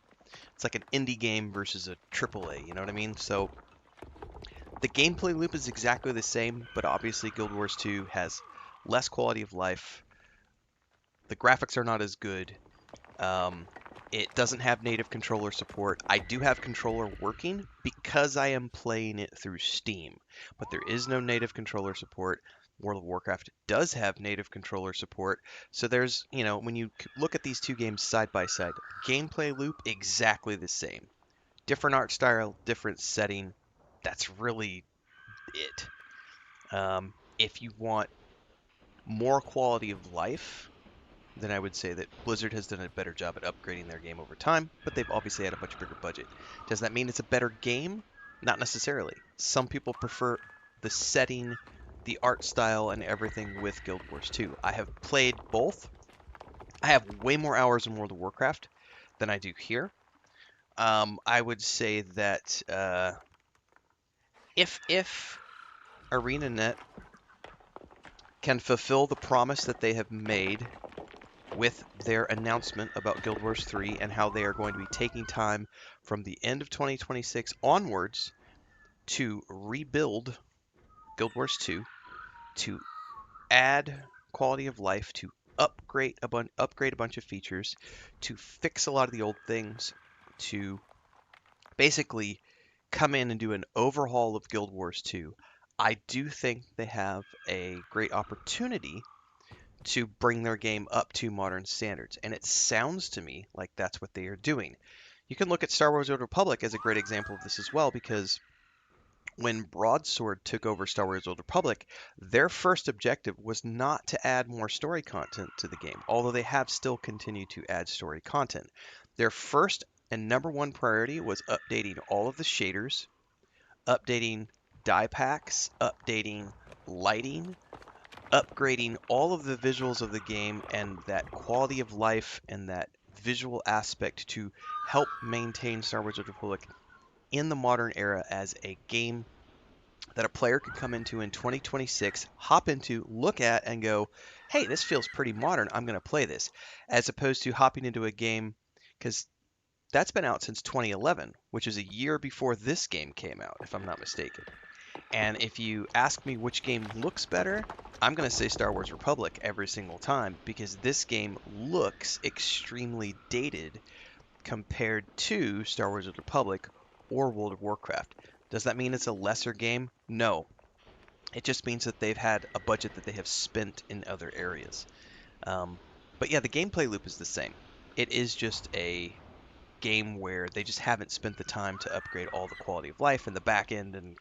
It's like an indie game versus a AAA, you know what I mean? So the gameplay loop is exactly the same, but obviously Guild Wars 2 has less quality of life. The graphics are not as good. It doesn't have native controller support. I do have controller working because I am playing it through Steam, but there is no native controller support. World of Warcraft does have native controller support. So there's, when you look at these two games side by side, gameplay loop exactly the same. Different art style, different setting. That's really it. If you want more quality of life, then I would say that Blizzard has done a better job at upgrading their game over time, but they've obviously had a much bigger budget. Does that mean it's a better game? Not necessarily. Some people prefer the setting, the art style, and everything with Guild Wars 2. I have played both. I have way more hours in World of Warcraft than I do here. I would say that if ArenaNet can fulfill the promise that they have made with their announcement about Guild Wars 3 and how they are going to be taking time from the end of 2026 onwards to rebuild Guild Wars 2, to add quality of life, to upgrade a bunch of features, to fix a lot of the old things, to basically come in and do an overhaul of Guild Wars 2. I do think they have a great opportunity to bring their game up to modern standards. And it sounds to me like that's what they are doing. You can look at Star Wars: Old Republic as a great example of this as well, because when Broadsword took over Star Wars: Old Republic, their first objective was not to add more story content to the game, although they have still continued to add story content. Their first and number one priority was updating all of the shaders, updating die packs, updating lighting, upgrading all of the visuals of the game and that quality of life and that visual aspect to help maintain Star Wars: Old Republic in the modern era as a game that a player could come into in 2026, hop into, look at, and go, hey, this feels pretty modern, I'm going to play this, as opposed to hopping into a game, because that's been out since 2011, which is a year before this game came out, if I'm not mistaken. And if you ask me which game looks better, I'm going to say Star Wars Republic every single time, because this game looks extremely dated compared to Star Wars Republic or World of Warcraft. Does that mean it's a lesser game? No. It just means that they've had a budget that they have spent in other areas. But yeah, the gameplay loop is the same. It is just a game where they just haven't spent the time to upgrade all the quality of life and the back end and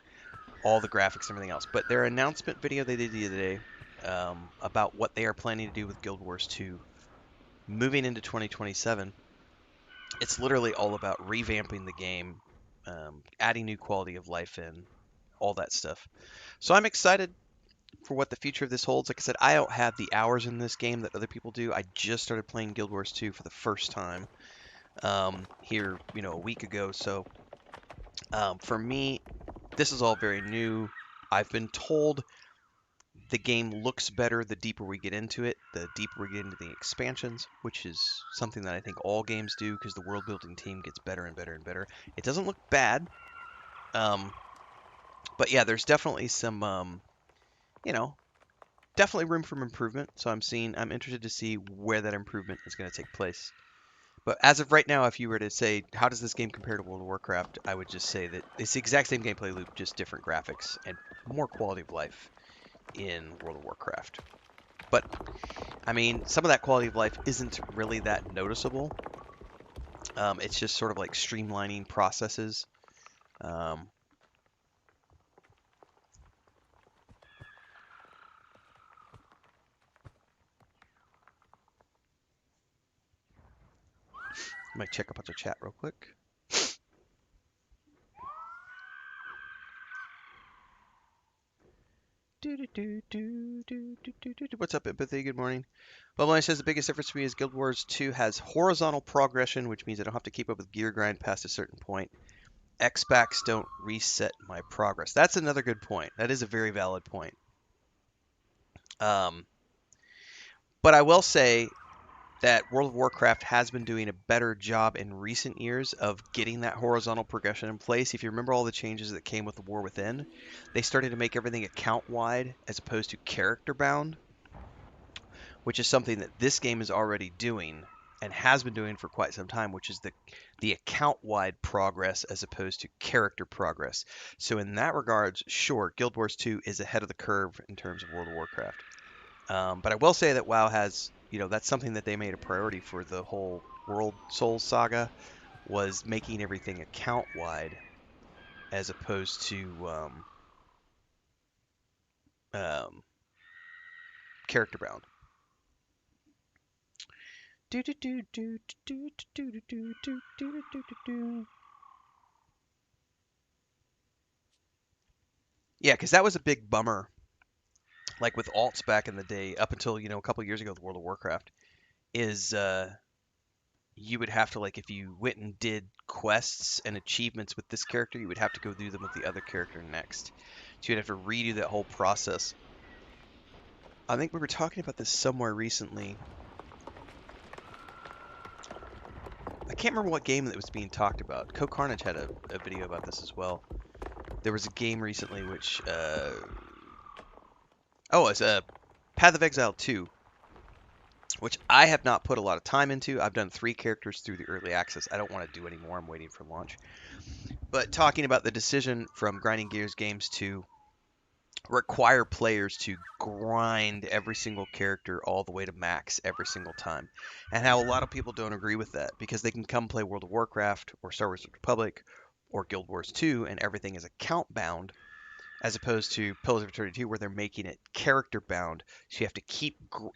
all the graphics and everything else. But their announcement video they did the other day about what they are planning to do with Guild Wars 2 moving into 2027, it's literally all about revamping the game, adding new quality of life in, all that stuff. So I'm excited for what the future of this holds. Like I said, I don't have the hours in this game that other people do. I just started playing Guild Wars 2 for the first time here, a week ago. So for me, this is all very new. I've been told the game looks better the deeper we get into it, the deeper we get into the expansions, which is something that I think all games do because the world building team gets better and better and better. It doesn't look bad, but yeah, there's definitely some, definitely room for improvement. So I'm interested to see where that improvement is going to take place. But as of right now, if you were to say, how does this game compare to World of Warcraft, I would just say that it's the exact same gameplay loop, just different graphics and more quality of life in World of Warcraft. But, I mean, some of that quality of life isn't really that noticeable. It's just sort of like streamlining processes. I might check a bunch of chat real quick. What's up, Empathy? Good morning. Bubble says the biggest difference for me is Guild Wars 2 has horizontal progression, which means I don't have to keep up with gear grind past a certain point. X-backs don't reset my progress. That's another good point. That is a very valid point. But I will say that World of Warcraft has been doing a better job in recent years of getting that horizontal progression in place. If you remember all the changes that came with the War Within, they started to make everything account-wide as opposed to character-bound, which is something that this game is already doing and has been doing for quite some time, which is the account-wide progress as opposed to character progress. So in that regards, sure, Guild Wars 2 is ahead of the curve in terms of World of Warcraft. But I will say that WoW has, that's something that they made a priority for the whole World Souls saga, was making everything account-wide as opposed to character-bound. Yeah, because that was a big bummer. Like with alts back in the day, up until a couple years ago with World of Warcraft, is you would have to, like, if you went and did quests and achievements with this character, you would have to go do them with the other character next. So you'd have to redo that whole process. I think we were talking about this somewhere recently. I can't remember what game that was being talked about. Co-Carnage had a video about this as well. There was a game recently which... it's Path of Exile 2, which I have not put a lot of time into. I've done 3 characters through the early access. I don't want to do any more. I'm waiting for launch. But talking about the decision from Grinding Gears Games to require players to grind every single character all the way to max every single time, and how a lot of people don't agree with that because they can come play World of Warcraft or Star Wars: The Republic or Guild Wars 2 and everything is account bound, as opposed to Pillars of Eternity 2 where they're making it character bound. So you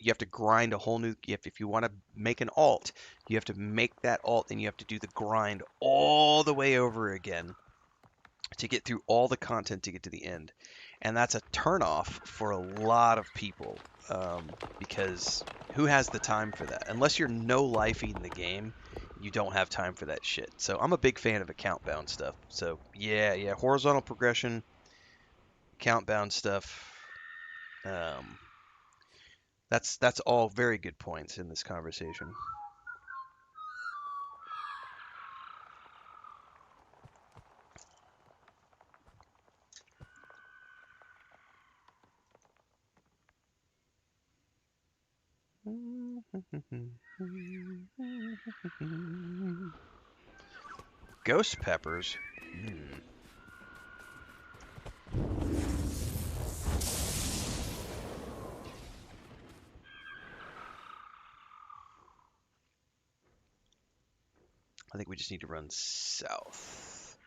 have to grind a whole new, if you want to make an alt, you have to make that alt and you have to do the grind all the way over again to get through all the content to get to the end. And that's a turnoff for a lot of people, because who has the time for that? Unless you're no-lifing the game, you don't have time for that shit. So I'm a big fan of account-bound stuff. So yeah, horizontal progression, account-bound stuff. That's all very good points in this conversation. Ghost peppers? I think we just need to run south.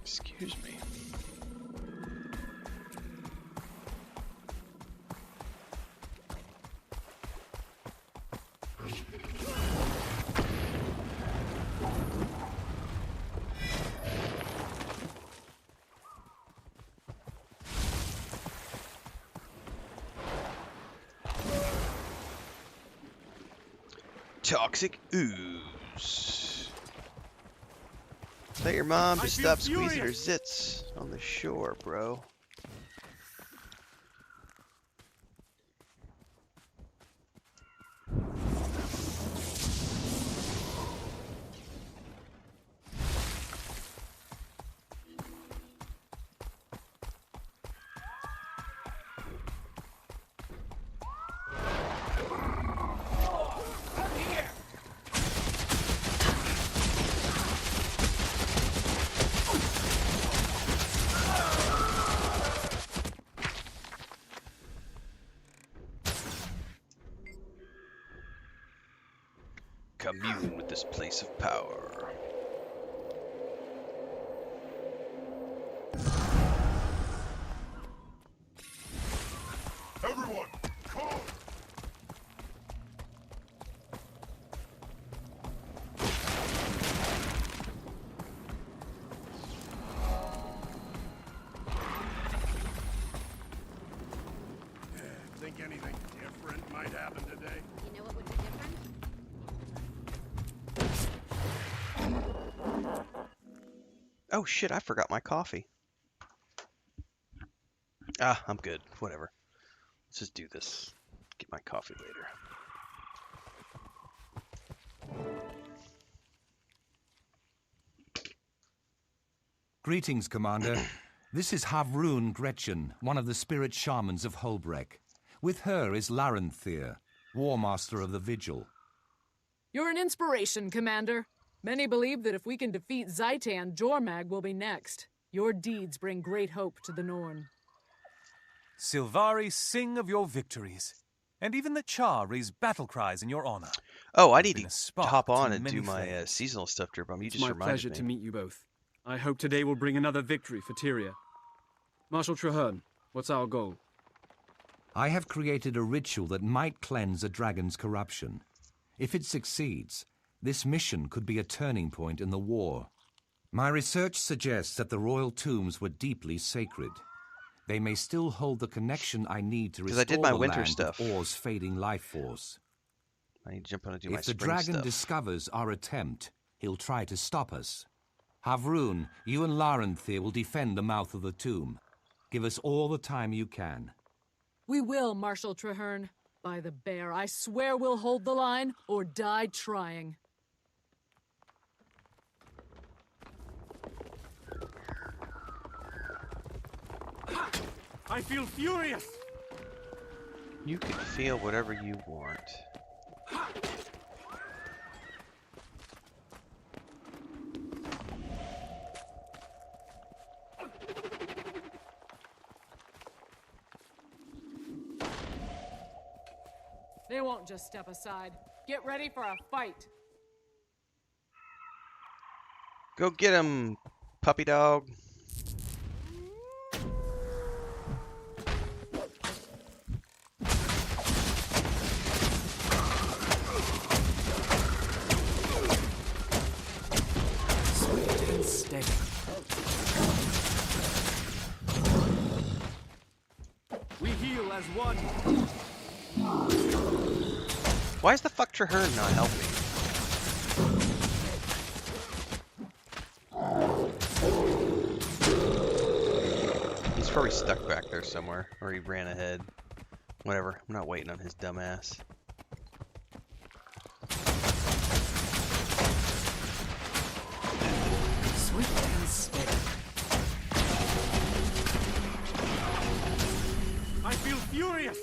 Excuse me. Toxic ooze. Tell your mom to stop squeezing her zits on the shore, bro. Commune with this place of power. Everyone, come! Think anything different might happen today? You know what would be different? Oh shit, I forgot my coffee. Ah, I'm good. Whatever. Let's just do this. Get my coffee later. Greetings, Commander. This is Havrun Gretchen, one of the spirit shamans of Holbreck. With her is Larenthir, War Master of the Vigil. You're an inspiration, Commander. Many believe that if we can defeat Zaitan, Jormag will be next. Your deeds bring great hope to the Norn. Silvari sing of your victories, and even the Char raise battle cries in your honor. Oh, I need to hop on and do my seasonal stuff, Dirbum. You It's just my reminded pleasure me. to meet you both. I hope today will bring another victory for Tyria. Marshal Traherne, what's our goal? I have created a ritual that might cleanse a dragon's corruption. If it succeeds, this mission could be a turning point in the war. My research suggests that the royal tombs were deeply sacred. They may still hold the connection I need to restore I did my the winter land stuff. with Or's fading life force. I need to jump on and do my If the spring dragon stuff. discovers our attempt, he'll try to stop us. Havrun, you and Larenthir will defend the mouth of the tomb. Give us all the time you can. We will, Marshal Traherne. By the bear, I swear we'll hold the line or die trying. I feel furious! You can feel whatever you want. They won't just step aside. Get ready for a fight. Go get him, puppy dog. Sweet and steady. We heal as one. Why is the fuck Traherne not helping? He's probably stuck back there somewhere, or he ran ahead. Whatever, I'm not waiting on his dumb ass. Sweet and steady. I feel furious!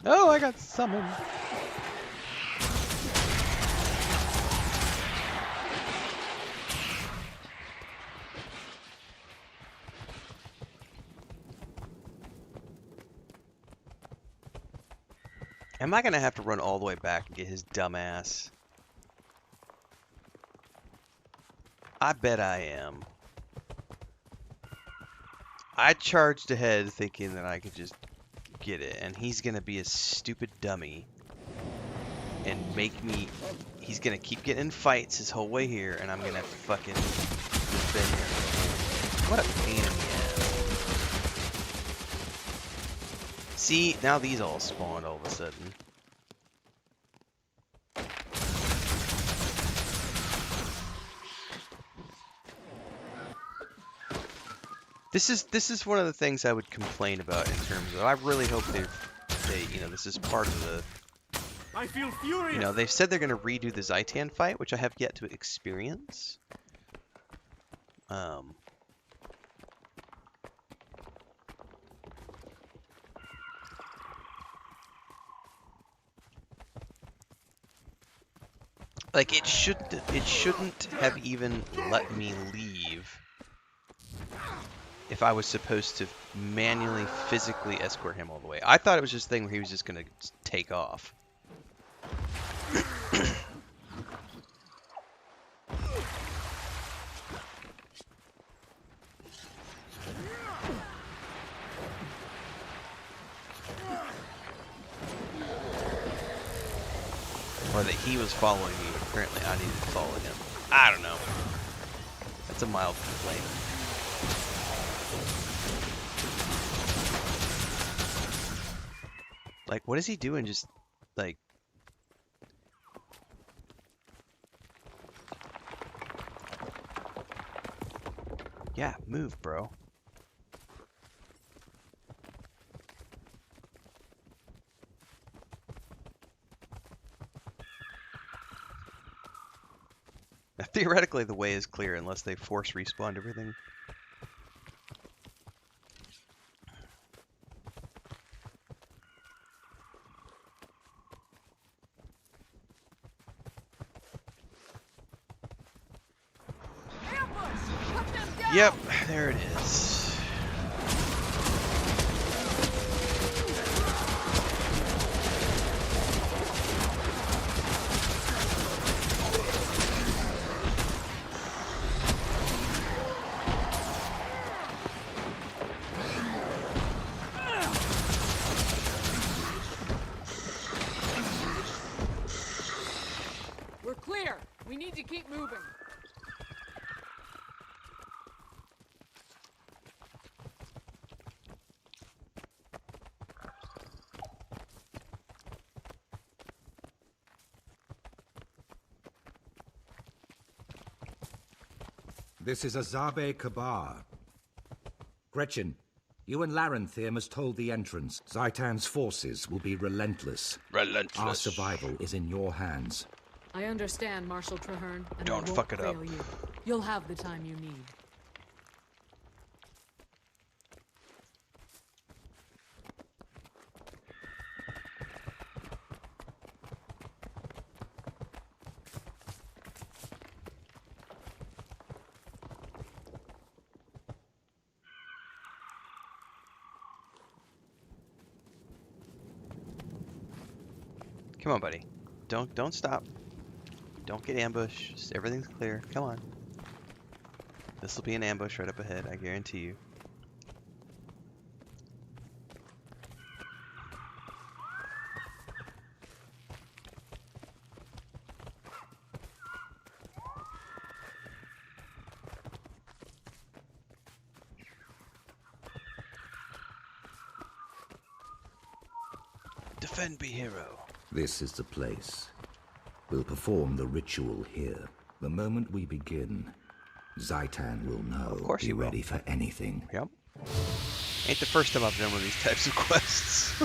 Oh, I got summoned. Am I gonna have to run all the way back and get his dumb ass? I bet I am. I charged ahead thinking that I could just get it, and he's gonna be a stupid dummy and make me. He's gonna keep getting in fights his whole way here, and I'm gonna fucking defend him. What a pain in the ass. See, now these all spawned all of a sudden. This is one of the things I would complain about in terms of I really hope they this is part of the I feel furious. they've said they're going to redo the Zaitan fight, which I have yet to experience. Like it shouldn't have even let me leave if I was supposed to manually, physically escort him all the way. I thought it was just a thing where he was just going to take off. Or that he was following me. Apparently I needed to follow him. I don't know. That's a mild complaint. Like, what is he doing? Just, like... Yeah, move, bro. Now, theoretically, the way is clear unless they force respawn everything. Yep, there it is. We're clear. We need to keep moving. This is Azabe Kabar. Gretchen, you and Larenthier must hold the entrance. Zaitan's forces will be relentless. Relentless. Our survival is in your hands. I understand, Marshal Traherne, and Don't I won't fuck it fail up. you. You'll have the time you need. Come on, buddy. Don't stop. Don't get ambushed. Everything's clear. Come on. This will be an ambush right up ahead, I guarantee you. Defend, be hero. This is the place. We'll perform the ritual here. The moment we begin, Zaitan will know. Of course Be he will. ready for anything. Yep. Ain't the first time I've done one of these types of quests.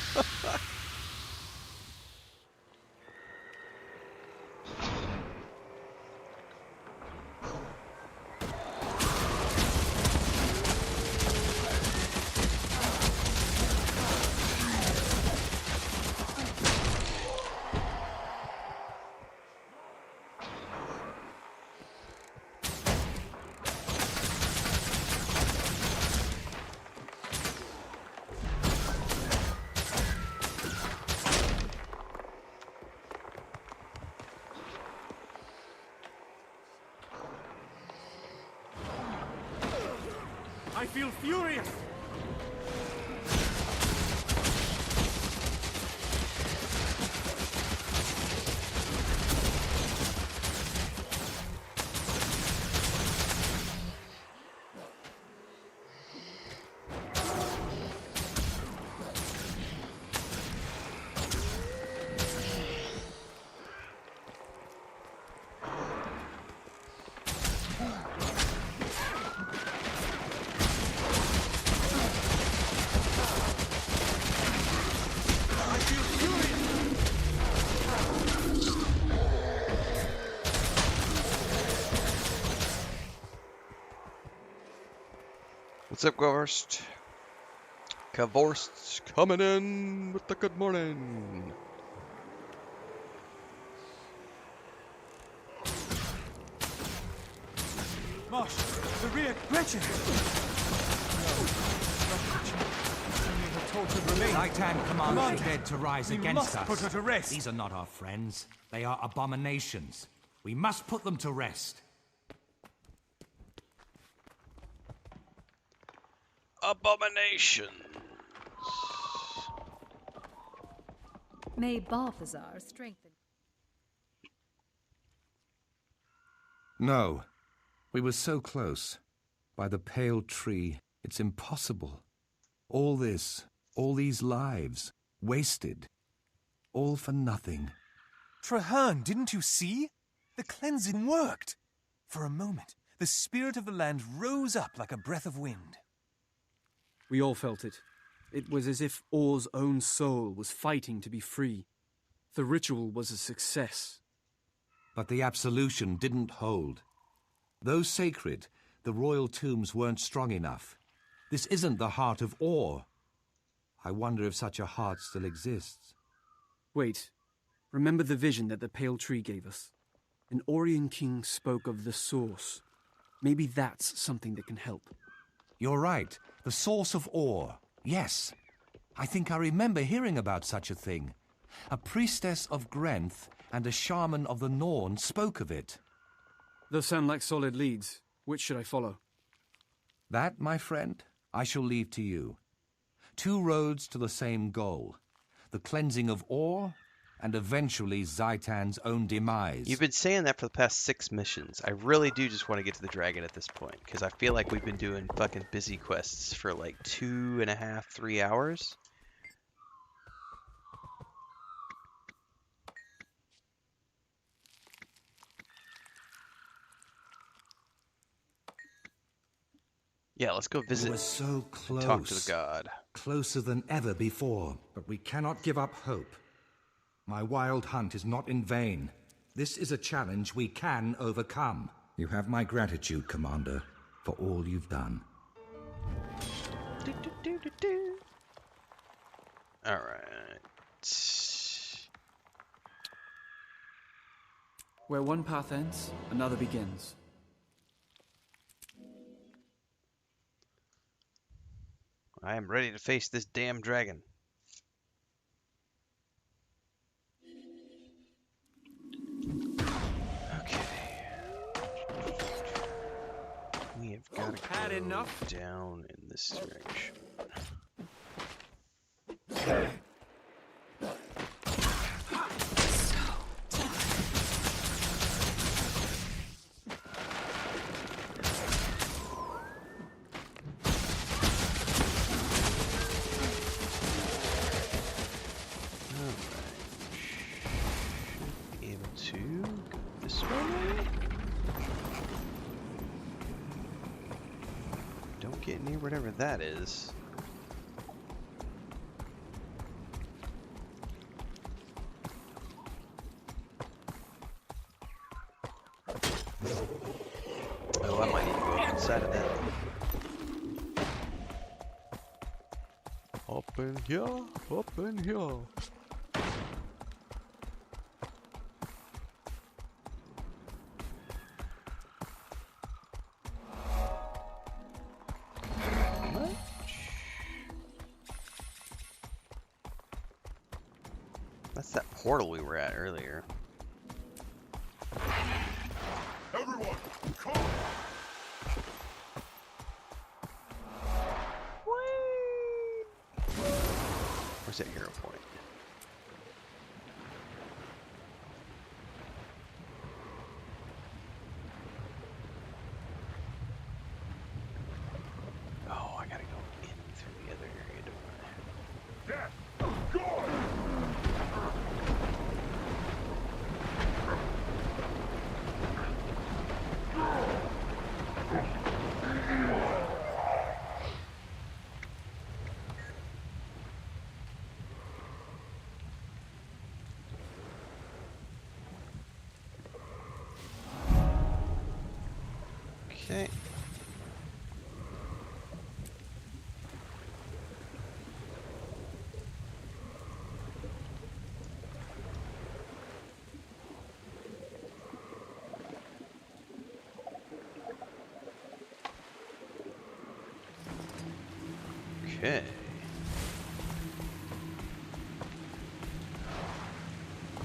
I feel furious! What's up, Ghost? Kavorst's coming in with the good morning. Marsh, the rear, Gretchen! Zaitan commands Commander, the dead to rise we against must us. put her to rest. These are not our friends. They are abominations. We must put them to rest. Abominations. May Balthazar strengthen. No. We were so close. By the pale tree, it's impossible. All this, all these lives, wasted. All for nothing. Traherne, didn't you see? The cleansing worked. For a moment, the spirit of the land rose up like a breath of wind. We all felt it. It was as if Or's own soul was fighting to be free. The ritual was a success. But the absolution didn't hold. Though sacred, the royal tombs weren't strong enough. This isn't the heart of Or. I wonder if such a heart still exists. Wait. Remember the vision that the pale tree gave us? An Orien king spoke of the source. Maybe that's something that can help. You're right. The source of Or. Yes. I think I remember hearing about such a thing. A priestess of Grenth and a shaman of the Norn spoke of it. Those sound like solid leads. Which should I follow? That, my friend, I shall leave to you. 2 roads to the same goal. The cleansing of Or, and eventually Zaitan's own demise. You've been saying that for the past 6 missions. I really do just want to get to the dragon at this point, because I feel like we've been doing fucking busy quests for like 2.5, 3 hours. Yeah, let's go visit. We were so close. And talk to the god. Closer than ever before, but we cannot give up hope. My wild hunt is not in vain. This is a challenge we can overcome. You have my gratitude, Commander, for all you've done. All right. Where one path ends, another begins. I am ready to face this damn dragon. Okay. We have got to go down in this direction. Get near whatever that is. Oh, I might need to go up inside of that. Up in here, up in here. That's that portal we were at earlier. Everyone, come! Where's that hero point? Oh, I gotta go in through the other area, don't I? Okay. Okay.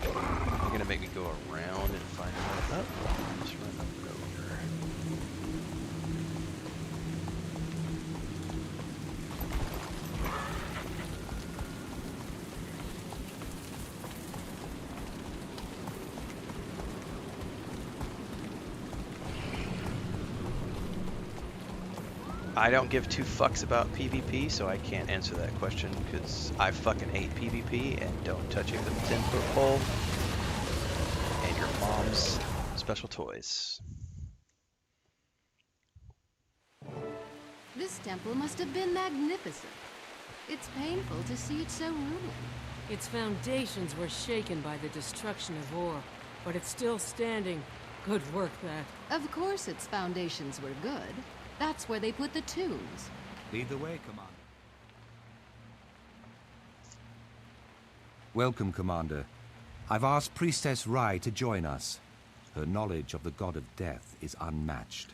You're gonna make me go around and find one up. Just run up and over. I don't give two fucks about PvP, so I can't answer that question because I fucking hate PvP and don't touch it with a 10-foot pole and your mom's special toys. This temple must have been magnificent. It's painful to see it so ruined. Its foundations were shaken by the destruction of ore, but it's still standing. Good work, that. Of course its foundations were good. That's where they put the tombs. Lead the way, Commander. Welcome, Commander. I've asked Priestess Rai to join us. Her knowledge of the God of Death is unmatched.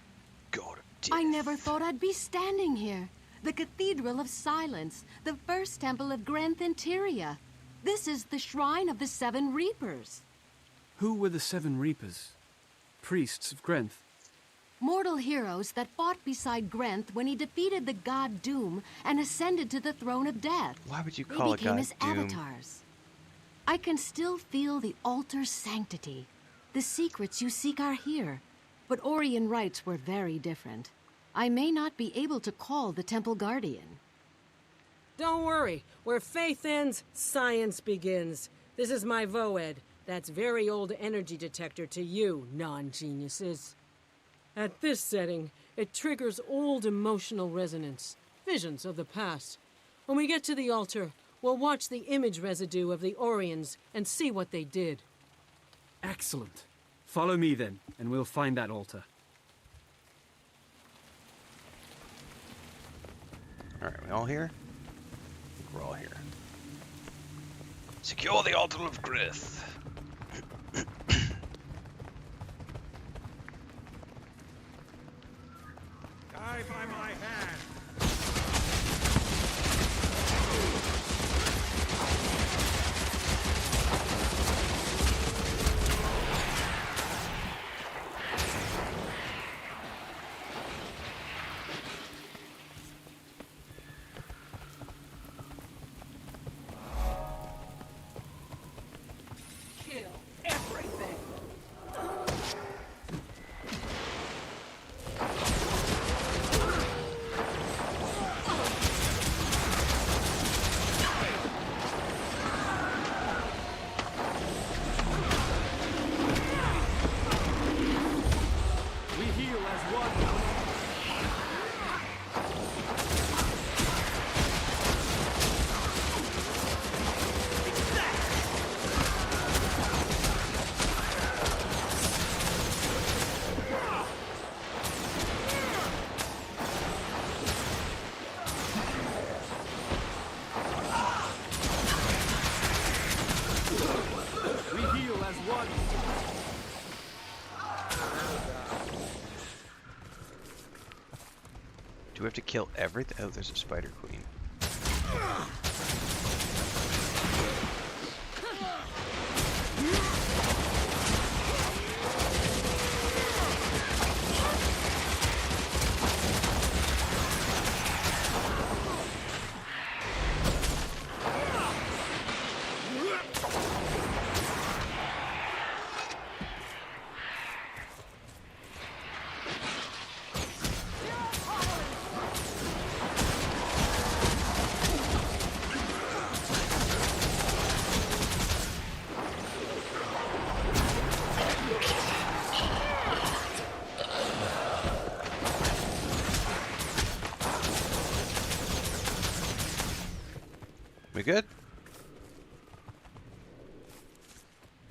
God of Death. I never thought I'd be standing here. The Cathedral of Silence, the first temple of Grenth and Tyria. This is the Shrine of the Seven Reapers. Who were the Seven Reapers? Priests of Grenth? Mortal heroes that fought beside Grenth when he defeated the god Doom and ascended to the throne of death. Why would you call They became a god his Doom? avatars. I can still feel the altar's sanctity. The secrets you seek are here, but Orien rites were very different. I may not be able to call the Temple Guardian. Don't worry. Where faith ends, science begins. This is my Voed. That's very old energy detector to you, non-geniuses. At this setting, it triggers old emotional resonance, visions of the past. When we get to the altar, we'll watch the image residue of the Oriens and see what they did. Excellent. Follow me then, and we'll find that altar. Alright, we all here? I think we're all here. Secure the altar of Grith. Die by my hand. Kill everything! We heal as one. We heal as one. Do we have to kill everything? Oh, there's a spider queen. We good?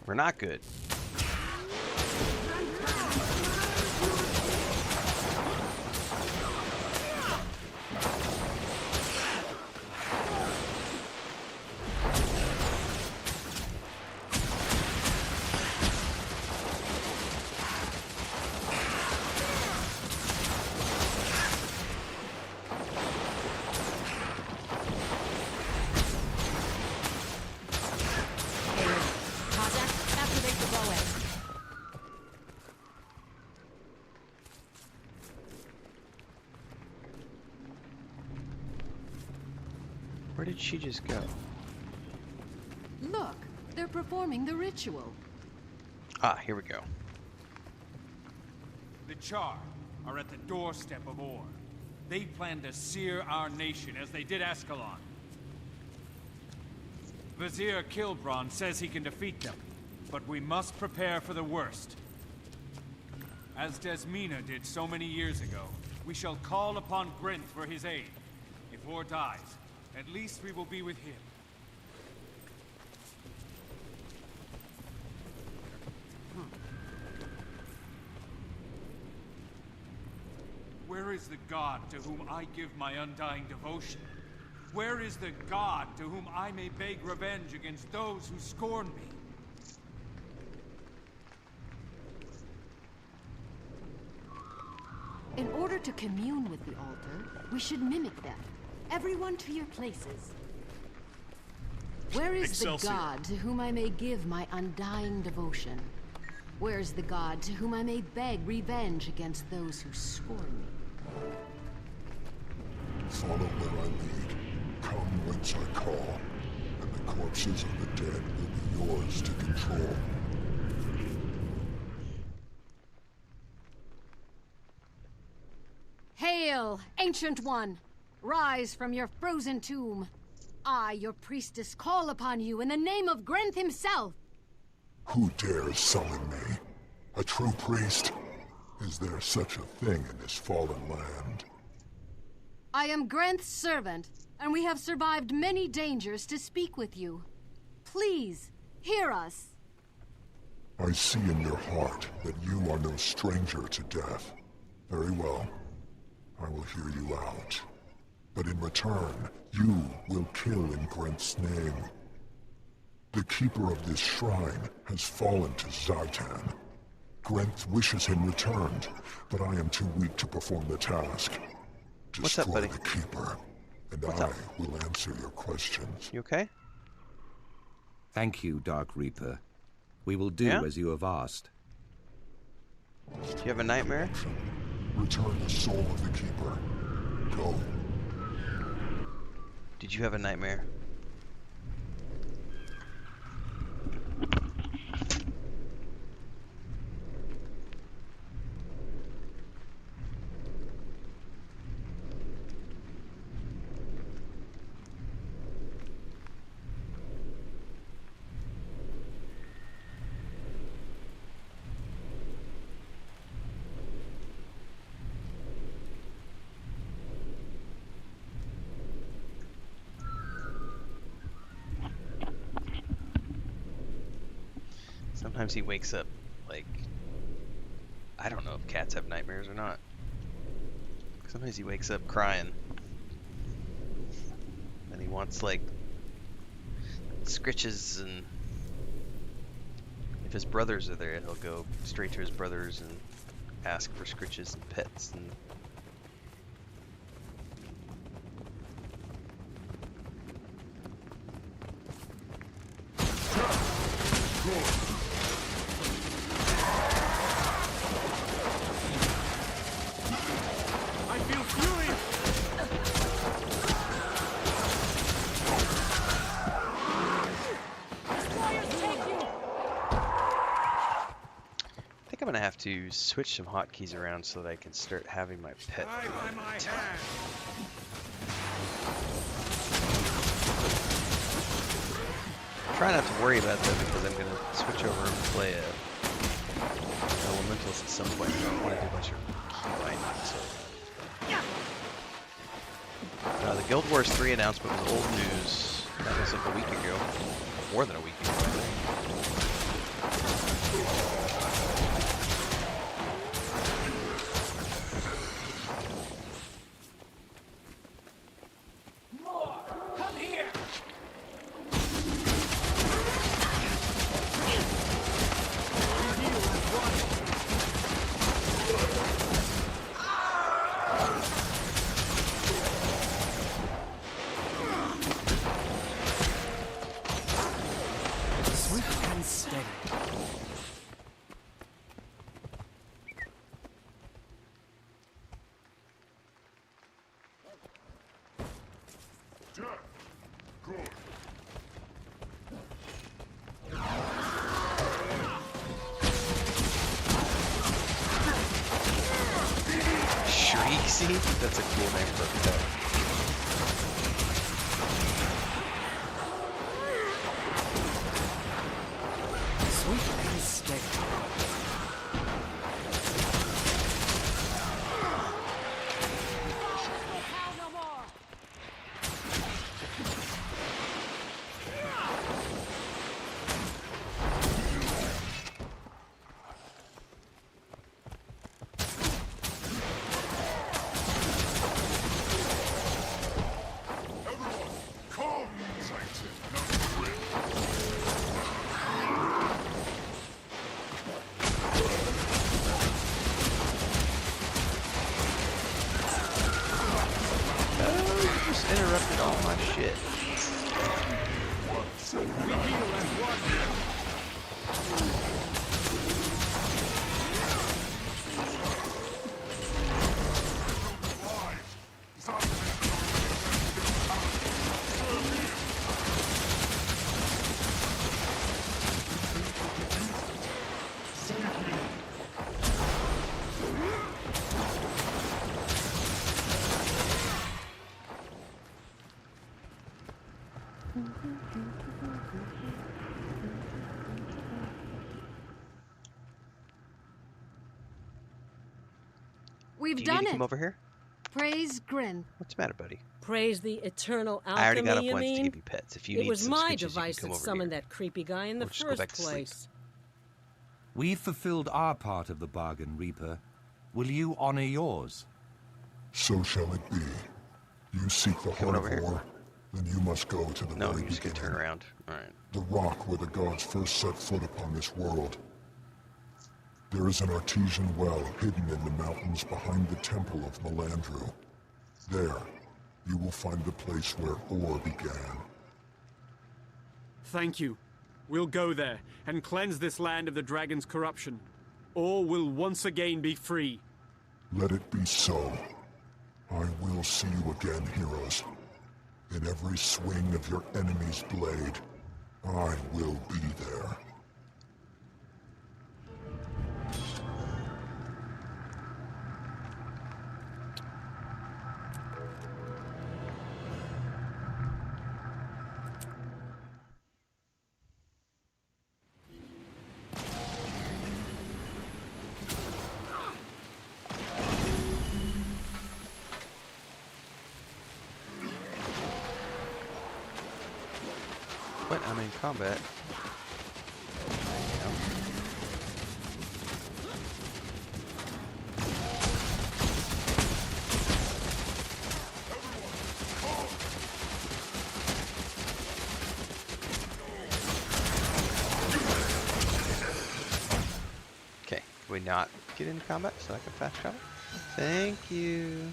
We're not good. Where did she just go? Look, they're performing the ritual. Ah, here we go. The Char are at the doorstep of Or. They plan to sear our nation as they did Ascalon. Vizier Kilbron says he can defeat them, but we must prepare for the worst. As Desmina did so many years ago, we shall call upon Grinth for his aid. If Or dies, at least we will be with him. Where is the god to whom I give my undying devotion? Where is the god to whom I may beg revenge against those who scorn me? In order to commune with the altar, we should mimic them. Everyone to your places. Where is Excelsior. the god to whom I may give my undying devotion? Where is the god to whom I may beg revenge against those who scorn me? Follow where I lead. Come whence I call. And the corpses of the dead will be yours to control. Hail, Ancient One! Rise from your frozen tomb. I, your priestess, call upon you in the name of Grinth himself. Who dares summon me? A true priest? Is there such a thing in this fallen land? I am Grinth's servant, and we have survived many dangers to speak with you. Please, hear us. I see in your heart that you are no stranger to death. Very well. I will hear you out. But in return, you will kill in Grinth's name. The keeper of this shrine has fallen to Zaitan. Grinth wishes him returned, but I am too weak to perform the task. What's up, buddy? Destroy the keeper, and I will answer your questions. You okay? Thank you, Dark Reaper. We will do as you have asked. Do you have a nightmare? Return the soul of the keeper. Go. Did you have a nightmare? Sometimes he wakes up, like, I don't know if cats have nightmares or not. Sometimes he wakes up crying. And he wants, like, scritches, and if his brothers are there, he'll go straight to his brothers and ask for scritches and pets. And I'm gonna have to switch some hotkeys around so that I can start having my pet. Try not to worry about that because I'm gonna switch over and play elementals at some point. I don't want to do a bunch of key binding. So the Guild Wars 3 announcement was old news. That was like a week ago. More than a week ago, I More! Come here! Swift and steady. Shreeksy? That's a cool name for a pet. Swift and steady. Just interrupted all my shit. We've Do you done need to it. come over here? Praise Grin. What's the matter, buddy? Praise the eternal alchemy, I already got up you once mean? to give you pets. If you it need was some my scooches, you device can come that over summoned here. that creepy guy in the Or just go back first to sleep. place. We've fulfilled our part of the bargain, Reaper. Will you honor yours? So shall it be. You seek the heart of war, then you must go to the No, very you're just gonna beginning. turn around. Alright. The rock where the gods first set foot upon this world. There is an artesian well hidden in the mountains behind the temple of Melandru. There, you will find the place where ore began. Thank you. We'll go there and cleanse this land of the dragon's corruption. All will once again be free. Let it be so. I will see you again, heroes. In every swing of your enemy's blade, I will be there. But I'm in combat. Okay, can we not get into combat so I can fast travel? Thank you.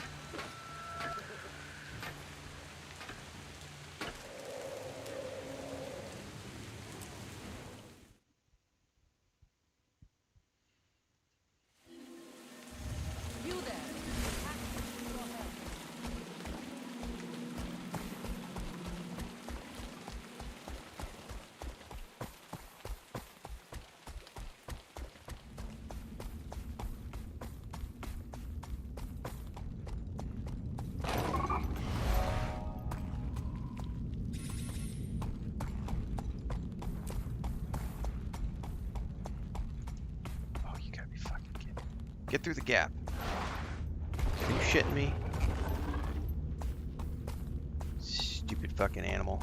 Get through the gap. Are you shitting me? Stupid fucking animal.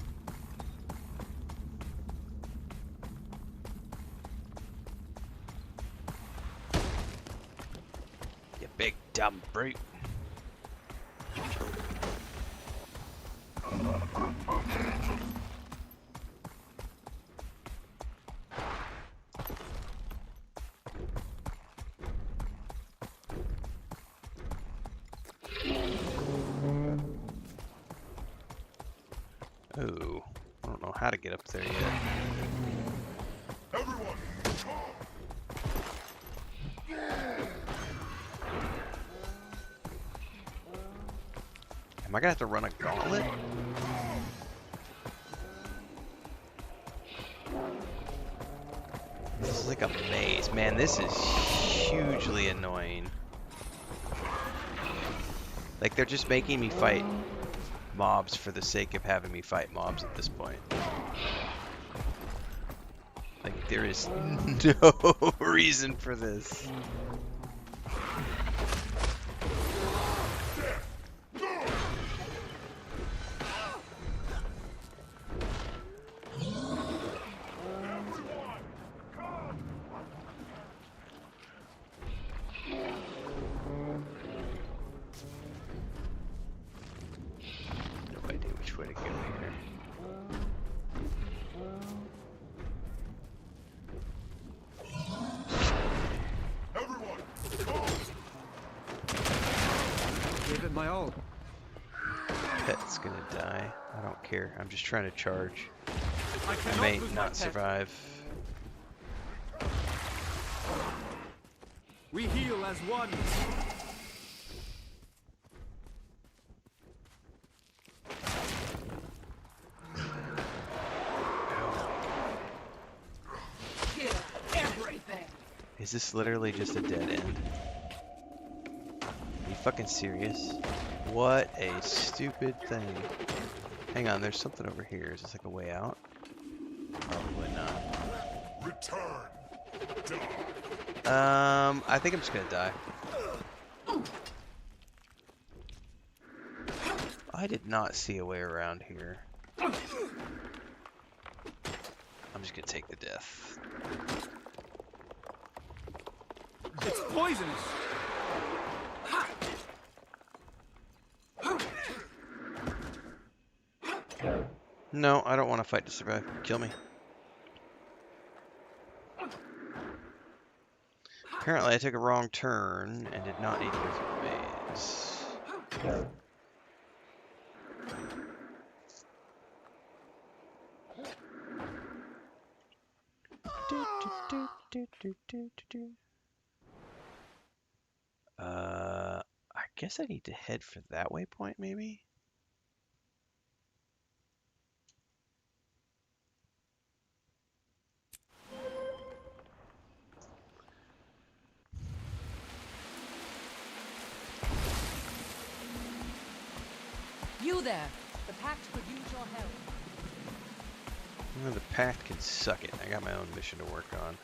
Dumb brute. Oh, I don't know how to get up there yet. Am I gonna have to run a gauntlet? This is like a maze. Man, this is hugely annoying. Like, they're just making me fight mobs for the sake of having me fight mobs at this point. Like, there is no reason for this. No idea which way to go here. Gave it my all. Pet's gonna die. I don't care. I'm just trying to charge. I I may not survive. We heal as one. Everything. Is this literally just a dead end? Are you fucking serious? What a stupid thing. Hang on, there's something over here. Is this like a way out? Probably not. Return. I think I'm just gonna die. I did not see a way around here. I'm just gonna take the death. It's poisonous. No, I don't want to fight to survive. Kill me. Apparently I took a wrong turn and did not need to go through the maze. I guess I need to head for that waypoint, maybe? You there. The Pact could use your help. Well, the Pact can suck it. I got my own mission to work on.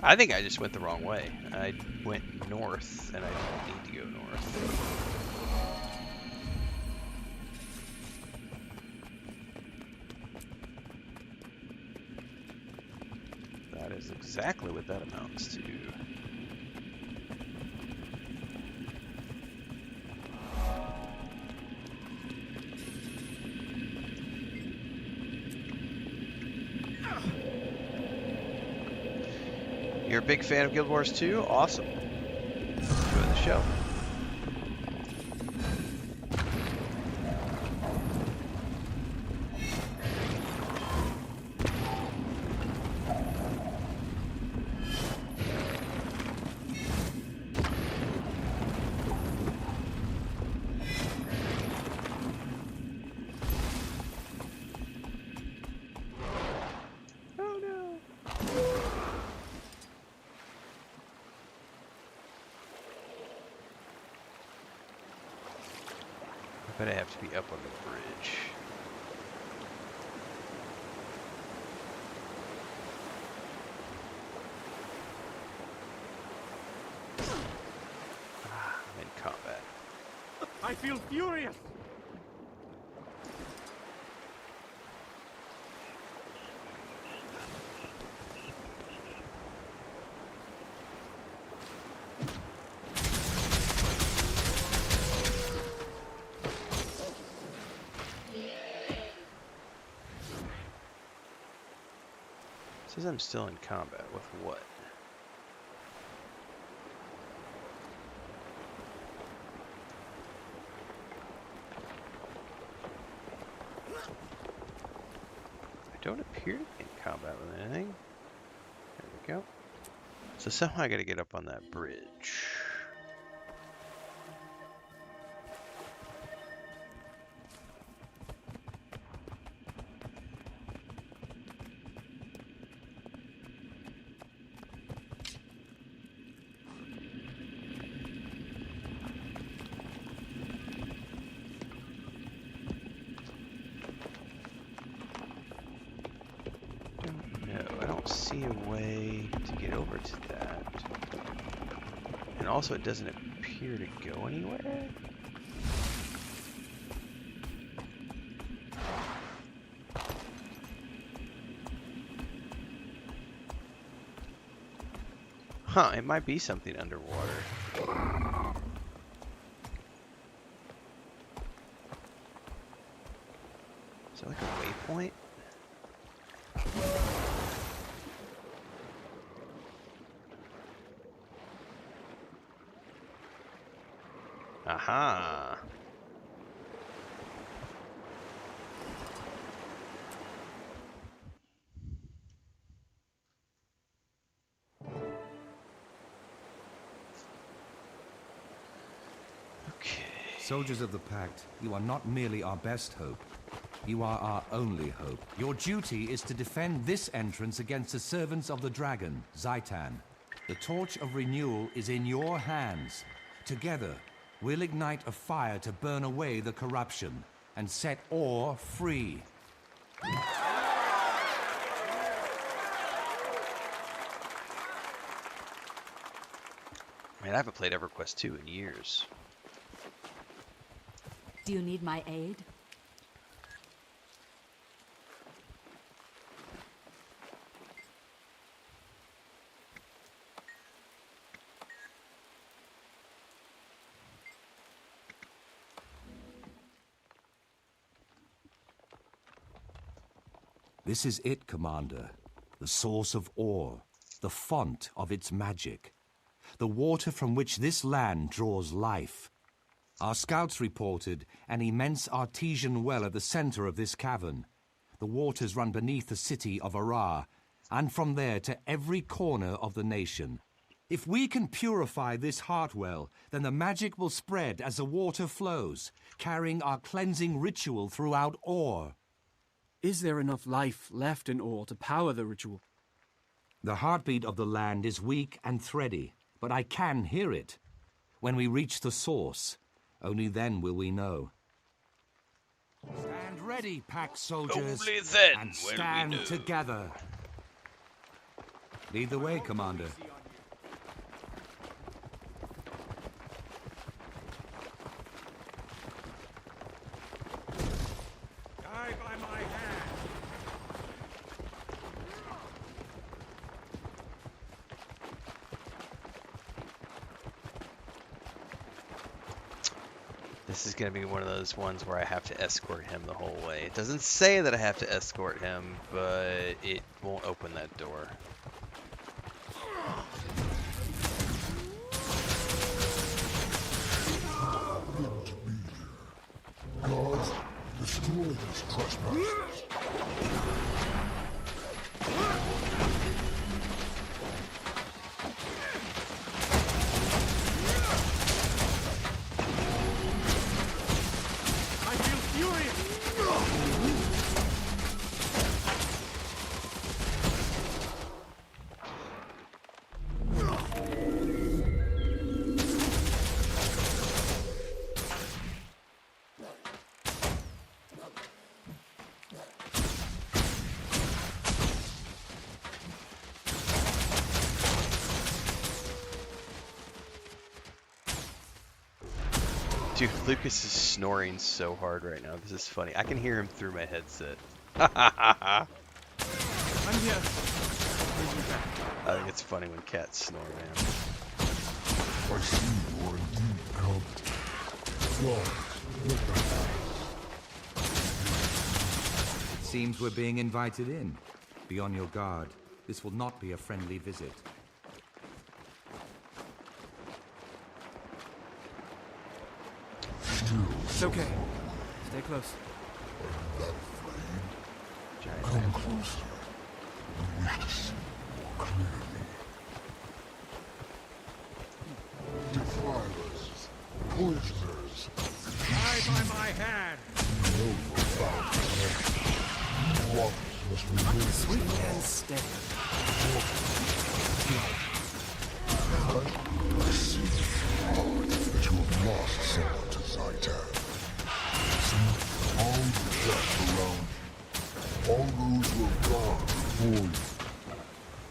I think I just went the wrong way. I went north, and I don't need to go north. That is exactly what that amounts to. You're a big fan of Guild Wars 2? Awesome. Enjoy the show. But I have to be up on the bridge. combat. I feel furious! Says I'm still in combat with what? I don't appear to be in combat with anything. There we go. So somehow I gotta get up on that bridge. See a way to get over to that. And also it doesn't appear to go anywhere. Huh, it might be something underwater. Is that like a waypoint? Aha. Okay. Soldiers of the Pact, you are not merely our best hope. You are our only hope. Your duty is to defend this entrance against the servants of the dragon, Zaitan. The torch of renewal is in your hands. Together, we'll ignite a fire to burn away the corruption and set Orr free. Man, I haven't played EverQuest 2 in years. Do you need my aid? This is it, Commander. The source of Orr, the font of its magic. The water from which this land draws life. Our scouts reported an immense artesian well at the center of this cavern. The waters run beneath the city of Arah, and from there to every corner of the nation. If we can purify this heart well, then the magic will spread as the water flows, carrying our cleansing ritual throughout Orr. Is there enough life left in Orr to power the ritual? The heartbeat of the land is weak and thready, but I can hear it. When we reach the source, only then will we know. Stand ready, Pact soldiers, Only then and will we stand know. together. Lead the way, Commander. Die by my hand! This is going to be one of those ones where I have to escort him the whole way. It doesn't say that I have to escort him, but it won't open that door. Guards, destroy these trespassers. I feel furious! Dude, Lucas is snoring so hard right now. This is funny. I can hear him through my headset. I'm here. I think it's funny when cats snore, man. I see you are indeed come. Well, look back. It seems we're being invited in. Be on your guard. This will not be a friendly visit. It's okay. Stay close. Come closer. I wish to see more clearly. Defilers, poisoners. Die by my hand! No foul connection. You waters must remain Sweet and steady. I see that you have lost someone to Zaitan. See all the death around you. All those who have gone before you.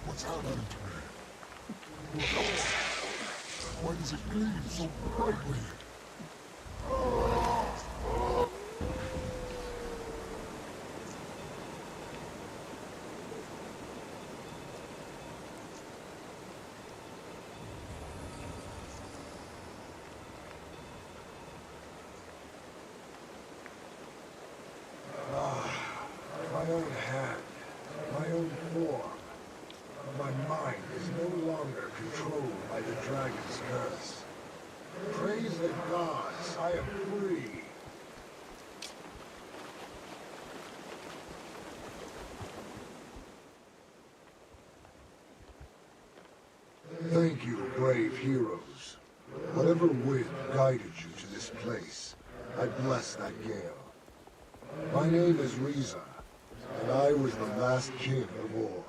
What's happening to me? Why does it gleam so brightly? My own hand, my own form. My mind is no longer controlled by the dragon's curse. Praise the gods, I am free. Thank you, brave heroes. Whatever wind guided you to this place, I bless that gale. My name is Riza, and I was the last king of Or.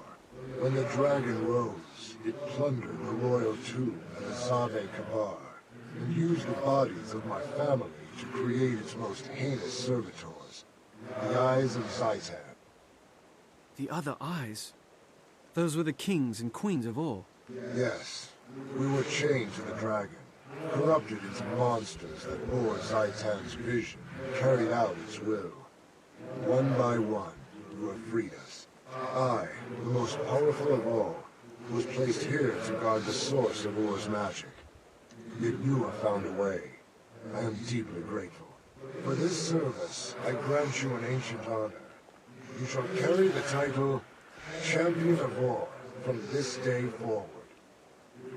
When the dragon rose, it plundered the royal tomb at the Zave Kabar, and used the bodies of my family to create its most heinous servitors, the Eyes of Zaitan. The other eyes? Those were the kings and queens of Or. Yes, we were chained to the dragon, corrupted into monsters that bore Zaitan's vision and carried out its will. One by one, you have freed us. I, the most powerful of all, was placed here to guard the source of Or's magic. Yet you have found a way. I am deeply grateful. For this service, I grant you an ancient honor. You shall carry the title Champion of Or from this day forward.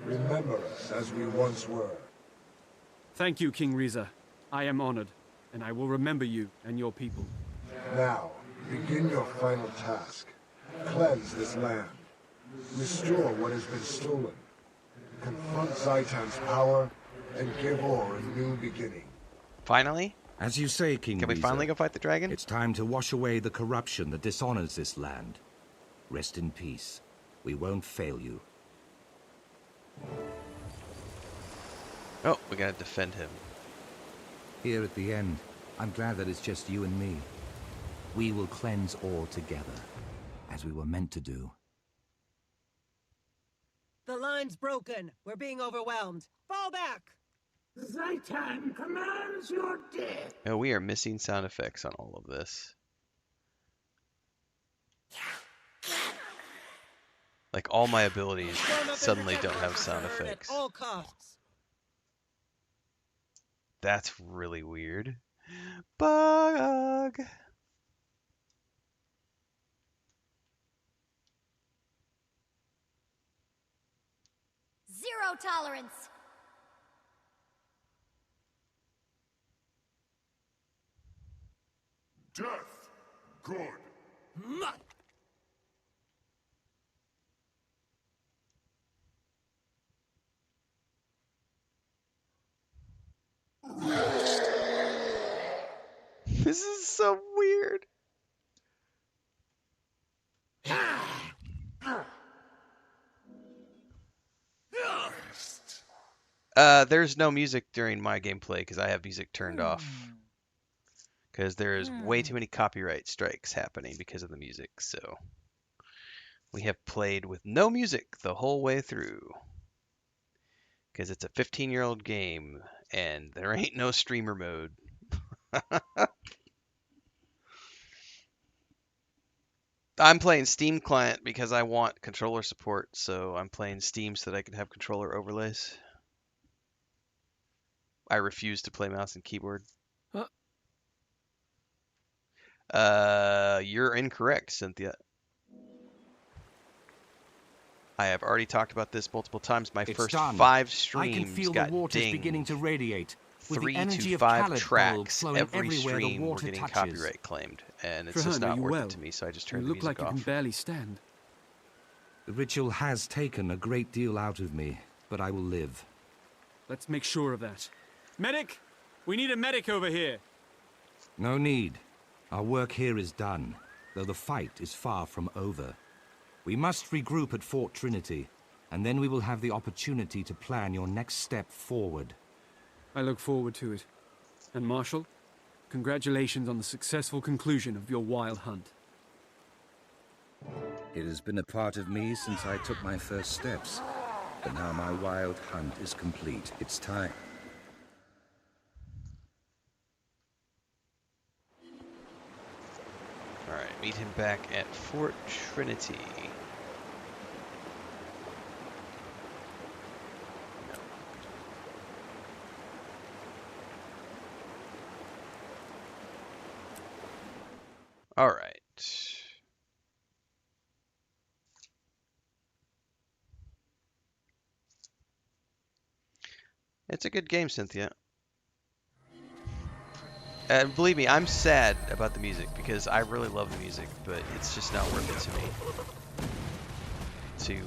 Remember us as we once were. Thank you, King Riza. I am honored, and I will remember you and your people. Now, begin your final task. Cleanse this land. Restore what has been stolen. Confront Zaitan's power, and give Or a new beginning. Finally? As you say, King Can we Riza, finally go fight the dragon? It's time to wash away the corruption that dishonors this land. Rest in peace. We won't fail you. Oh, we gotta defend him. Here at the end, I'm glad that it's just you and me. We will cleanse all together, as we were meant to do. The line's broken. We're being overwhelmed. Fall back! Zaitan commands your death. No, we are missing sound effects on all of this. Like, all my abilities suddenly don't have sound effects. At all costs. That's really weird. Bug! Zero tolerance. Death! Good. This is so weird. There's no music during my gameplay because I have music turned off. Because there's way too many copyright strikes happening because of the music, so we have played with no music the whole way through. Because it's a 15-year-old game, and there ain't no streamer mode. I'm playing Steam client because I want controller support, so I'm playing Steam so that I can have controller overlays. I refuse to play mouse and keyboard. You're incorrect, Cynthia. I have already talked about this multiple times. My first done. 5 streams I can feel got the waters dinged. beginning to radiate. With 3 the energy to of 5 Khaled tracks flowing every everywhere the stream were water getting touches. copyright claimed, and it's just Trahan, are not you worth well? it to me, so I just You turned the look music like you can off. barely stand. The ritual has taken a great deal out of me, but I will live. Let's make sure of that. Medic! We need a medic over here! No need. Our work here is done, though the fight is far from over. We must regroup at Fort Trinity, and then we will have the opportunity to plan your next step forward. I look forward to it. And Marshal, congratulations on the successful conclusion of your wild hunt. It has been a part of me since I took my first steps. But now my wild hunt is complete. It's time. Alright, meet him back at Fort Trinity. Alright. It's a good game, Cynthia. And believe me, I'm sad about the music because I really love the music, but it's just not worth it to me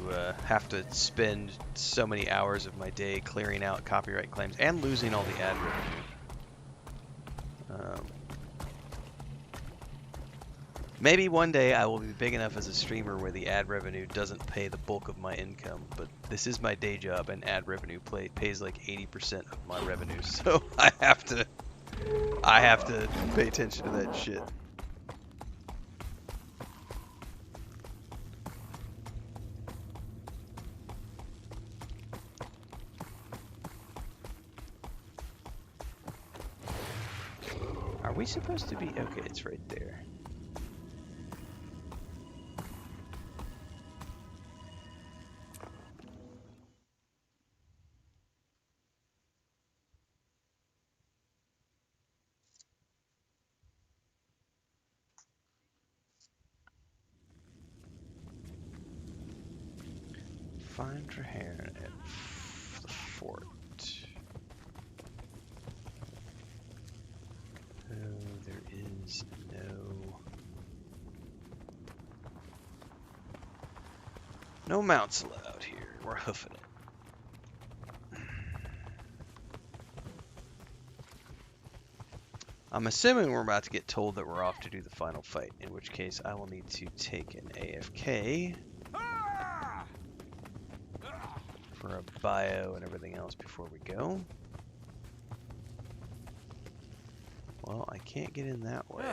to have to spend so many hours of my day clearing out copyright claims and losing all the ad revenue. Maybe one day I will be big enough as a streamer where the ad revenue doesn't pay the bulk of my income, but this is my day job and ad revenue pays like 80% of my revenue, so I have to pay attention to that shit. Are we supposed to be? Okay, it's right there. Find Trahan at the fort. Oh, there is no mounts allowed here. We're hoofing it. I'm assuming we're about to get told that we're off to do the final fight, in which case I will need to take an AFK for a bio and everything else before we go. Well, I can't get in that way.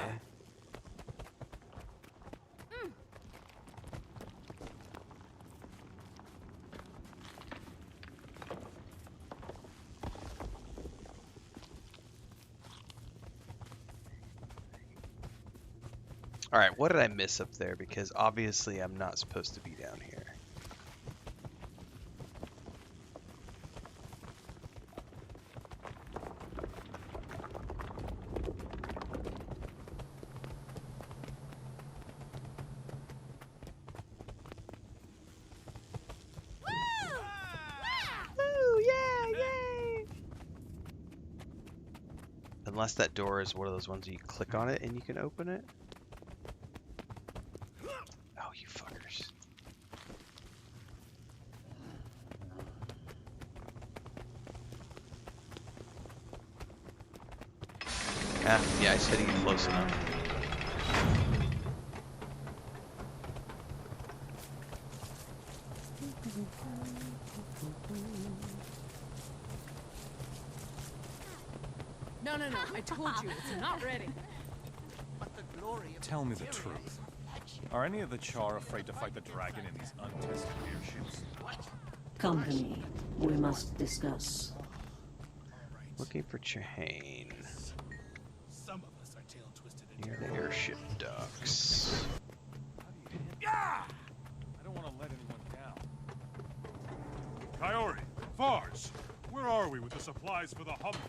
Alright, what did I miss up there? Because obviously I'm not supposed to be down here. Unless that door is one of those ones you click on it and you can open it. Oh, you fuckers. Ah, yeah, I said he's close enough. No, I told you, it's not ready. Tell me the truth. Are any of the Char afraid to fight the dragon in these untested airships? Company, we must discuss. Looking for Chahane. Some of us are tail twisted Near the airship docks. I don't want to let anyone down. Coyote, Farge, where are we with the supplies for the Humble?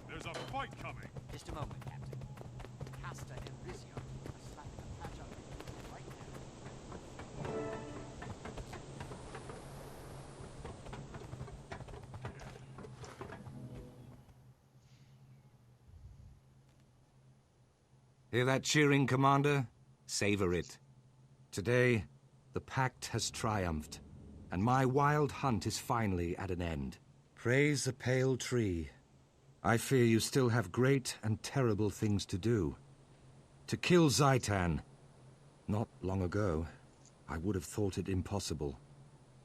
There's a fight coming. Just a moment, Captain. Casta and Rizio are slapping a patch on right now. Hear that cheering, Commander? Savor it. Today, the Pact has triumphed, and my wild hunt is finally at an end. Praise the pale tree. I fear you still have great and terrible things to do. To kill Zaitan. Not long ago, I would have thought it impossible.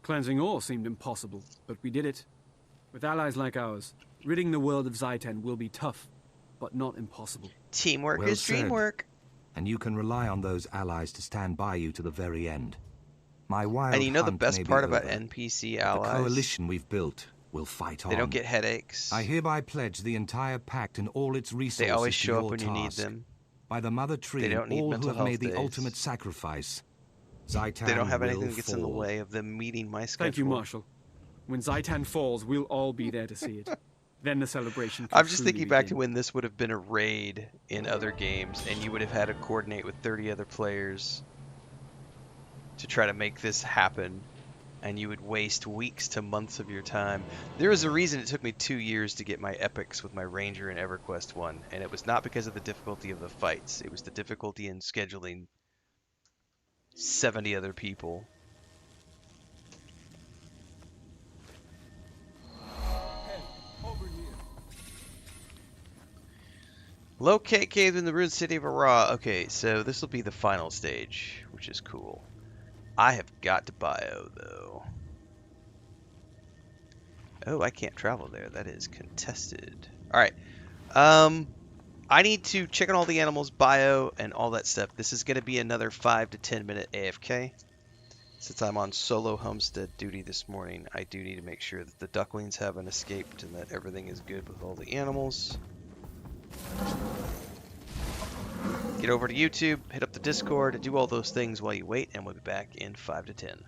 Cleansing ore seemed impossible, but we did it. With allies like ours, ridding the world of Zaitan will be tough, but not impossible. Teamwork Well is said. dreamwork. And you can rely on those allies to stand by you to the very end. My wild And you know the hunt best may be part about over. NPC The allies? coalition we've built will fight on. They don't get headaches. I hereby pledge the entire pact and all its resources They always to show up your when you need task. them. By the Mother Tree They and don't need all who mental have health made the days. ultimate sacrifice, Zaitan They don't have anything will that gets in the fall. way of them meeting my schedule. Thank you, Marshal. When Zaitan falls, we'll all be there to see it. Then the celebration can I'm just truly thinking back to begin. when this would have been a raid in other games, and you would have had to coordinate with 30 other players to try to make this happen, and you would waste weeks to months of your time. There was a reason it took me 2 years to get my epics with my Ranger in EverQuest 1, and it was not because of the difficulty of the fights. It was the difficulty in scheduling 70 other people. Locate caves in the ruined city of Ara. Okay, so this will be the final stage, which is cool. I have got to bio, though. Oh, I can't travel there. That is contested. Alright. I need to check on all the animals, bio, and all that stuff. This is going to be another 5 to 10 minute AFK. Since I'm on solo homestead duty this morning, I do need to make sure that the ducklings haven't escaped and that everything is good with all the animals. Get over to YouTube, hit up the Discord, do all those things while you wait, and we'll be back in 5 to 10.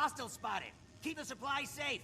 Hostile spotted. Keep the supplies safe.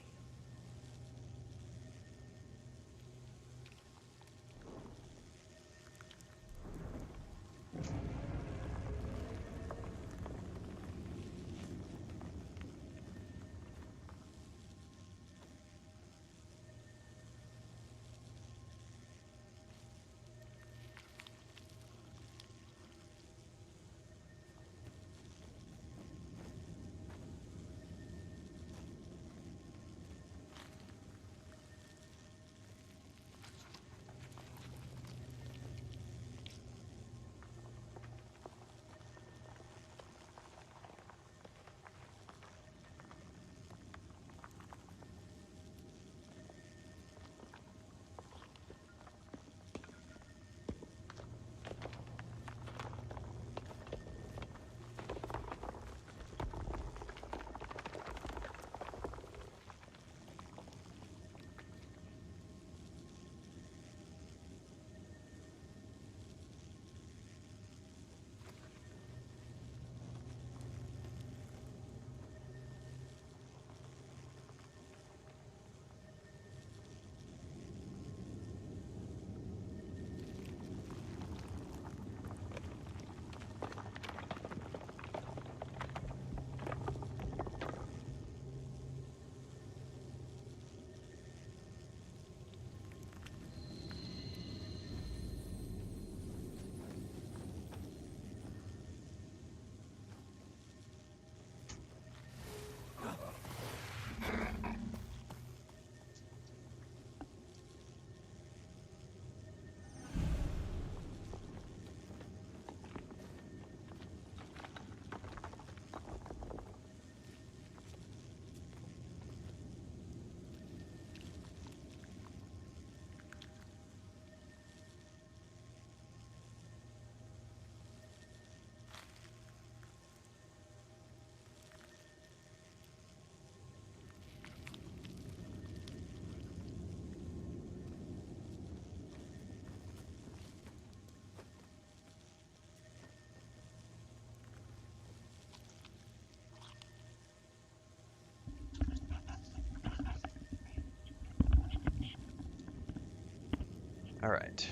Alright.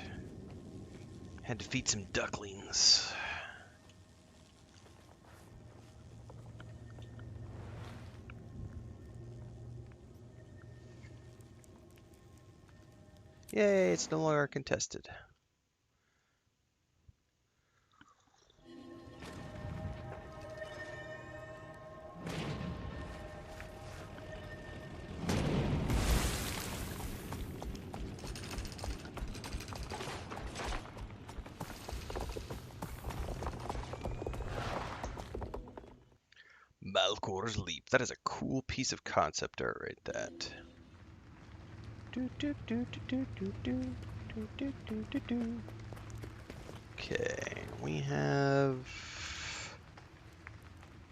Had to feed some ducklings. Yay, it's no longer contested. Malkor's Leap. That is a cool piece of concept art right that. Okay, we have...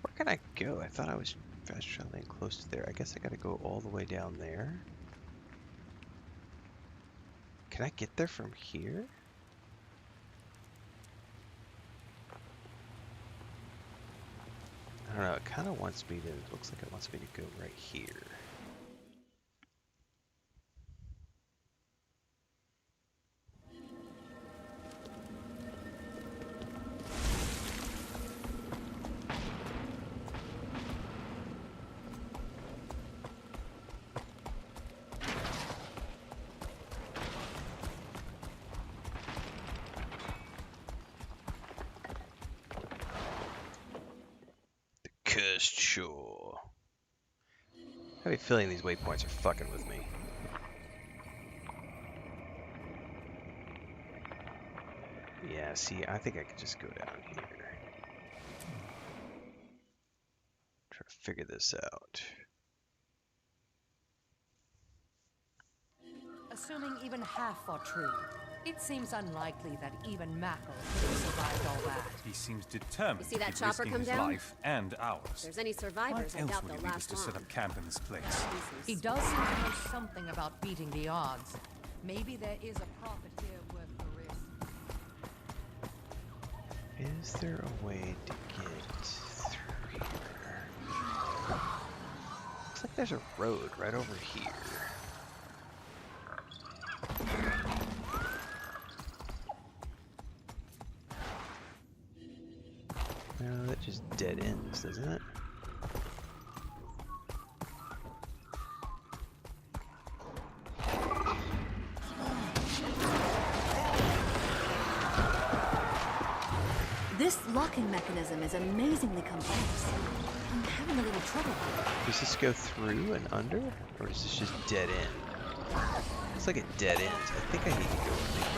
Where can I go? I thought I was fast traveling close to there. I guess I gotta go all the way down there. Can I get there from here? I don't know, it kind of wants me to, it looks like it wants me to go right here. Cursed shore. I have a feeling these waypoints are fucking with me. Yeah, see, I think I could just go down here. Try to figure this out. Assuming even half are true, it seems unlikely that even Mackle could have survived all that. He seems determined You see that to keep chopper risking come his down? life and ours. If there's any survivors, Why I else doubt would they'll he leave us last to set long. up camp in this place? He does seem to know something about beating the odds. Maybe there is a profit here worth the risk. Is there a way to get through here? Looks like there's a road right over here. No, that just dead ends, doesn't it? This locking mechanism is amazingly complex. I'm having a little trouble. Does this go through and under? Or is this just dead end? Looks like it dead ends. I think I need to go in there.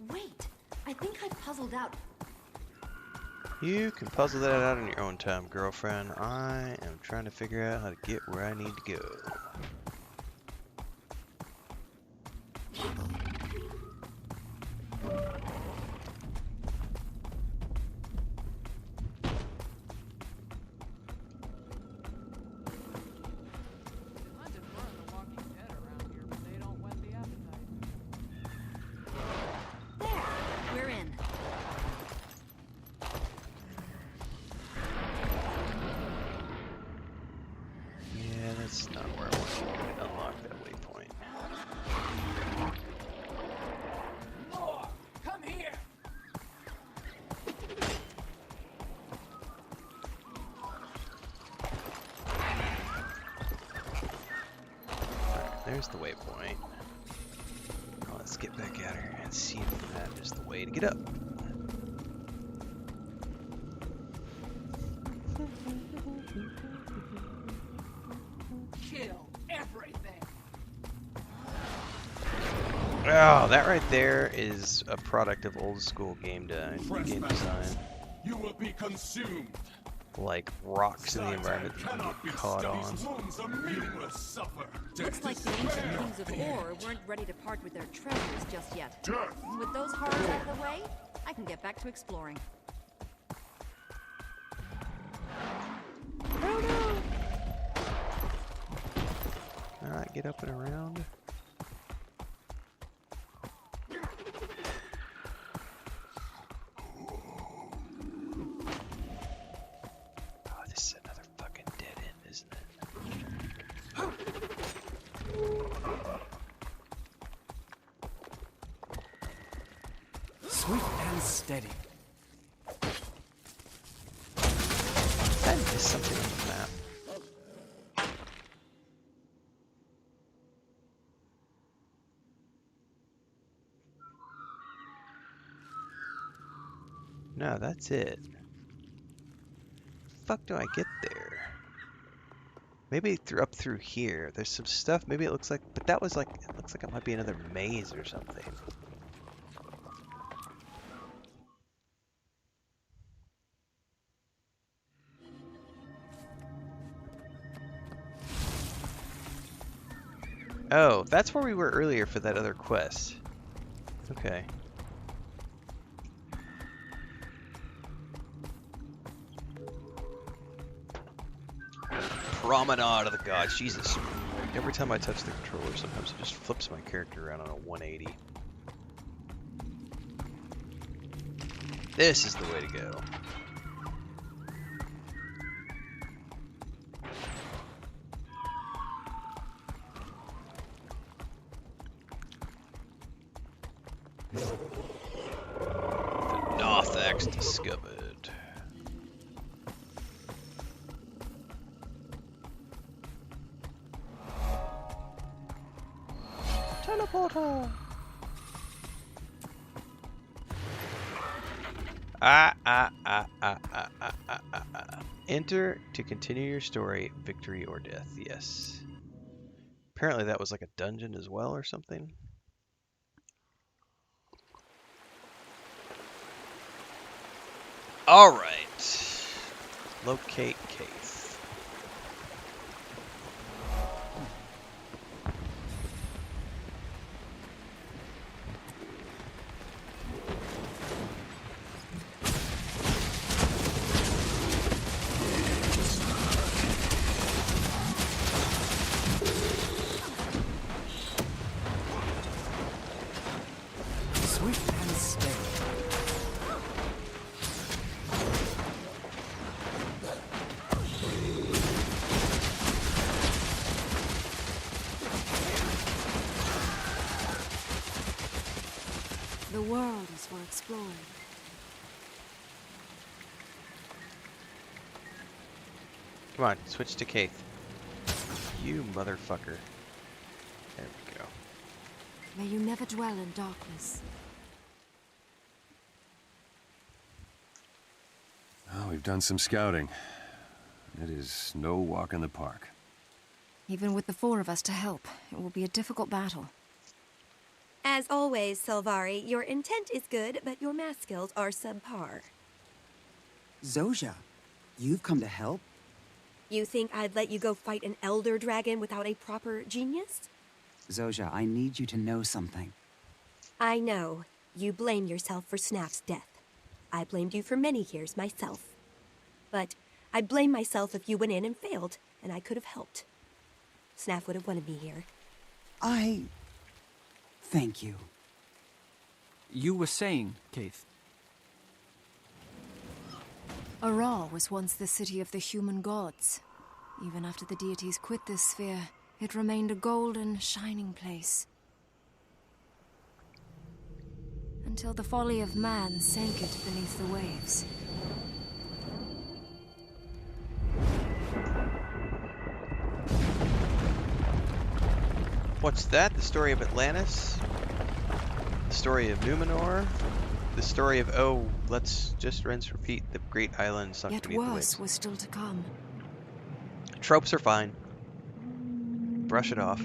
Wait, I think I puzzled out. You can puzzle that out on your own time, girlfriend. I am trying to figure out how to get where I need to go. We're in. Yeah, that's not where I want to go to unlock that waypoint. More! Come here! There's the waypoint. Now let's get back at her and see if that is the way to get up. Kill everything! Oh, that right there is a product of old school game design. You will be consumed. Like rocks in the environment that you can get caught on. Looks like the ancient kings of Ore weren't ready to part with their treasures just yet. With those horrors out of the way, I can get back to exploring. Alright, get up and around. Oh, this is another fucking dead end, isn't it? Swift and steady. I missed something on the map. No, that's it. Fuck do I get there? Maybe up through here. There's some stuff. Maybe it looks like, but that was like, it looks like it might be another maze or something. Oh, that's where we were earlier for that other quest. Okay. Promenade of the Gods. Jesus. Every time I touch the controller, sometimes it just flips my character around on a 180. This is the way to go. The North Axe discovered. Teleporter! Enter to continue your story, victory or death. Yes. Apparently that was like a dungeon as well or something. Alright. Locate case. The world is for exploring. Come on, switch to Kaith. You motherfucker. There we go. May you never dwell in darkness. Oh, we've done some scouting. It is no walk in the park. Even with the 4 of us to help, it will be a difficult battle. As always, Selvari, your intent is good, but your math skills are subpar. Zojja, you've come to help? You think I'd let you go fight an elder dragon without a proper genius? Zojja, I need you to know something. I know. You blame yourself for Snaf's death. I blamed you for many years myself. But I'd blame myself if you went in and failed, and I could have helped. Snaf would have wanted me here. Thank you. You were saying, Kaith. Ara was once the city of the human gods. Even after the deities quit this sphere, it remained a golden, shining place. Until the folly of man sank it beneath the waves. What's that? The story of Atlantis? The story of Numenor? The story of, oh, let's just rinse, repeat, the great island sunk Yet beneath the worse waves. was still to come. Tropes are fine. Brush it off.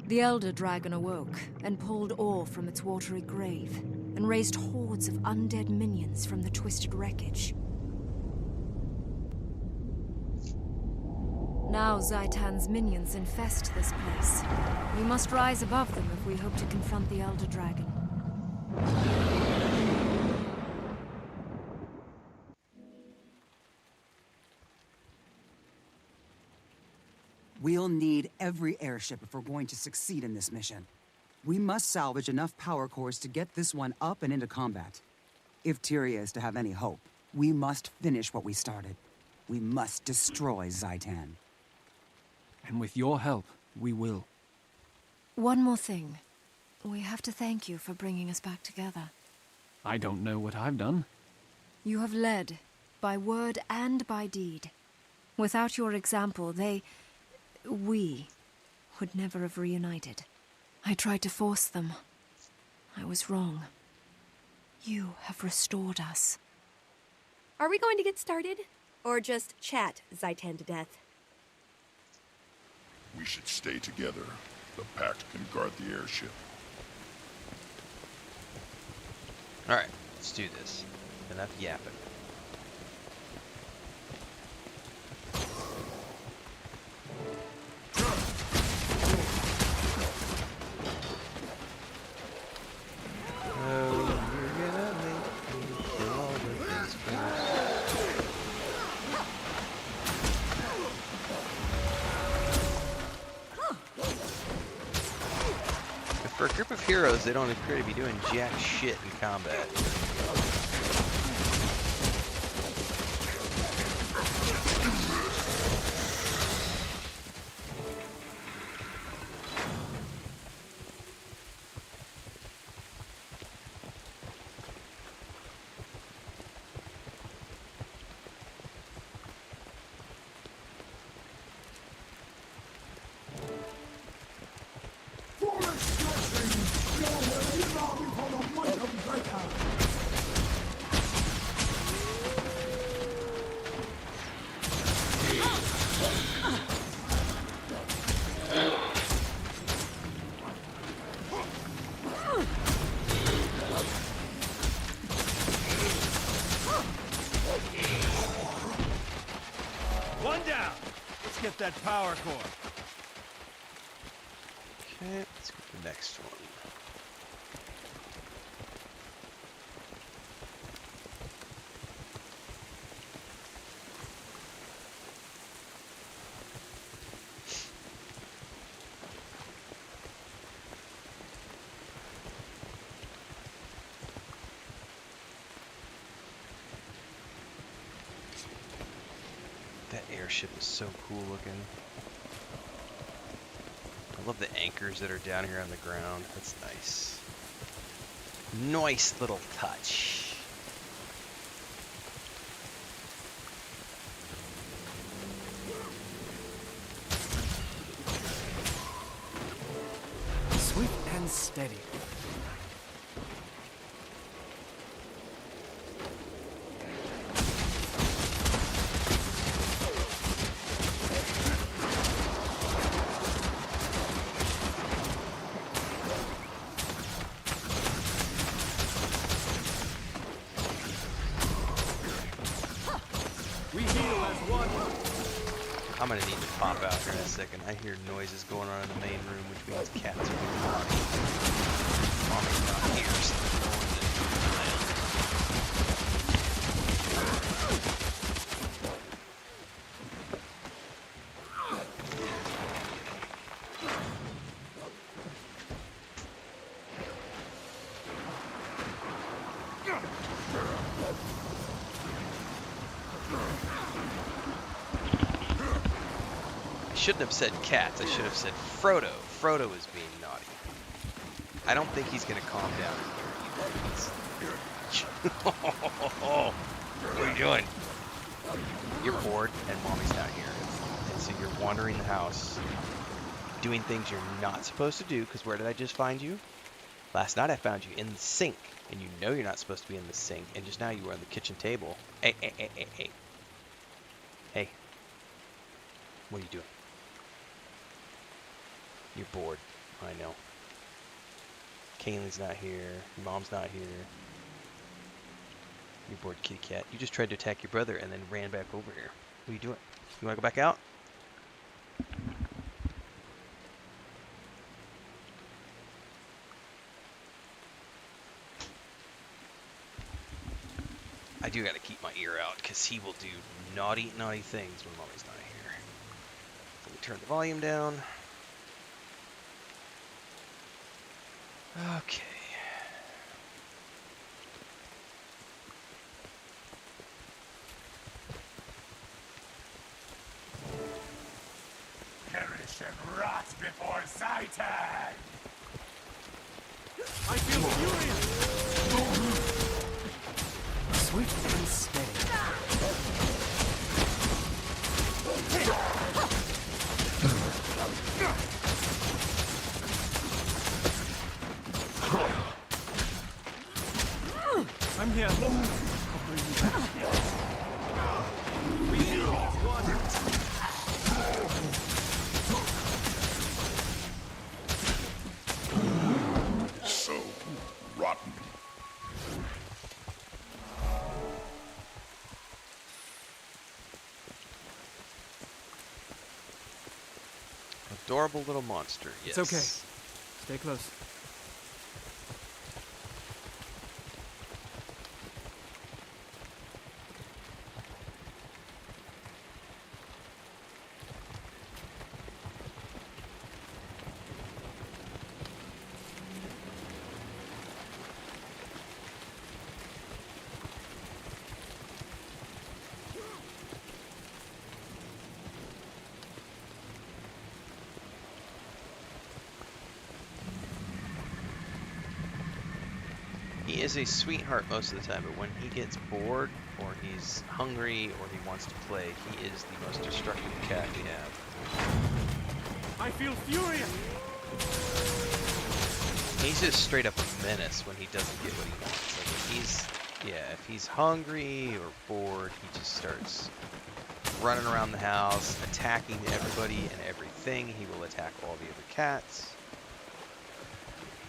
The elder dragon awoke and pulled ore from its watery grave, and raised hordes of undead minions from the twisted wreckage. Now Zaitan's minions infest this place. We must rise above them if we hope to confront the elder dragon. We'll need every airship if we're going to succeed in this mission. We must salvage enough power cores to get this one up and into combat. If Tyria is to have any hope, we must finish what we started. We must destroy Zaitan. And with your help, we will. One more thing. We have to thank you for bringing us back together. I don't know what I've done. You have led, by word and by deed. Without your example, we would never have reunited. I tried to force them. I was wrong. You have restored us. Are we going to get started? Or just chat Zaitan to death? We should stay together. The Pact can guard the airship. Alright, let's do this. Enough yapping. For a group of heroes, they don't appear to be doing jack shit in combat. One down. Let's get that power core. Okay, let's get the next one. That airship is so cool looking. love the anchors that are down here on the ground. That's nice. Nice little touch. Swift and steady. We heal as one. I'm gonna need to pop out here in a second. I hear noises going on in the main room, which means cats are being naughty. Mommy's not here, so they're going to I shouldn't have said cats. I should have said Frodo. Frodo is being naughty. I don't think he's gonna calm down What are you doing? You're bored and mommy's not here. And so you're wandering the house, doing things you're not supposed to do, because where did I just find you? Last night I found you in the sink, and you know you're not supposed to be in the sink, and just now you were on the kitchen table. Hey. Hey. What are you doing? You're bored. I know. Kaylee's not here. Your mom's not here. You're bored, kitty cat. You just tried to attack your brother and then ran back over here. What are you doing? You want to go back out? I do gotta keep my ear out because he will do naughty, naughty things when mommy's not here. Let me turn the volume down. Okay. Perish and rot before Zaitan! I feel furious! Swift and steady. I'm here. We heal as one. So rotten. Adorable little monster, yes. It's okay. Stay close. He is a sweetheart most of the time, but when he gets bored, or he's hungry, or he wants to play, he is the most destructive cat we have. I feel furious! He's just straight up a menace when he doesn't get what he wants. Like if he's hungry or bored, he just starts running around the house, attacking everybody and everything. He will attack all the other cats.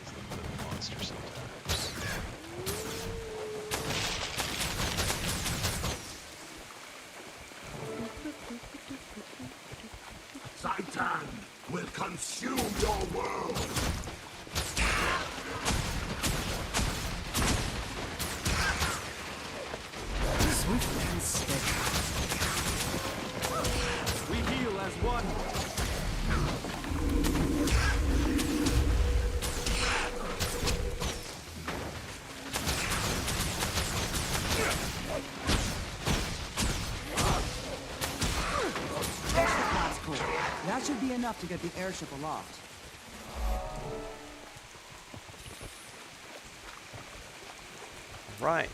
He's a little monster sometimes. Zaitan will consume your world! Swift and steady. We heal as one. That should be enough to get the airship aloft. Alright,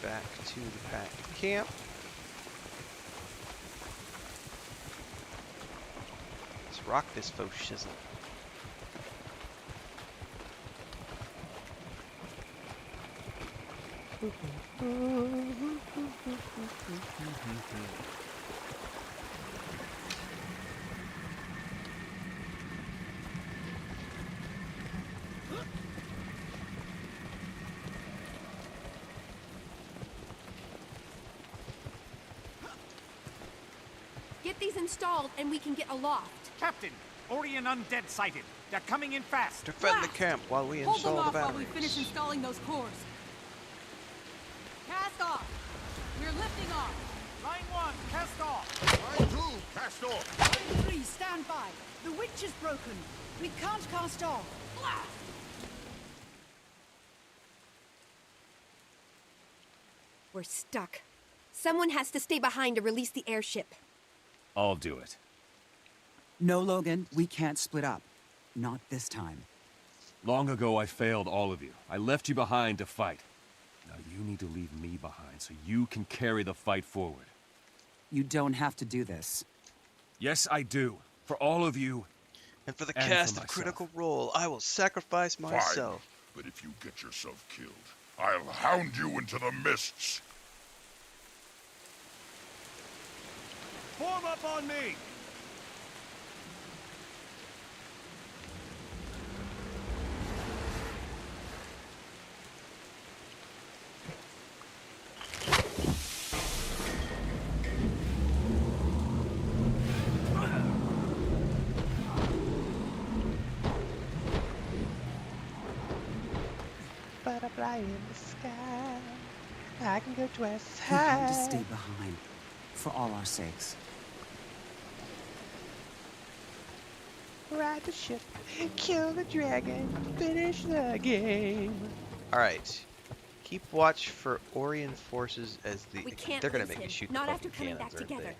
back to the pack camp. Let's rock this faux shizzle. Get these installed and we can get aloft. Captain, Orien undead sighted. They're coming in fast. Defend the camp while we Hold install them the off while batteries. we finish installing those cores. Cast off. We're lifting off. Line 1, cast off. Line 2, cast off. Line 3, stand by. The witch is broken. We can't cast off. Blast! We're stuck. Someone has to stay behind to release the airship. I'll do it. No, Logan, we can't split up. Not this time. Long ago, I failed all of you. I left you behind to fight. Now you need to leave me behind so you can carry the fight forward. You don't have to do this. Yes, I do. For all of you. And for the and cast for of myself. Critical Role, I will sacrifice myself. Fine, but if you get yourself killed, I'll hound you into the mists. Form up on me. Butterfly in the sky. I can go twice We have high. to stay behind. For all our sakes. Ride the ship, kill the dragon, finish the game. Alright. Keep watch for Orien forces as the... We can't They're gonna lose make him. me shoot the Not after fucking coming back cannons, aren't together.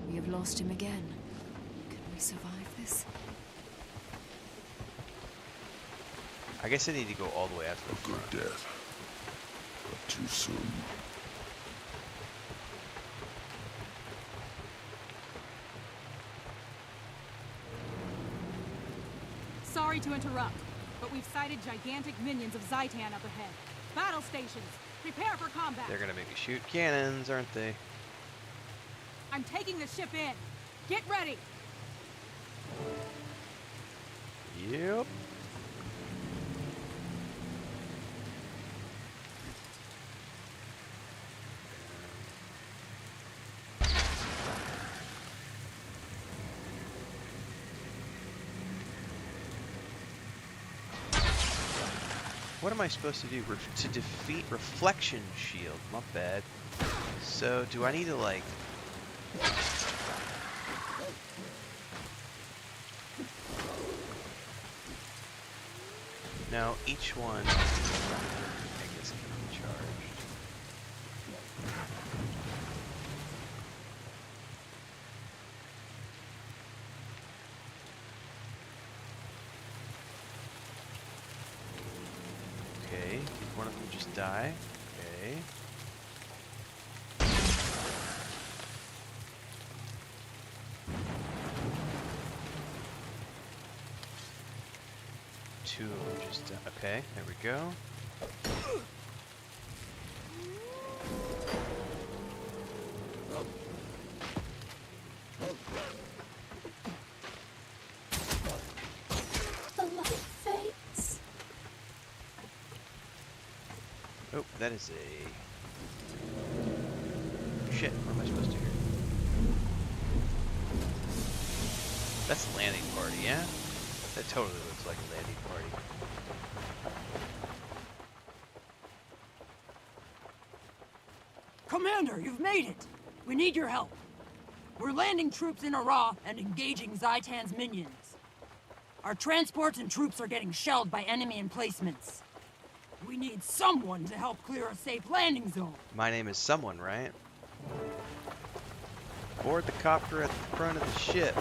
We have lost him again. Can we survive this? I guess I need to go all the way out to the front. Good death. But too soon. Sorry to interrupt, but we've sighted gigantic minions of Zaitan up ahead. Battle stations, prepare for combat. They're gonna make me shoot cannons, aren't they? I'm taking the ship in. Get ready. Yep. What am I supposed to do? To defeat Reflection Shield. Not bad. So, do I need to, like... Now, each one, I guess, can be charged. Okay, did one of them just die? Okay. Two of them just died. Okay, there we go. The light fades. Oh, that is a... Shit, what am I supposed to hear? That's a landing party, yeah? That totally looks like a landing party. Commander, you've made it! We need your help. We're landing troops in Ara and engaging Zaitan's minions. Our transports and troops are getting shelled by enemy emplacements. We need someone to help clear a safe landing zone. My name is someone, right? Board the copter at the front of the ship.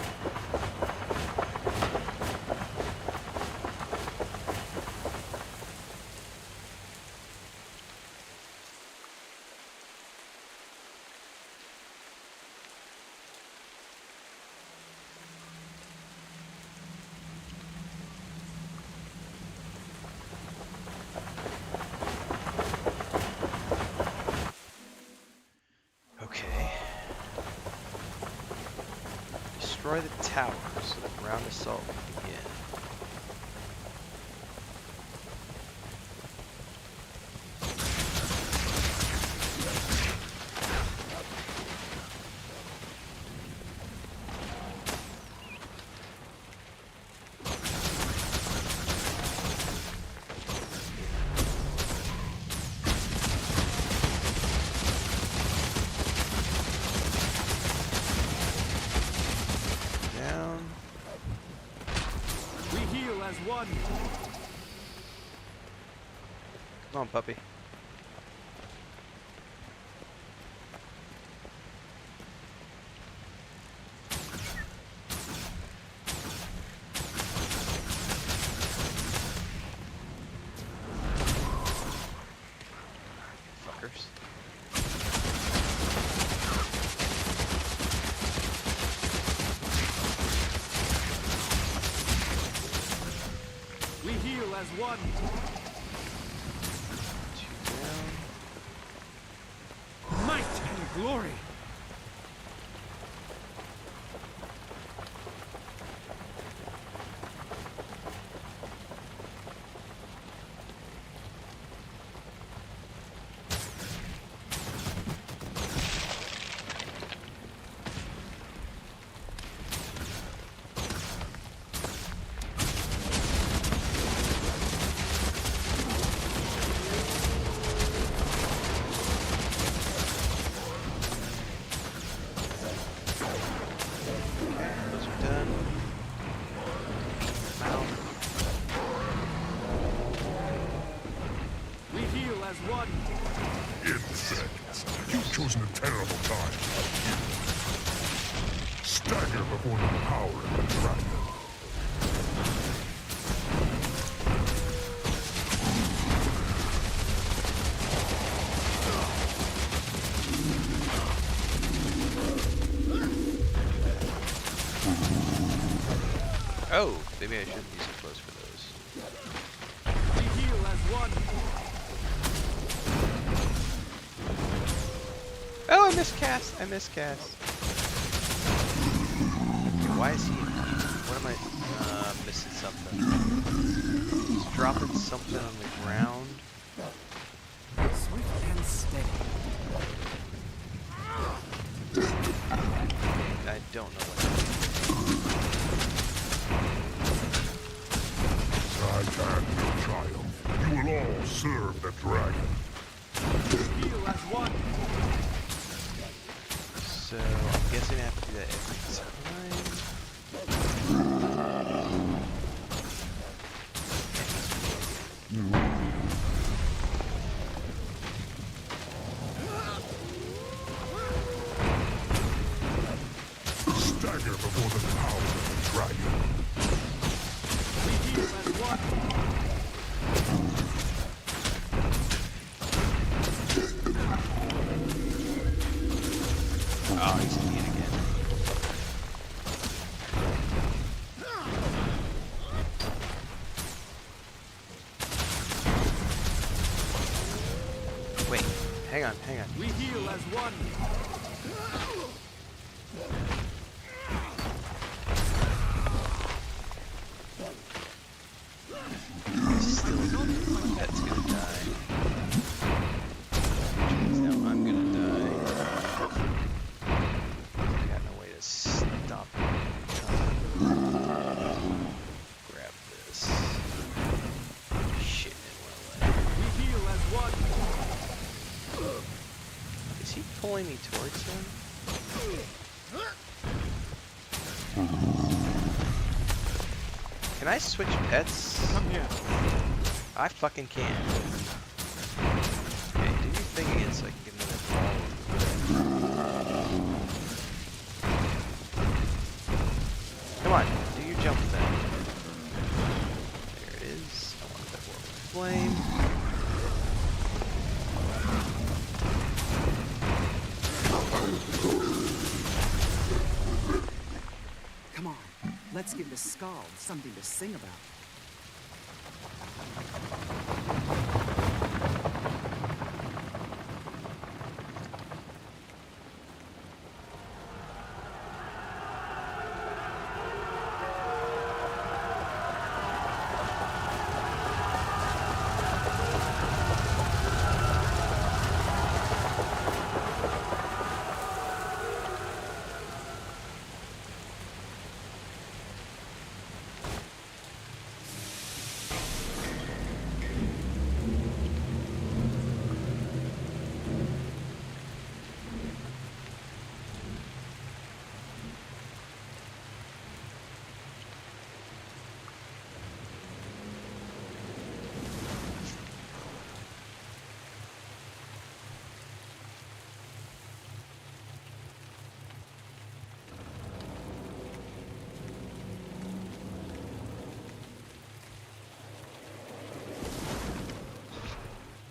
Destroy the tower so the ground assault can begin. One. Come on, puppy. Fuckers. We heal as one. Two down. Might and glory. Insects, you've chosen a terrible time. Stagger before the power of the dragon. Oh, maybe I shouldn't be so close for those. We heal as one. Oh, I miscast. I miscast. Why is he? What am I missing something? He's dropping something on the ground. Swift and steady. I don't know what. Titan will triumph. You will all serve the dragon. Heal as one. So I'm guessing I have to do that every time. Stagger before the power of the dragon. We heal as one. Oh, he's idiot again. Wait, hang on. We heal as one. Still, that's gonna die. Which means now I'm gonna die. I got no way to stop it. Grab this. Shit, it went away. We heal as one. Is he pulling me towards him? Can I switch pets? Come here. I fucking can. Okay, do your thing again so I can get another ball. Come on, do your jump thing. There it is. I want that warp flame. Come on, let's give the Skald something to sing about.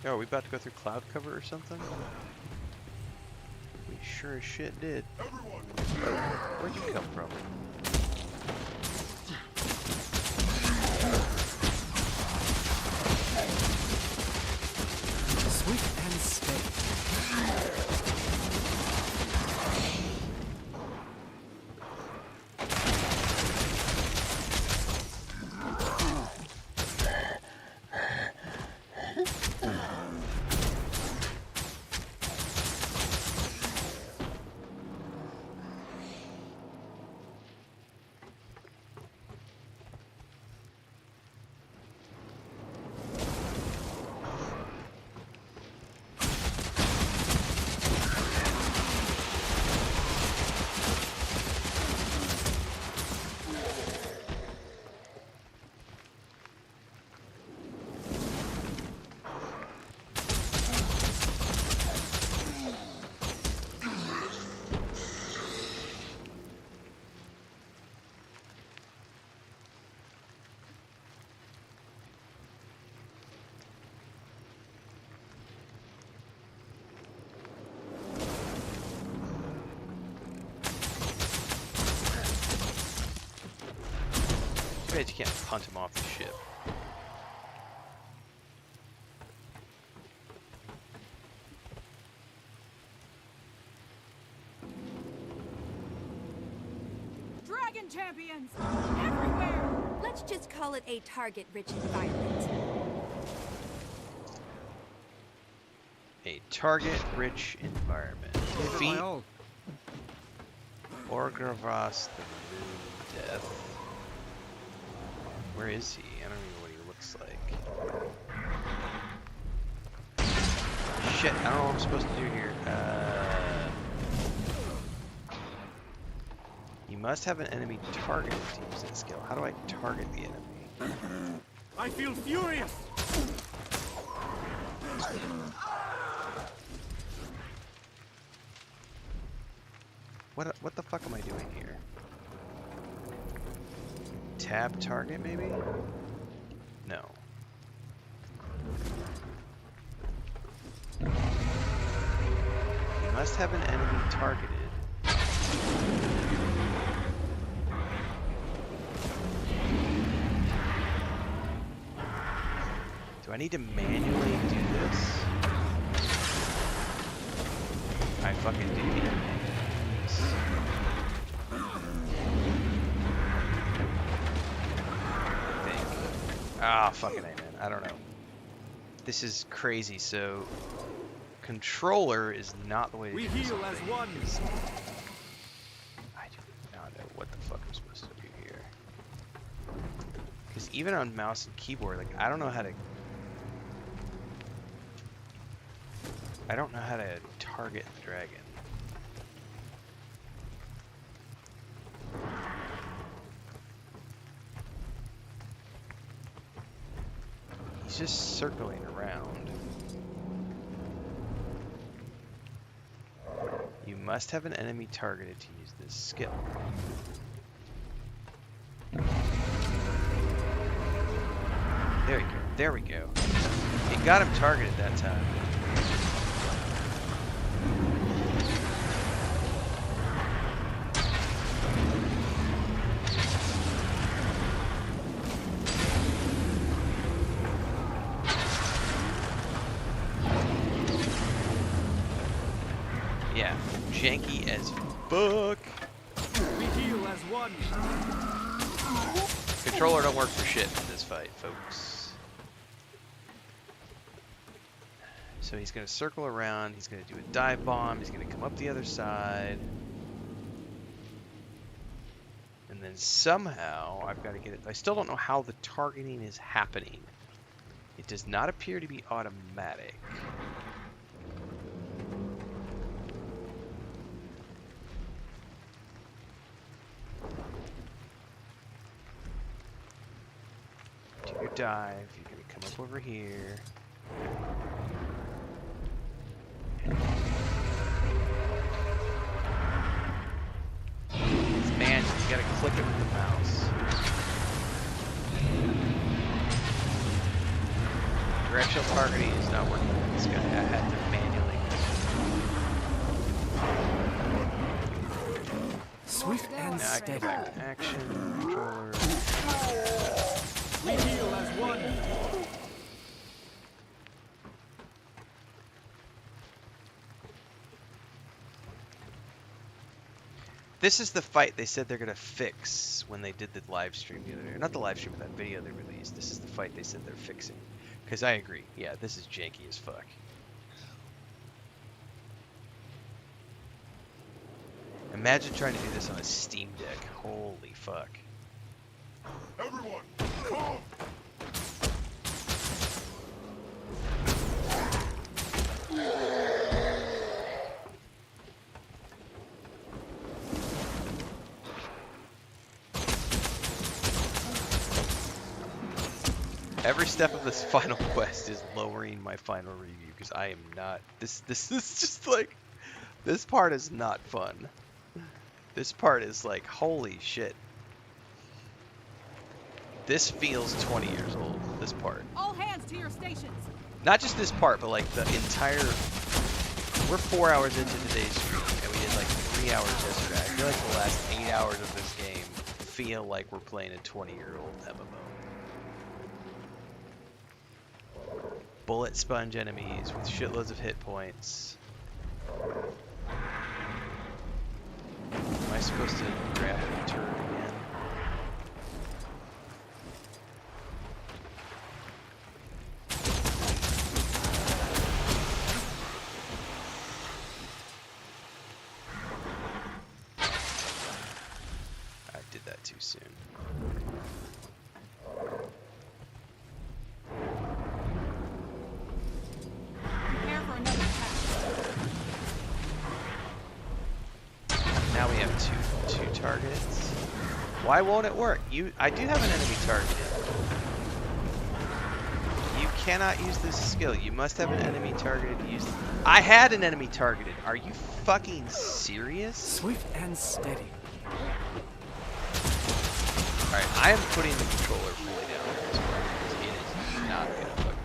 Yo, are we about to go through cloud cover or something? We sure as shit did. Where'd you come from? Sweet and steady. Too bad you can't punt him off the ship. Dragon champions! Everywhere! Let's just call it a target-rich environment. A target-rich environment. Defeat Orgravas the Moon Death. Where is he? I don't even know what he looks like. Shit, I don't know what I'm supposed to do here. You must have an enemy target to use that skill. How do I target the enemy? I feel furious! What the fuck am I doing here? Tab target, maybe? No. You must have an enemy targeted. Do I need to manually do this? I fucking do need to manually do this. Ah, fucking A, man. I don't know. This is crazy. So, controller is not the way to do this. We heal as one. I do not know what the fuck I'm supposed to do here. Because even on mouse and keyboard, like, I don't know how to target the dragon. just circling around. You must have an enemy targeted to use this skill. There you go. There we go. It got him targeted that time. Yeah, janky as fuck. We heal as one. Controller don't work for shit in this fight, folks. So he's gonna circle around, he's gonna do a dive bomb, he's gonna come up the other side. And then somehow I've got to get it. I still don't know how the targeting is happening. It does not appear to be automatic. Do your dive, you're gonna come up over here. Man, you gotta click it with the mouse. Directional targeting is not working with this guy. I had to manually. Swift and now steady. I go back to action, controller. We heal as one. This is the fight they said they're gonna fix when they did the live stream the other day. Not the live stream, but that video they released. This is the fight they said they're fixing. Because I agree. Yeah, this is janky as fuck. Imagine trying to do this on a Steam Deck. Holy fuck. Everyone, come! Every step of this final quest is lowering my final review because I am not. This is just like, this part is not fun. This part is like, holy shit. This feels 20 years old. This part. All hands to your stations. Not just this part, but like the entire. We're 4 hours into today's stream, and we did like 3 hours yesterday. I feel like the last 8 hours of this game feel like we're playing a 20-year-old MMO. Bullet sponge enemies with shitloads of hit points. Am I supposed to grab the turret again? I did that too soon. Prepare for another attack. Now we have two targets. Why won't it work? I do have an enemy targeted. You cannot use this skill. You must have an enemy targeted to use. I had an enemy targeted. Are you fucking serious? Swift and steady. Alright, I am putting the controller fully down at this point because it is not gonna fucking work.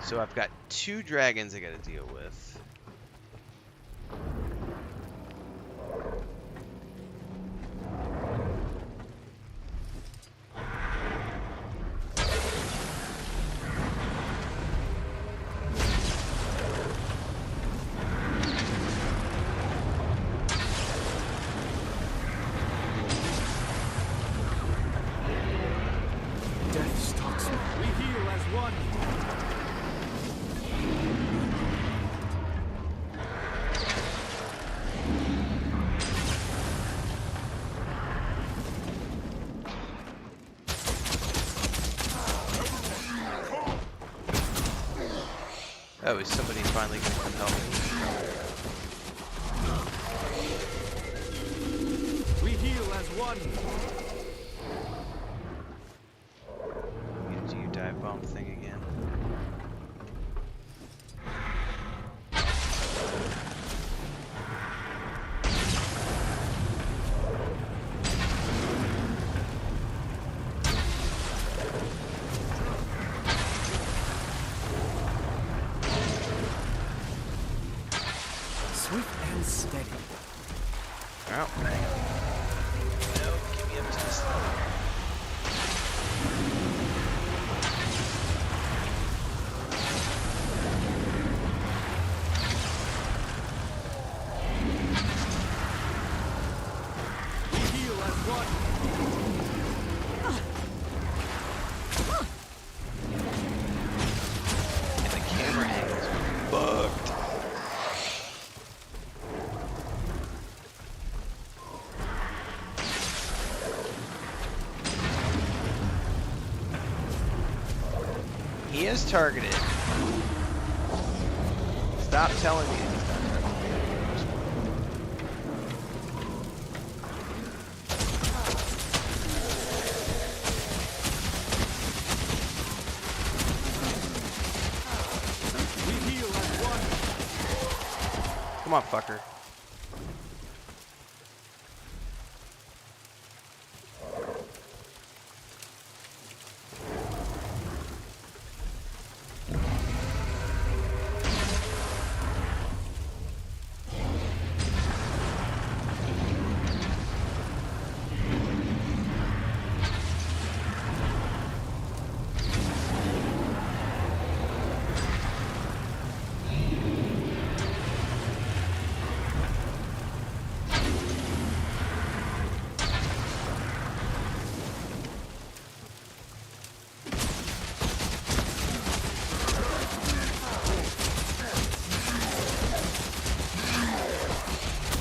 So I've got 2 dragons I gotta deal with. Death stalks me. We heal as one. Oh, is somebody finally going to come help me? We heal as one. You gonna do your dive bomb thing again? Swift and steady. Oh, hang on. No, get me up to this level. We heal as one. And the camera angles are bugged. He is targeted. Stop telling me he's not targeted. We heal as one. Come on, fucker.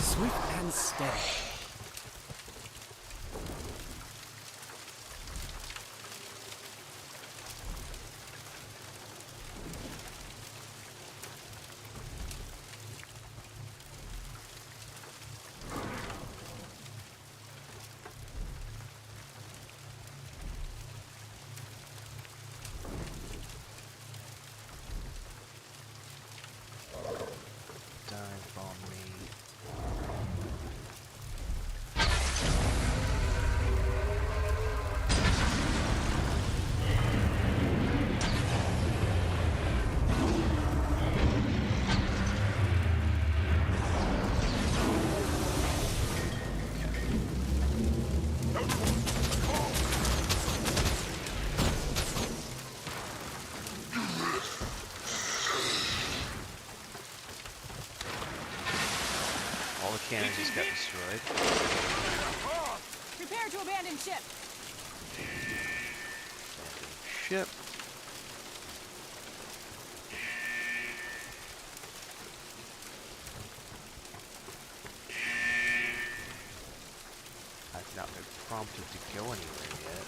Swift and steady. Dive bomb me. All the cannons just got destroyed. Prepare to abandon ship. Ship. I've not been prompted to go anywhere yet.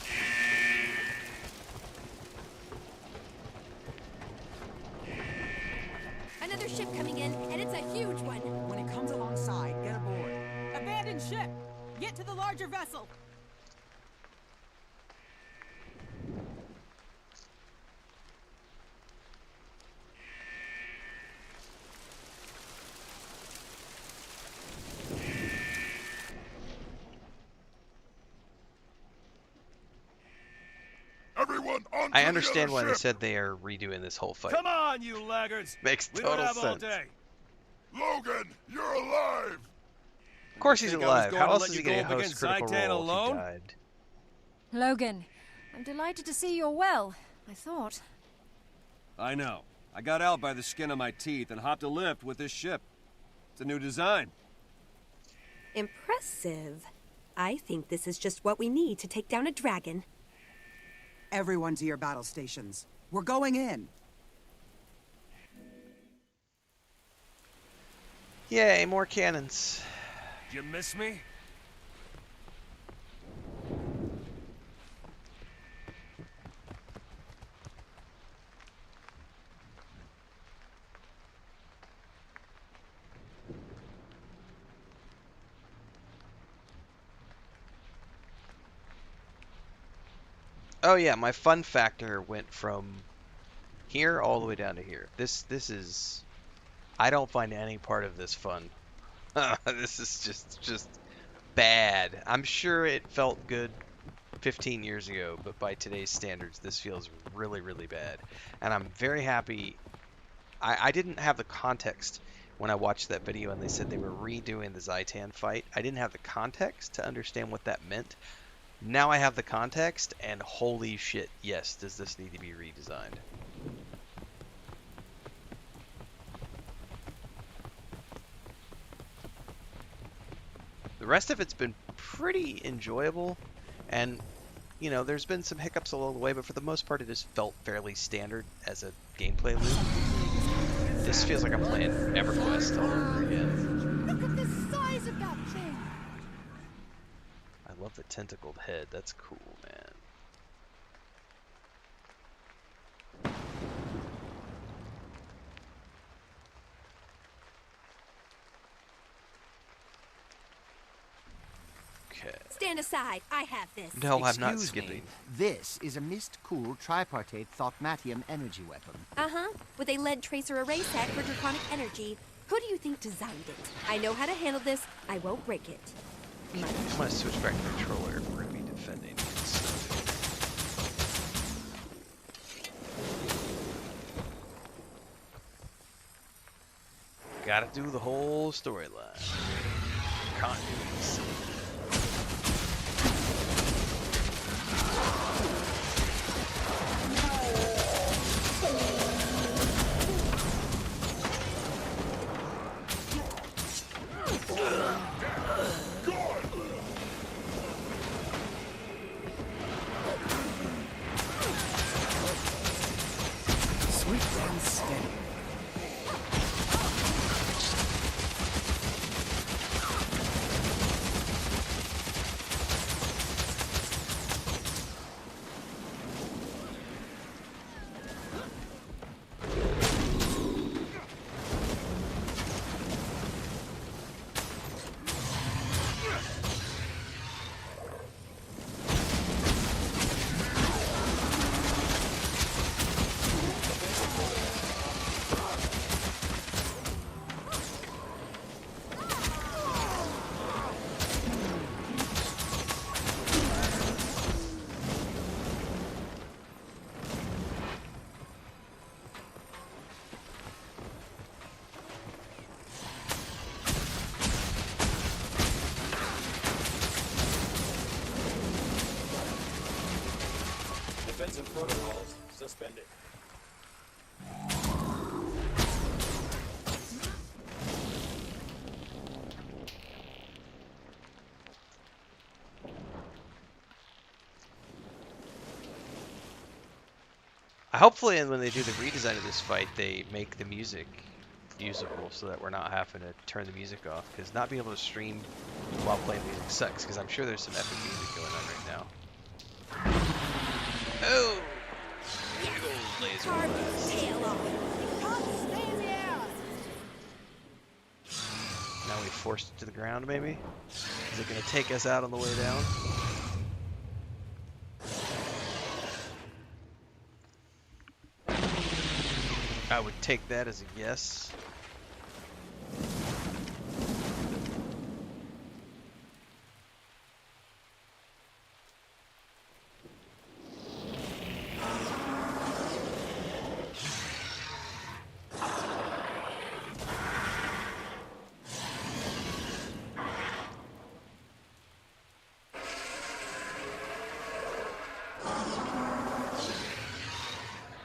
Another ship coming in, and it's a huge one. When it comes alongside, get aboard. Abandon ship. Get to the larger vessel. Everyone on I understand why they said they are redoing this whole fight. Come on, you laggards! Makes We total don't have all sense. day. Logan, you're alive! Of course he's Think I was alive. going How to else let is he you go going up to host against Critical Zaitan Role if he alone? died? Logan, I'm delighted to see you're well. I thought. I know. I got out by the skin of my teeth and hopped a lift with this ship. It's a new design. Impressive. I think this is just what we need to take down a dragon. Everyone to your battle stations. We're going in. Yay, more cannons. Did you miss me? Oh yeah, my fun factor went from here all the way down to here. This is, I don't find any part of this fun. This is just bad. I'm sure it felt good 15 years ago, but by today's standards, this feels really, really bad. And I'm very happy. I didn't have the context when I watched that video and they said they were redoing the Zaitan fight. I didn't have the context to understand what that meant. Now I have the context, and holy shit, yes, does this need to be redesigned. The rest of it's been pretty enjoyable, and you know, there's been some hiccups along the way, but for the most part it has felt fairly standard as a gameplay loop. This feels like I'm playing EverQuest all over again. Look at the size of that thing! I love the tentacled head, that's cool, man. Stand aside. I have this. No, I'm not Excuse skipping. me. This is a mist-cooled tripartite thaumattium energy weapon. Uh-huh. With a lead tracer array set for draconic energy. Who do you think designed it? I know how to handle this. I won't break it. I'm going to switch back to the controller if we're going to be defending this. Gotta do the whole storyline. Continuity. Sweet and steady. Defensive protocols suspended. Hopefully, when they do the redesign of this fight, they make the music usable so that we're not having to turn the music off. Because not being able to stream while playing music sucks. Because I'm sure there's some epic music going on right now. Oh! Big old laser blast. Now we forced it to the ground, maybe? Is it going to take us out on the way down? I would take that as a yes.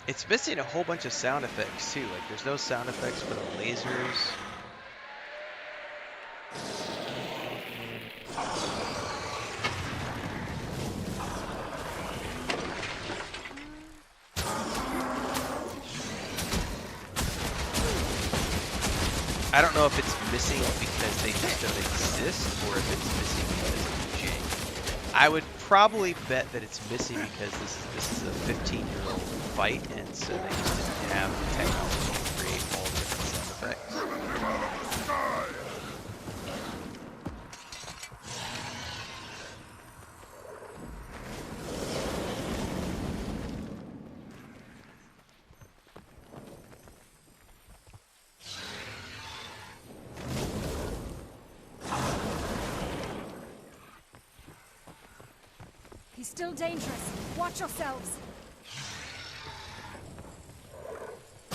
It's missing a whole bunch of sound effects too. Like there's no sound effects for the lasers. I don't know if it's missing because they just don't exist or if it's missing because of jank. I would probably bet that it's missing because this is a 15-year-old fight, and so they just didn't have the technology to create all the different sound effects. He's still dangerous. Watch yourselves. I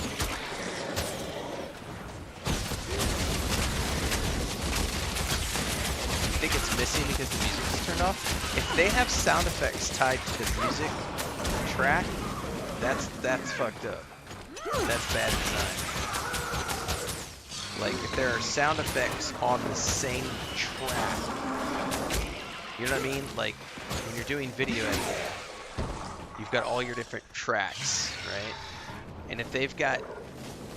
think it's missing because the music is turned off. If they have sound effects tied to the music track, that's fucked up. That's bad design. Like if there are sound effects on the same track, you know what I mean? Like when you're doing video editing, you've got all your different tracks, right? And if they've got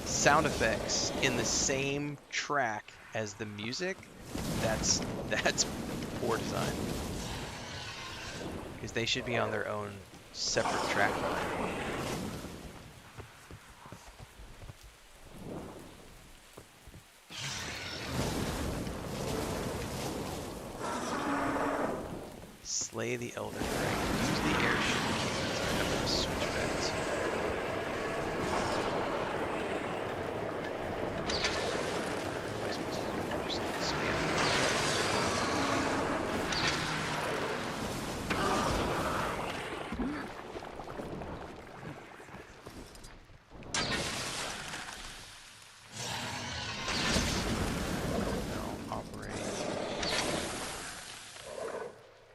sound effects in the same track as the music, that's poor design. Because they should be on their own separate track. Slay the Elder Dragon. Use the airship key. I'm gonna switch bets.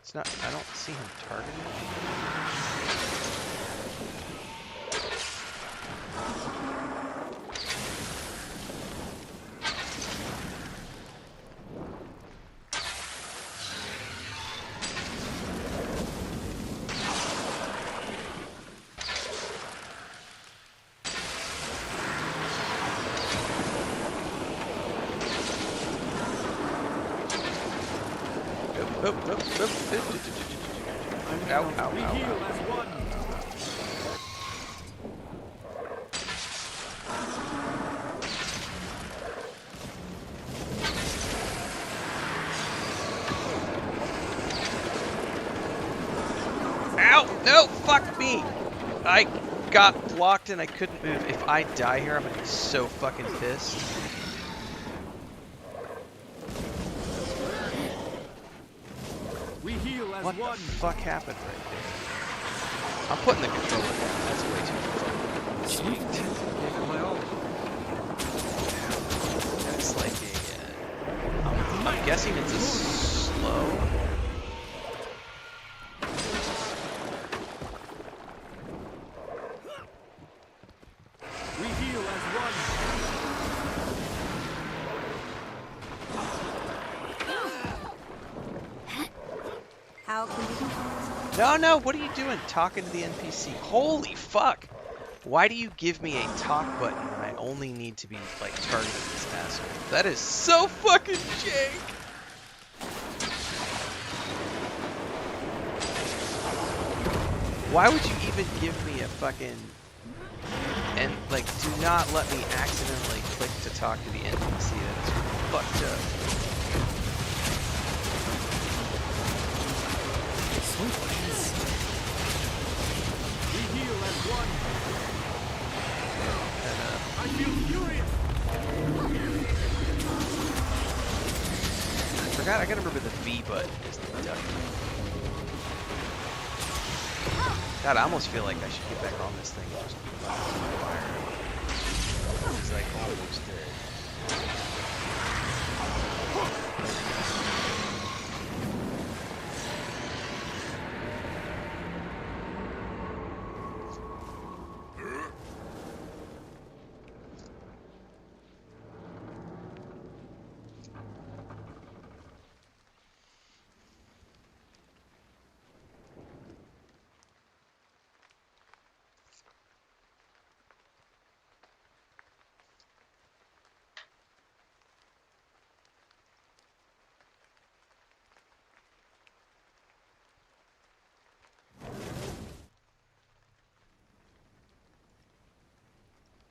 It's not, I don't see him targeted. Ow! No! Fuck me! I got blocked and I couldn't move. If I die here, I'm gonna be so fucking pissed. We heal as What one. the fuck happened right there? I'm putting the controller down. That's way too fucking sweet. That's like a. I'm guessing it's a slow. We heal as one. How can we do? No, what are you doing talking to the NPC? Holy fuck! Why do you give me a talk button when I only need to be, like, targeting this asshole? That is so fucking jank! Why would you even give me a fucking... And, like, do not let me accidentally click to talk to the NPC. That is fucked up. We heal as one. I feel furious. I forgot, I gotta remember the V button is the duck. God, I almost feel like I should get back on this thing and just be fire. He's like almost dead.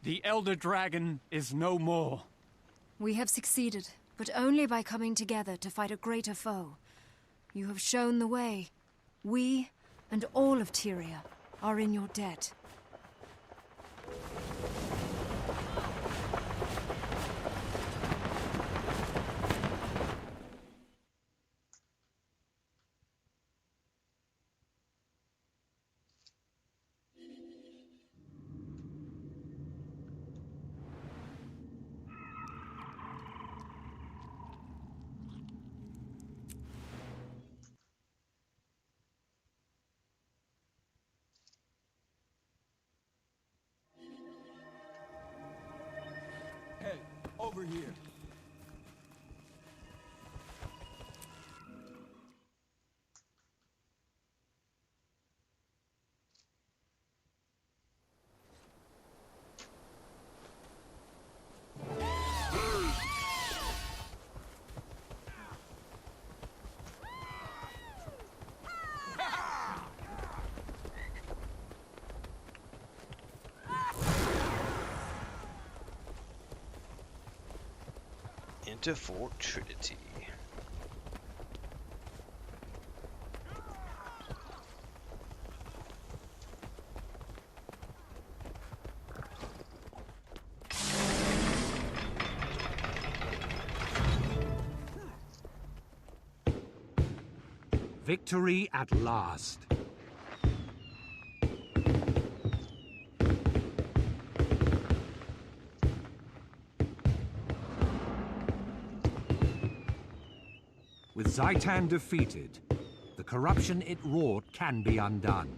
The Elder Dragon is no more. We have succeeded, but only by coming together to fight a greater foe. You have shown the way. We, and all of Tyria, are in your debt. here. Into Fort Trinity. Victory at last. With Zaitan defeated, the corruption it wrought can be undone.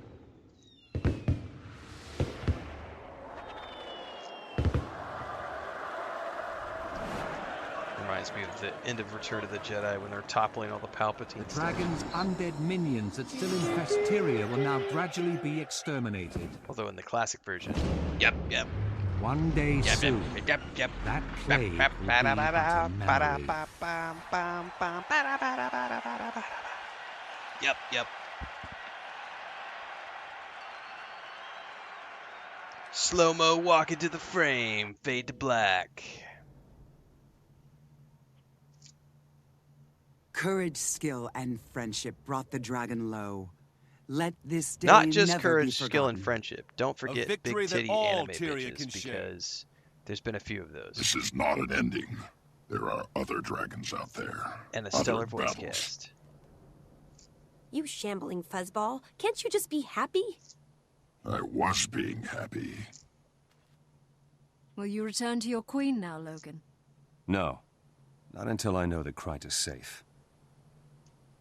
Reminds me of the end of Return of the Jedi when they're toppling all the Palpatine The dragon's undead minions that still infest Tyria will now gradually be exterminated. Although in the classic version, yep. One day soon, that plague will be but a memory. Yep. Slow-mo walk into the frame, fade to black. Courage, skill, and friendship brought the dragon low. Let this day Not just never courage, be skill, and forgotten. friendship. Don't forget big victory that titty all anime Tyria can bitches, share. because there's been a few of those. This is not an ending. There are other dragons out there. And a Other stellar voice battles. cast. You shambling fuzzball. Can't you just be happy? I was being happy. Will you return to your queen now, Logan? No. Not until I know that Kryte is safe.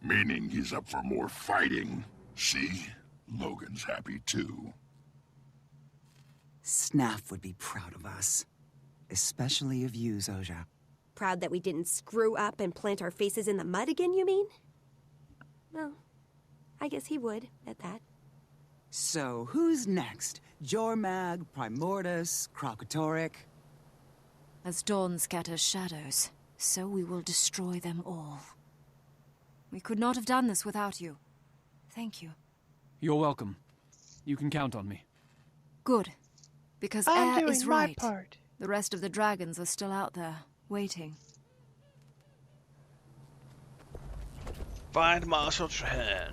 Meaning he's up for more fighting. See? Logan's happy too. Snaf would be proud of us. Especially of you, Zojja. Proud that we didn't screw up and plant our faces in the mud again, you mean? Well, I guess he would, at that. So, who's next? Jormag, Primordus, Krokatoric? As dawn scatters shadows, so we will destroy them all. We could not have done this without you. Thank you. You're welcome. You can count on me. Good. Because I'm Air is doing my right. part. The rest of the dragons are still out there, waiting. Find Marshal Trahan.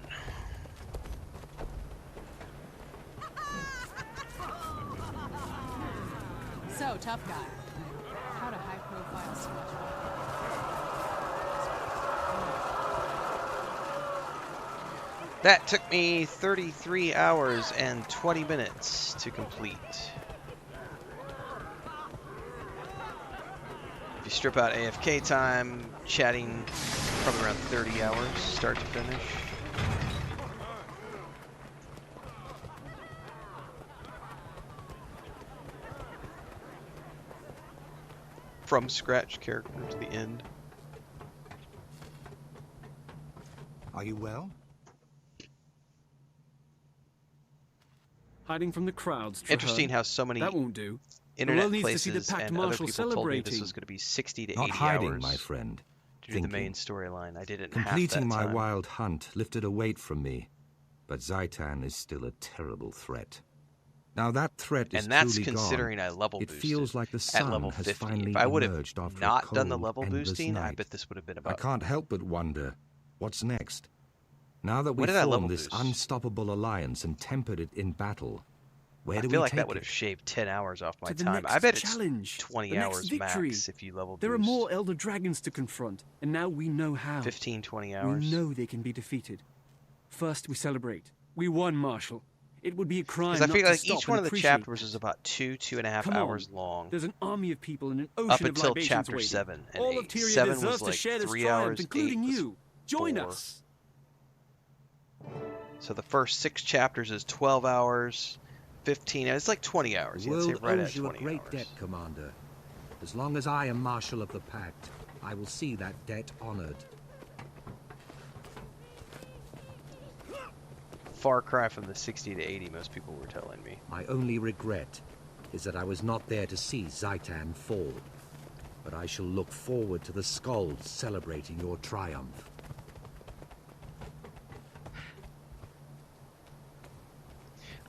So, tough guy. How to high-profile switch? That took me 33 hours and 20 minutes to complete. If you strip out AFK time, chatting, probably around 30 hours, start to finish. From scratch character to the end. Are you well? Hiding from the crowds, Trahan. Interesting how so many that won't do. internet the world needs to see the places Pact and other Marshal people told me this celebrating. was going to be 60 to 80 Not hiding, hours my friend. to do the main storyline. I didn't Completing have that my time. wild hunt lifted a weight from me, but Zaitan is still a terrible threat. Now that threat is And that's truly considering gone. I level It boosted feels like the at sun level has 50. finally If I would have emerged after not a cold, done the level endless boosting, I night. bet this would have been I about. can't help but wonder, what's next? Now that When we've did I level formed this boost? unstoppable alliance and tempered it in battle, where I do feel we like take that would it? have shaved 10 hours off my To the time. I next bet it's challenge, 20 the next hours victory. max if you level There are boost. more Elder Dragons to confront, and now we know how. 15, 20 hours. We know they can be defeated. First, we celebrate. We won, Marshal. It would be a crime Because I not feel to like stop each one and of the appreciate chapters is about 2.5 Come hours on. long. There's an army of people and an ocean Up of until libations chapter waiting. 7 and All 8. of Tyria 7 deserves was to like share this 3 triumph, hours, 8 including was you. Join 4. us. So the first 6 chapters is 12 hours, 15. It's like 20 hours. The Yeah, I'd say world right owes at you a 20 great hours. debt, Commander. As long as I am Marshal of the Pact, I will see that debt honored. Far cry from the 60 to 80 most people were telling me. My only regret is that I was not there to see Zaitan fall. But I shall look forward to the skulls celebrating your triumph.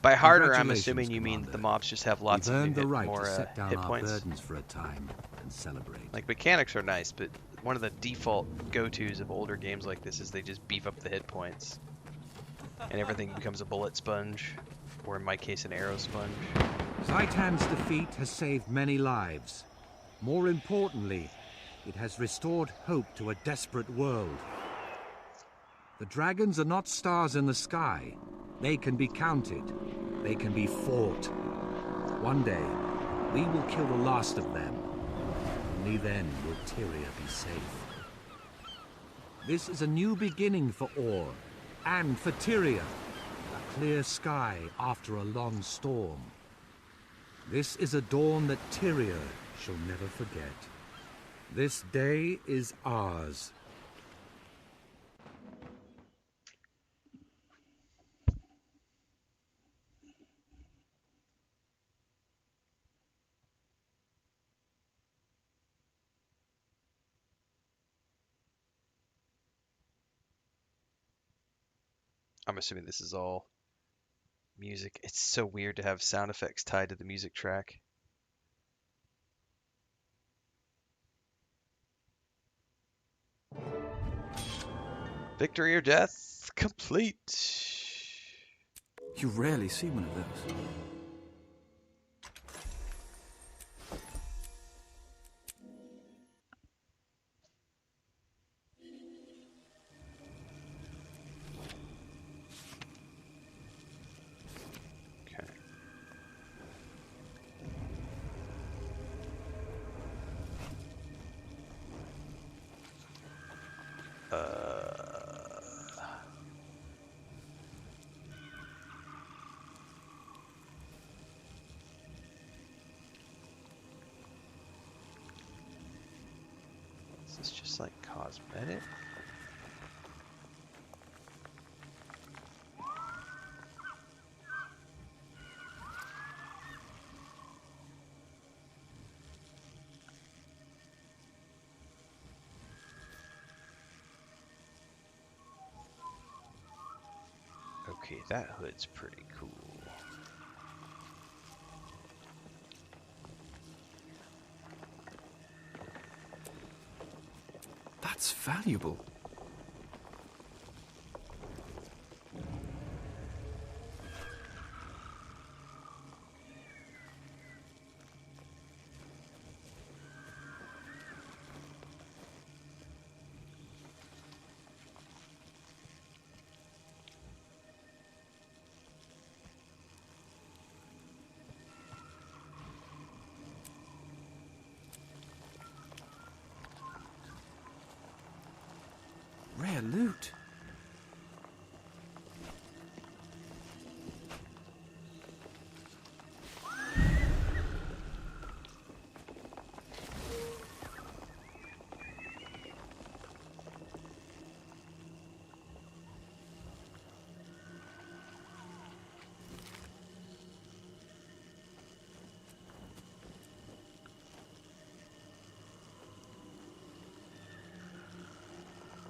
By harder, I'm assuming you mean the mobs just have lots We've of earned the right more to set down hit our points. burdens for a time and celebrate. Like, mechanics are nice, but one of the default go-tos of older games like this is they just beef up the hit points. And everything becomes a bullet sponge, or in my case, an arrow sponge. Zaitan's defeat has saved many lives. More importantly, it has restored hope to a desperate world. The dragons are not stars in the sky. They can be counted. They can be fought. One day, we will kill the last of them. Only then will Tyria be safe. This is a new beginning for Or, and for Tyria. A clear sky after a long storm. This is a dawn that Tyria shall never forget. This day is ours. I'm assuming this is all music. It's so weird to have sound effects tied to the music track. Victory or death complete. You rarely see one of those. Is this just like cosmetic? Okay, that hood's pretty cool. That's valuable. Rare loot.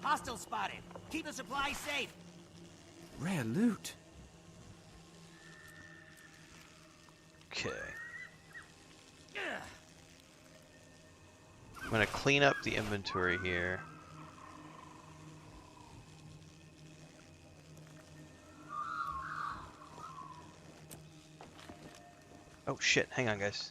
Hostile spotted. Keep the supplies safe. Rare loot. Okay. I'm gonna clean up the inventory here. Oh shit, hang on guys.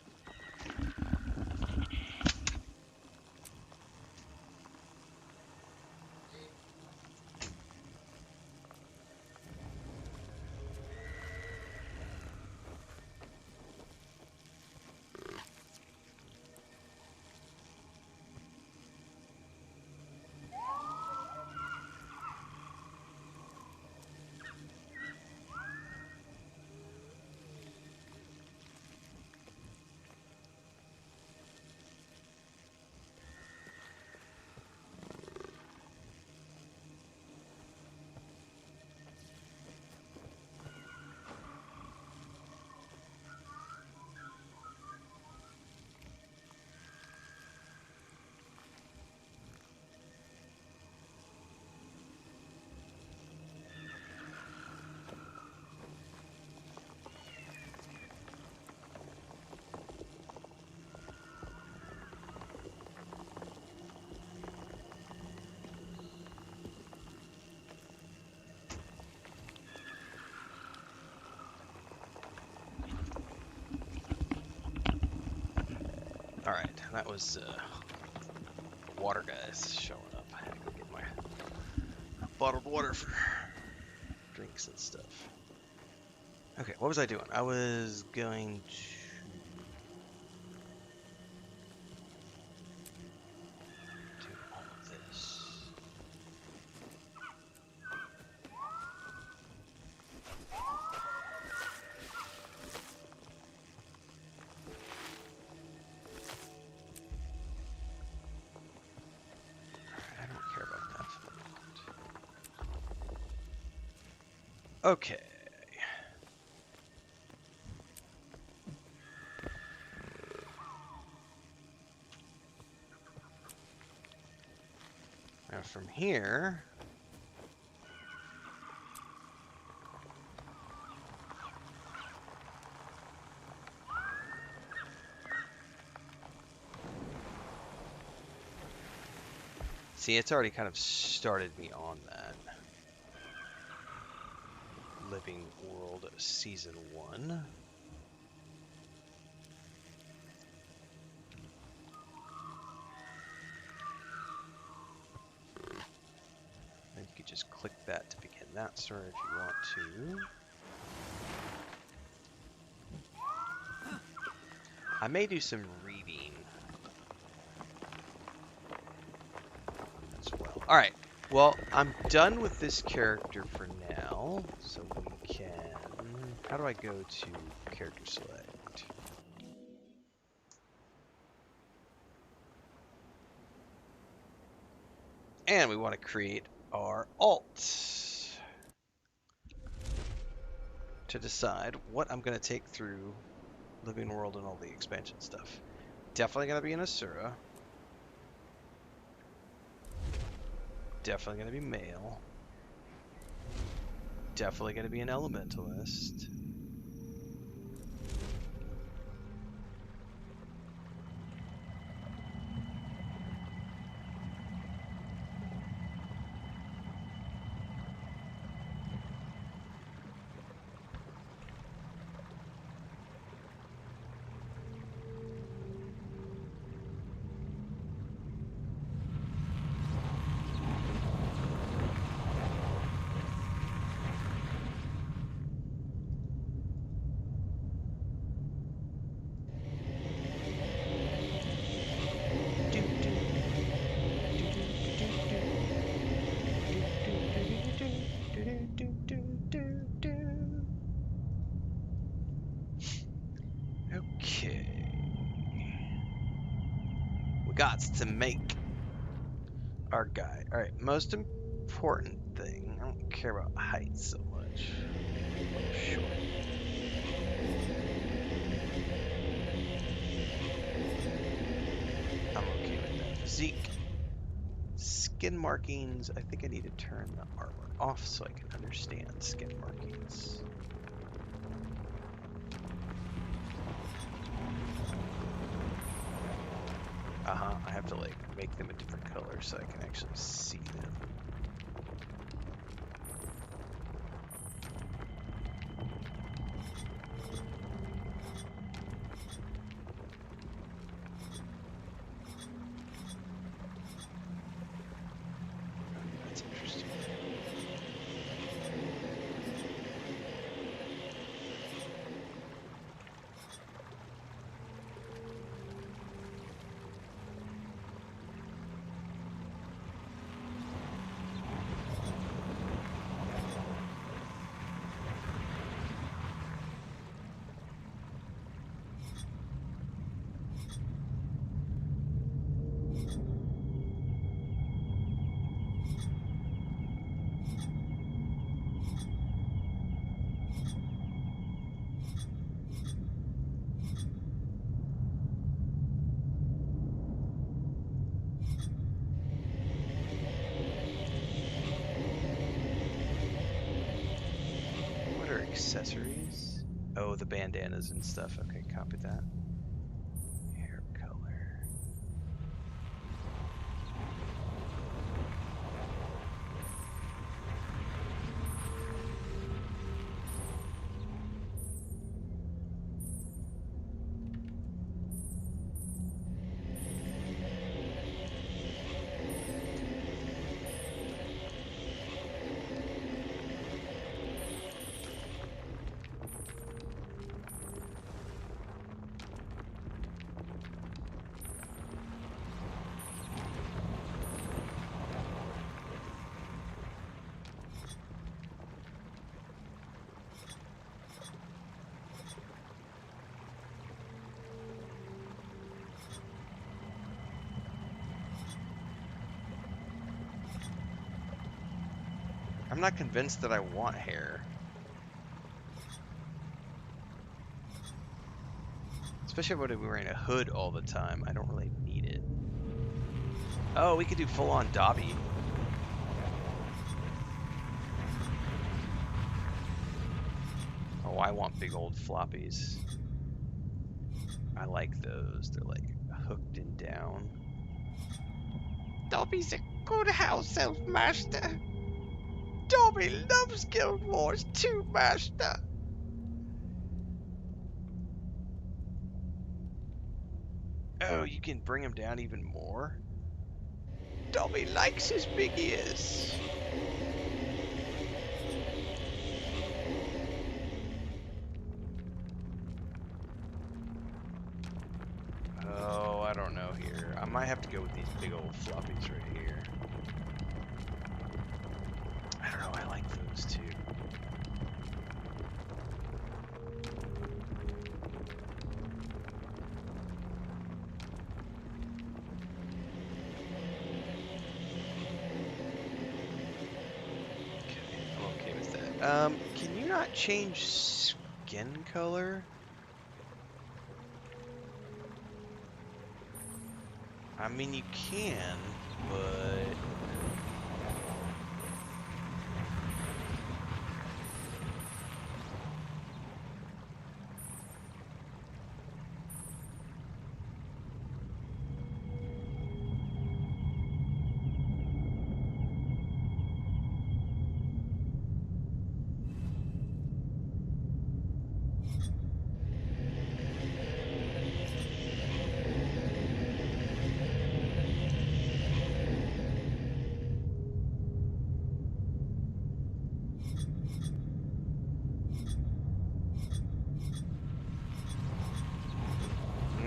that was water guys showing up. I had to go get my bottled water for drinks and stuff. Okay, what was I doing? I was going to... do all of this. I don't care about that for the moment. Okay. Now from here, see, it's already kind of started me on that. Living World Season 1. And you could just click that to begin that story if you want to. I may do some reading as well. Alright, well, I'm done with this character for now, so we can... How do I go to character select? And we want to create our alt to decide what I'm going to take through Living World and all the expansion stuff. Definitely going to be an Asura. Definitely going to be male. Definitely going to be an elementalist. Okay. We got to make our guy. Alright, most important thing. I don't care about height so much. I'm short. I'm okay with that. Physique. Skin markings. I think I need to turn the armor off so I can understand skin markings. I have to like make them a different color so I can actually see them. That's interesting. Accessories. Oh, the bandanas and stuff. Okay, copy that. Hair color. I'm not convinced that I want hair. Especially when we're wearing a hood all the time. I don't really need it. Oh, we could do full-on Dobby. Oh, I want big old floppies. I like those. They're like hooked and down. Dobby's a good house elf, master. Dobby loves Guild Wars too, master. Oh, you can bring him down even more? Dobby likes his big ears. Oh, I don't know here. I might have to go with these big old floppies right here. I don't know, I like those too. I'm okay with that. Can you not change skin color? I mean, you can, but...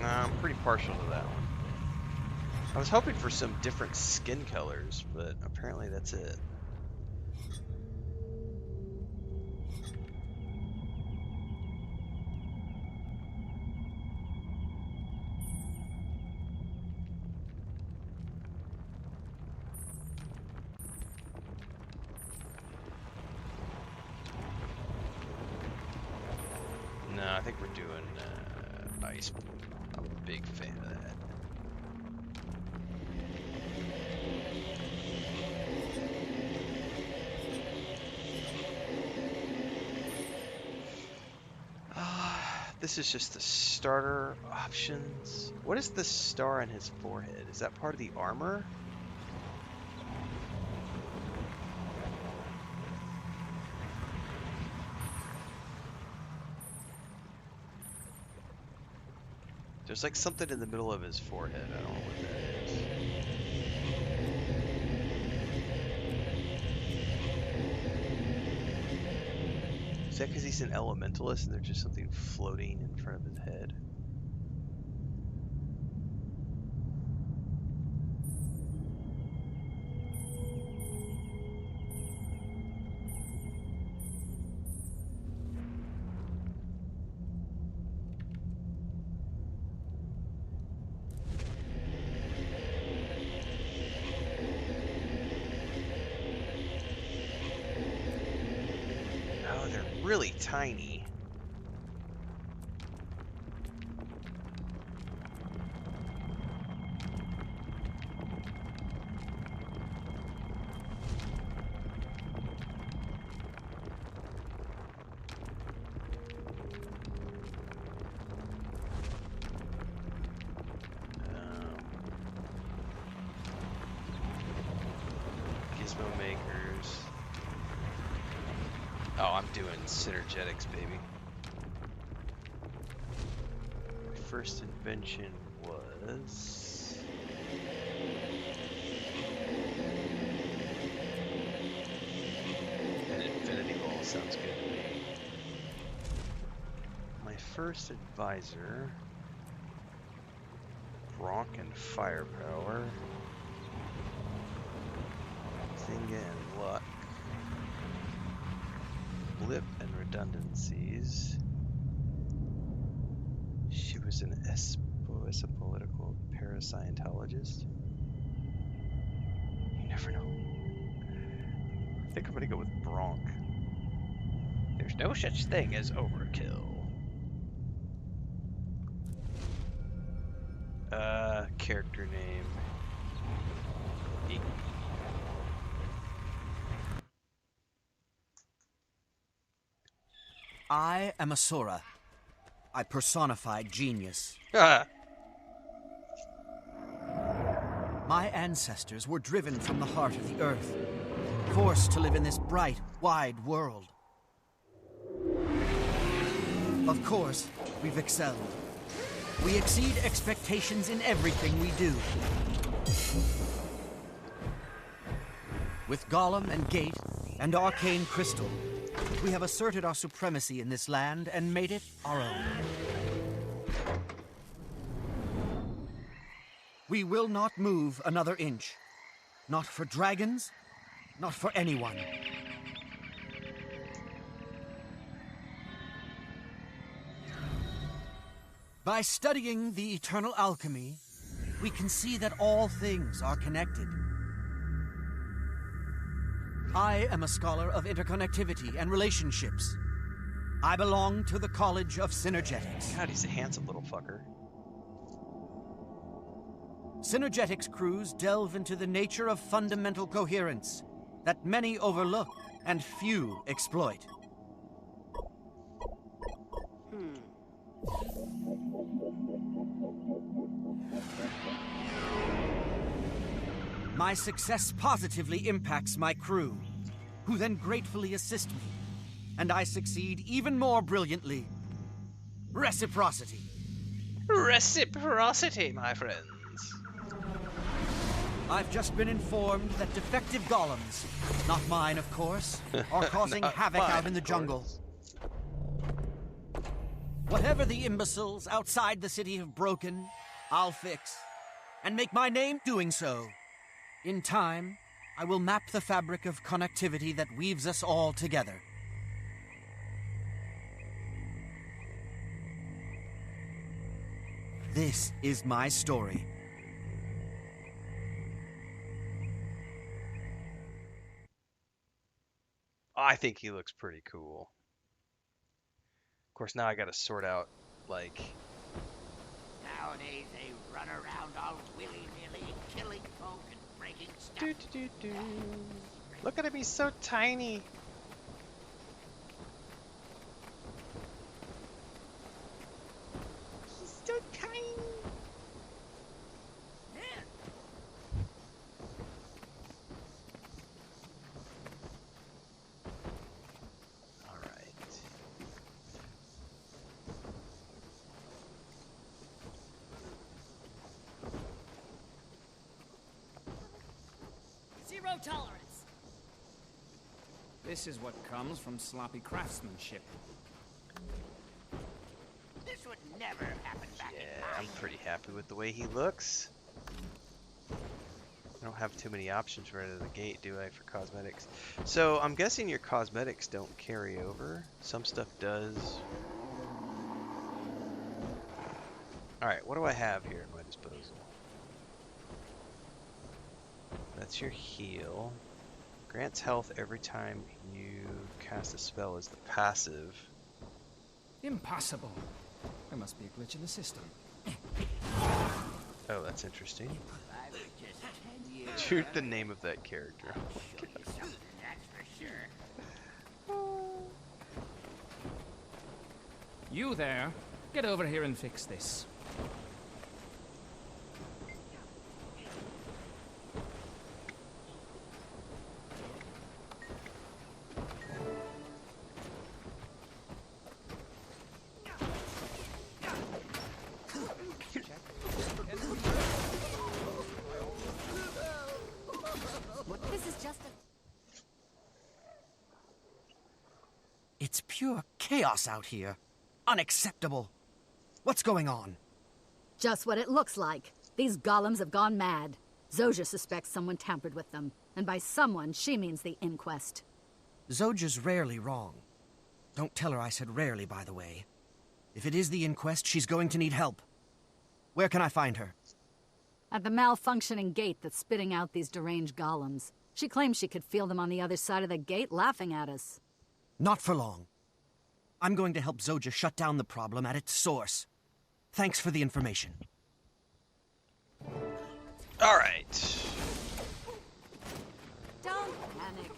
Nah, I'm pretty partial to that one. I was hoping for some different skin colors, but apparently that's it. No, I think we're doing ice blue. I'm a big fan of that. This is just the starter options. What is the star on his forehead? Is that part of the armor? There's like something in the middle of his forehead. I don't know what that is. Is that because he's an elementalist and there's just something floating in front of his head? Oh, they're really tiny. Gizmo makers. Oh, I'm doing synergetics, baby. My first invention was... an infinity ball sounds good to me. My first advisor... Bronk and firepower. Zinga and luck. Blip and redundancies. She was an Espo as a political parascientologist. You never know. think I'm gonna go with Bronk. There's no such thing as overkill. Character name. I am Asura. I personify genius. My ancestors were driven from the heart of the earth, forced to live in this bright, wide world. Of course, we've excelled. We exceed expectations in everything we do. With Golem and Gate and Arcane Crystal, we have asserted our supremacy in this land and made it our own. We will not move another inch. Not for dragons, not for anyone. By studying the eternal alchemy, we can see that all things are connected. I am a scholar of interconnectivity and relationships. I belong to the College of Synergetics. God, he's a handsome little fucker. Synergetics crews delve into the nature of fundamental coherence that many overlook and few exploit. My success positively impacts my crew, who then gratefully assist me, and I succeed even more brilliantly. Reciprocity. Reciprocity, my friends. I've just been informed that defective golems, not mine of course, are causing havoc out in the jungle. Whatever the imbeciles outside the city have broken, I'll fix, and make my name doing so. In time, I will map the fabric of connectivity that weaves us all together. This is my story. I think he looks pretty cool. Of course, now I gotta sort out, like... Nowadays they run around all willy-nilly, killing folk and breaking stuff. Look at him, he's so tiny. He's so tiny. All right. Zero tolerance. This is what comes from sloppy craftsmanship. This would never happen back in Yeah, I'm pretty happy with the way he looks. I don't have too many options right out of the gate, do I, for cosmetics? So I'm guessing your cosmetics don't carry over. Some stuff does. Alright, what do I have here at my disposal? That's your heal. Grants health every time you cast a spell as the passive. Impossible. There must be a glitch in the system. Oh, that's interesting. I was just 10 years. Shoot the name of that character. Show you something, that's for sure. You there, get over here and fix this. This is just a... It's pure chaos out here. Unacceptable. What's going on? Just what it looks like. These golems have gone mad. Zojja suspects someone tampered with them. And by someone, she means the inquest. Zojja's rarely wrong. Don't tell her I said rarely, by the way. If it is the inquest, she's going to need help. Where can I find her? At the malfunctioning gate that's spitting out these deranged golems. She claims she could feel them on the other side of the gate laughing at us. Not for long. I'm going to help Zoja shut down the problem at its source. Thanks for the information. All right. Don't panic.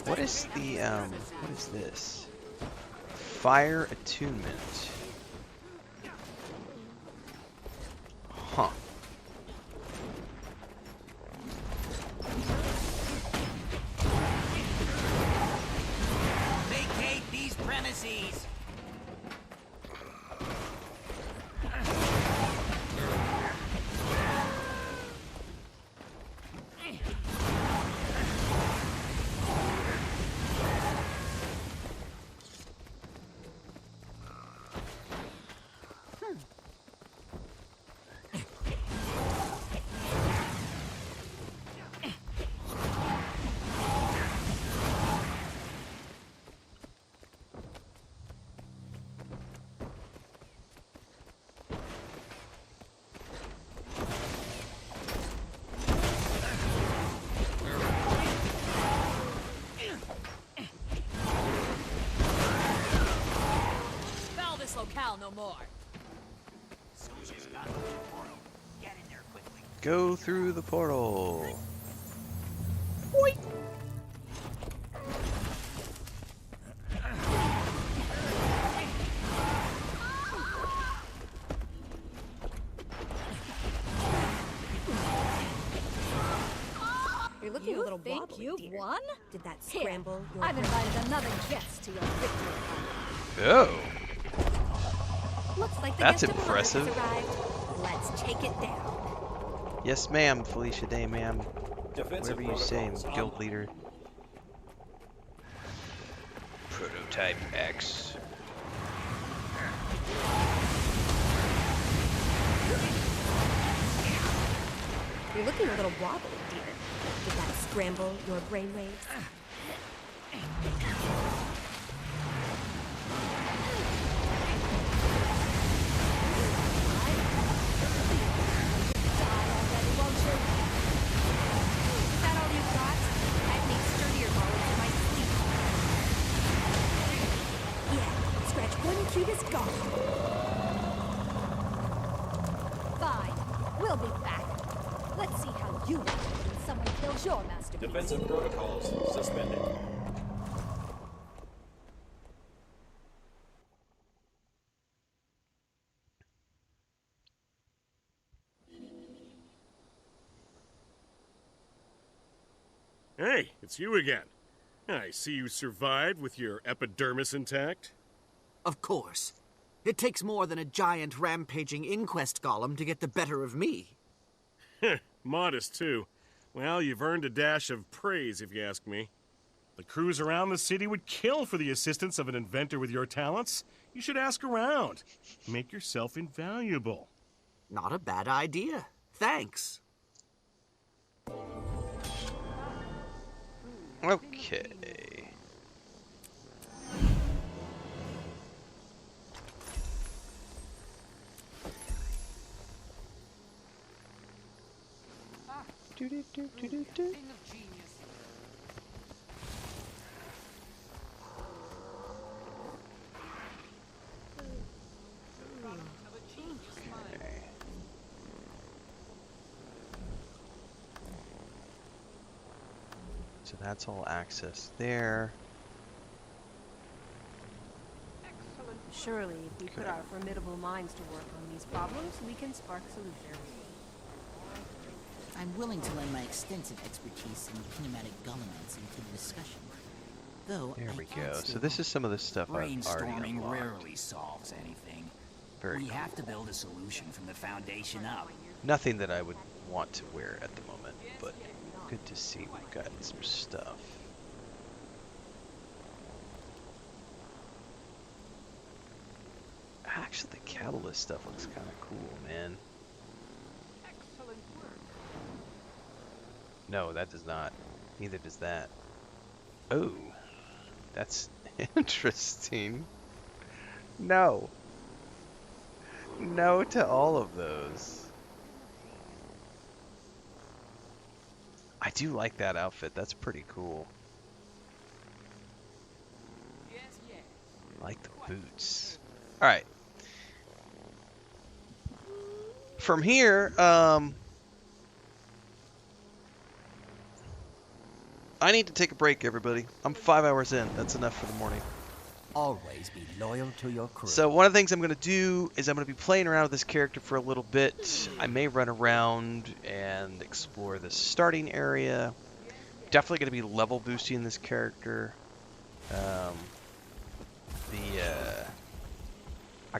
What is the what is this? Fire attunement. Huh. Vacate these premises. Foul this locale no more. Zoja's got the portal. Get in there quickly. Go through the portal. You're looking a little think wobbly, you've dear. won? Did that Here, scramble your I've brain? invited another guest to your victory party. Oh. Looks like the That's guest of honor has impressive. arrived. Let's take it down. Yes, ma'am, Felicia Day, ma'am. Defensive Whatever you say, protocols guild online. leader. Prototype X. You're looking a little wobbly, dear. Did that scramble your brainwaves? Is that all you've got? I've made sturdier bones in my sleep. Yeah, scratch one cubist gone. Fine. We'll be back. Let's see how you look when someone kills your masterpiece. Defensive protocols suspended. Hey, it's you again. I see you survived with your epidermis intact. Of course. It takes more than a giant rampaging inquest golem to get the better of me. Modest, too. Well, you've earned a dash of praise, if you ask me. The crews around the city would kill for the assistance of an inventor with your talents. You should ask around. Make yourself invaluable. Not a bad idea. Thanks. Okay. So that's all access there. Surely, if we put our formidable minds to work on these problems, we can spark solutions. I'm willing to lend my extensive expertise in kinematic governance into the discussion. Though There I we can't go. stay So this home. is some of the stuff I've already Brainstorming unlocked. rarely solves anything. Very we cool. have to build a solution from the foundation up. Nothing that I would want to wear at the moment, but good to see we've got some stuff. Actually, the catalyst stuff looks kind of cool, man. No, that does not. Neither does that. Oh, that's interesting. No. No to all of those. I do like that outfit. That's pretty cool. I like the boots. All right. From here, I need to take a break, everybody. I'm 5 hours in. That's enough for the morning. Always be loyal to your crew. So one of the things I'm going to do is I'm going to be playing around with this character for a little bit. I may run around and explore the starting area. Definitely going to be level boosting this character. I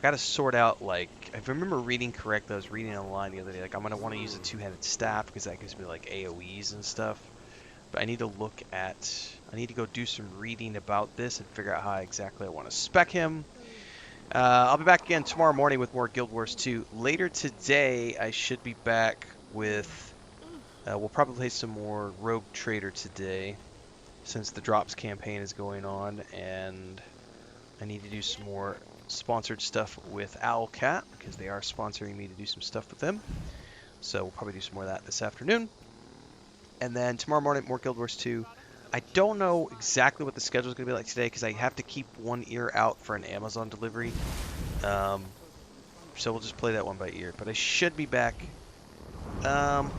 got to sort out, like, if I remember reading correctly, I was reading online the other day, like, I'm going to want to use a two-handed staff because that gives me, like, AoEs and stuff. But I need to look at, I need to go do some reading about this and figure out how exactly I want to spec him. I'll be back again tomorrow morning with more Guild Wars 2. Later today, I should be back with, we'll probably play some more Rogue Trader today, since the Drops campaign is going on, and I need to do some more sponsored stuff with Owlcat, because they are sponsoring me to do some stuff with them. So we'll probably do some more of that this afternoon. And then tomorrow morning, more Guild Wars 2. I don't know exactly what the schedule is going to be like today, because I have to keep one ear out for an Amazon delivery. So we'll just play that one by ear. But I should be back. I'm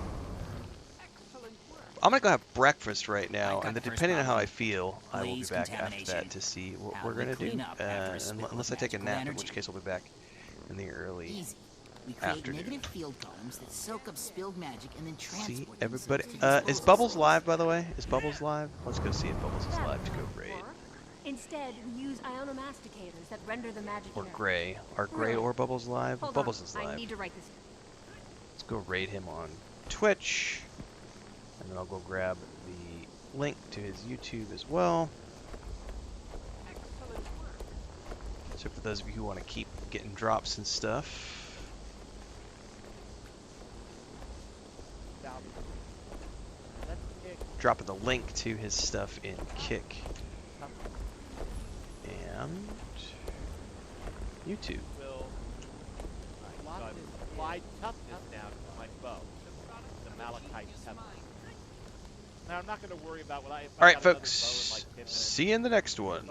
going to go have breakfast right now, and then depending on how I feel, I will be back after that to see what we're going to do. Unless I take a nap, in which case I'll be back in the early We create afternoon. negative field columns that soak up spilled magic and then transport See, them everybody. to the Is Bubbles live, by the way? Is Bubbles live? Let's go see if Bubbles is live to go raid. Instead, we use ionomasticators that render the magic Or air. Gray. Are Gray or Bubbles live? Hold Bubbles on. is live. I need to write this. Let's go raid him on Twitch. And then I'll go grab the link to his YouTube as well. So for those of you who want to keep getting drops and stuff. Dropping the link to his stuff in Kick and YouTube. Applied toughness now to my bow. The malachite pebble. Now I'm not going to worry about what I. All right, folks. See you in the next one.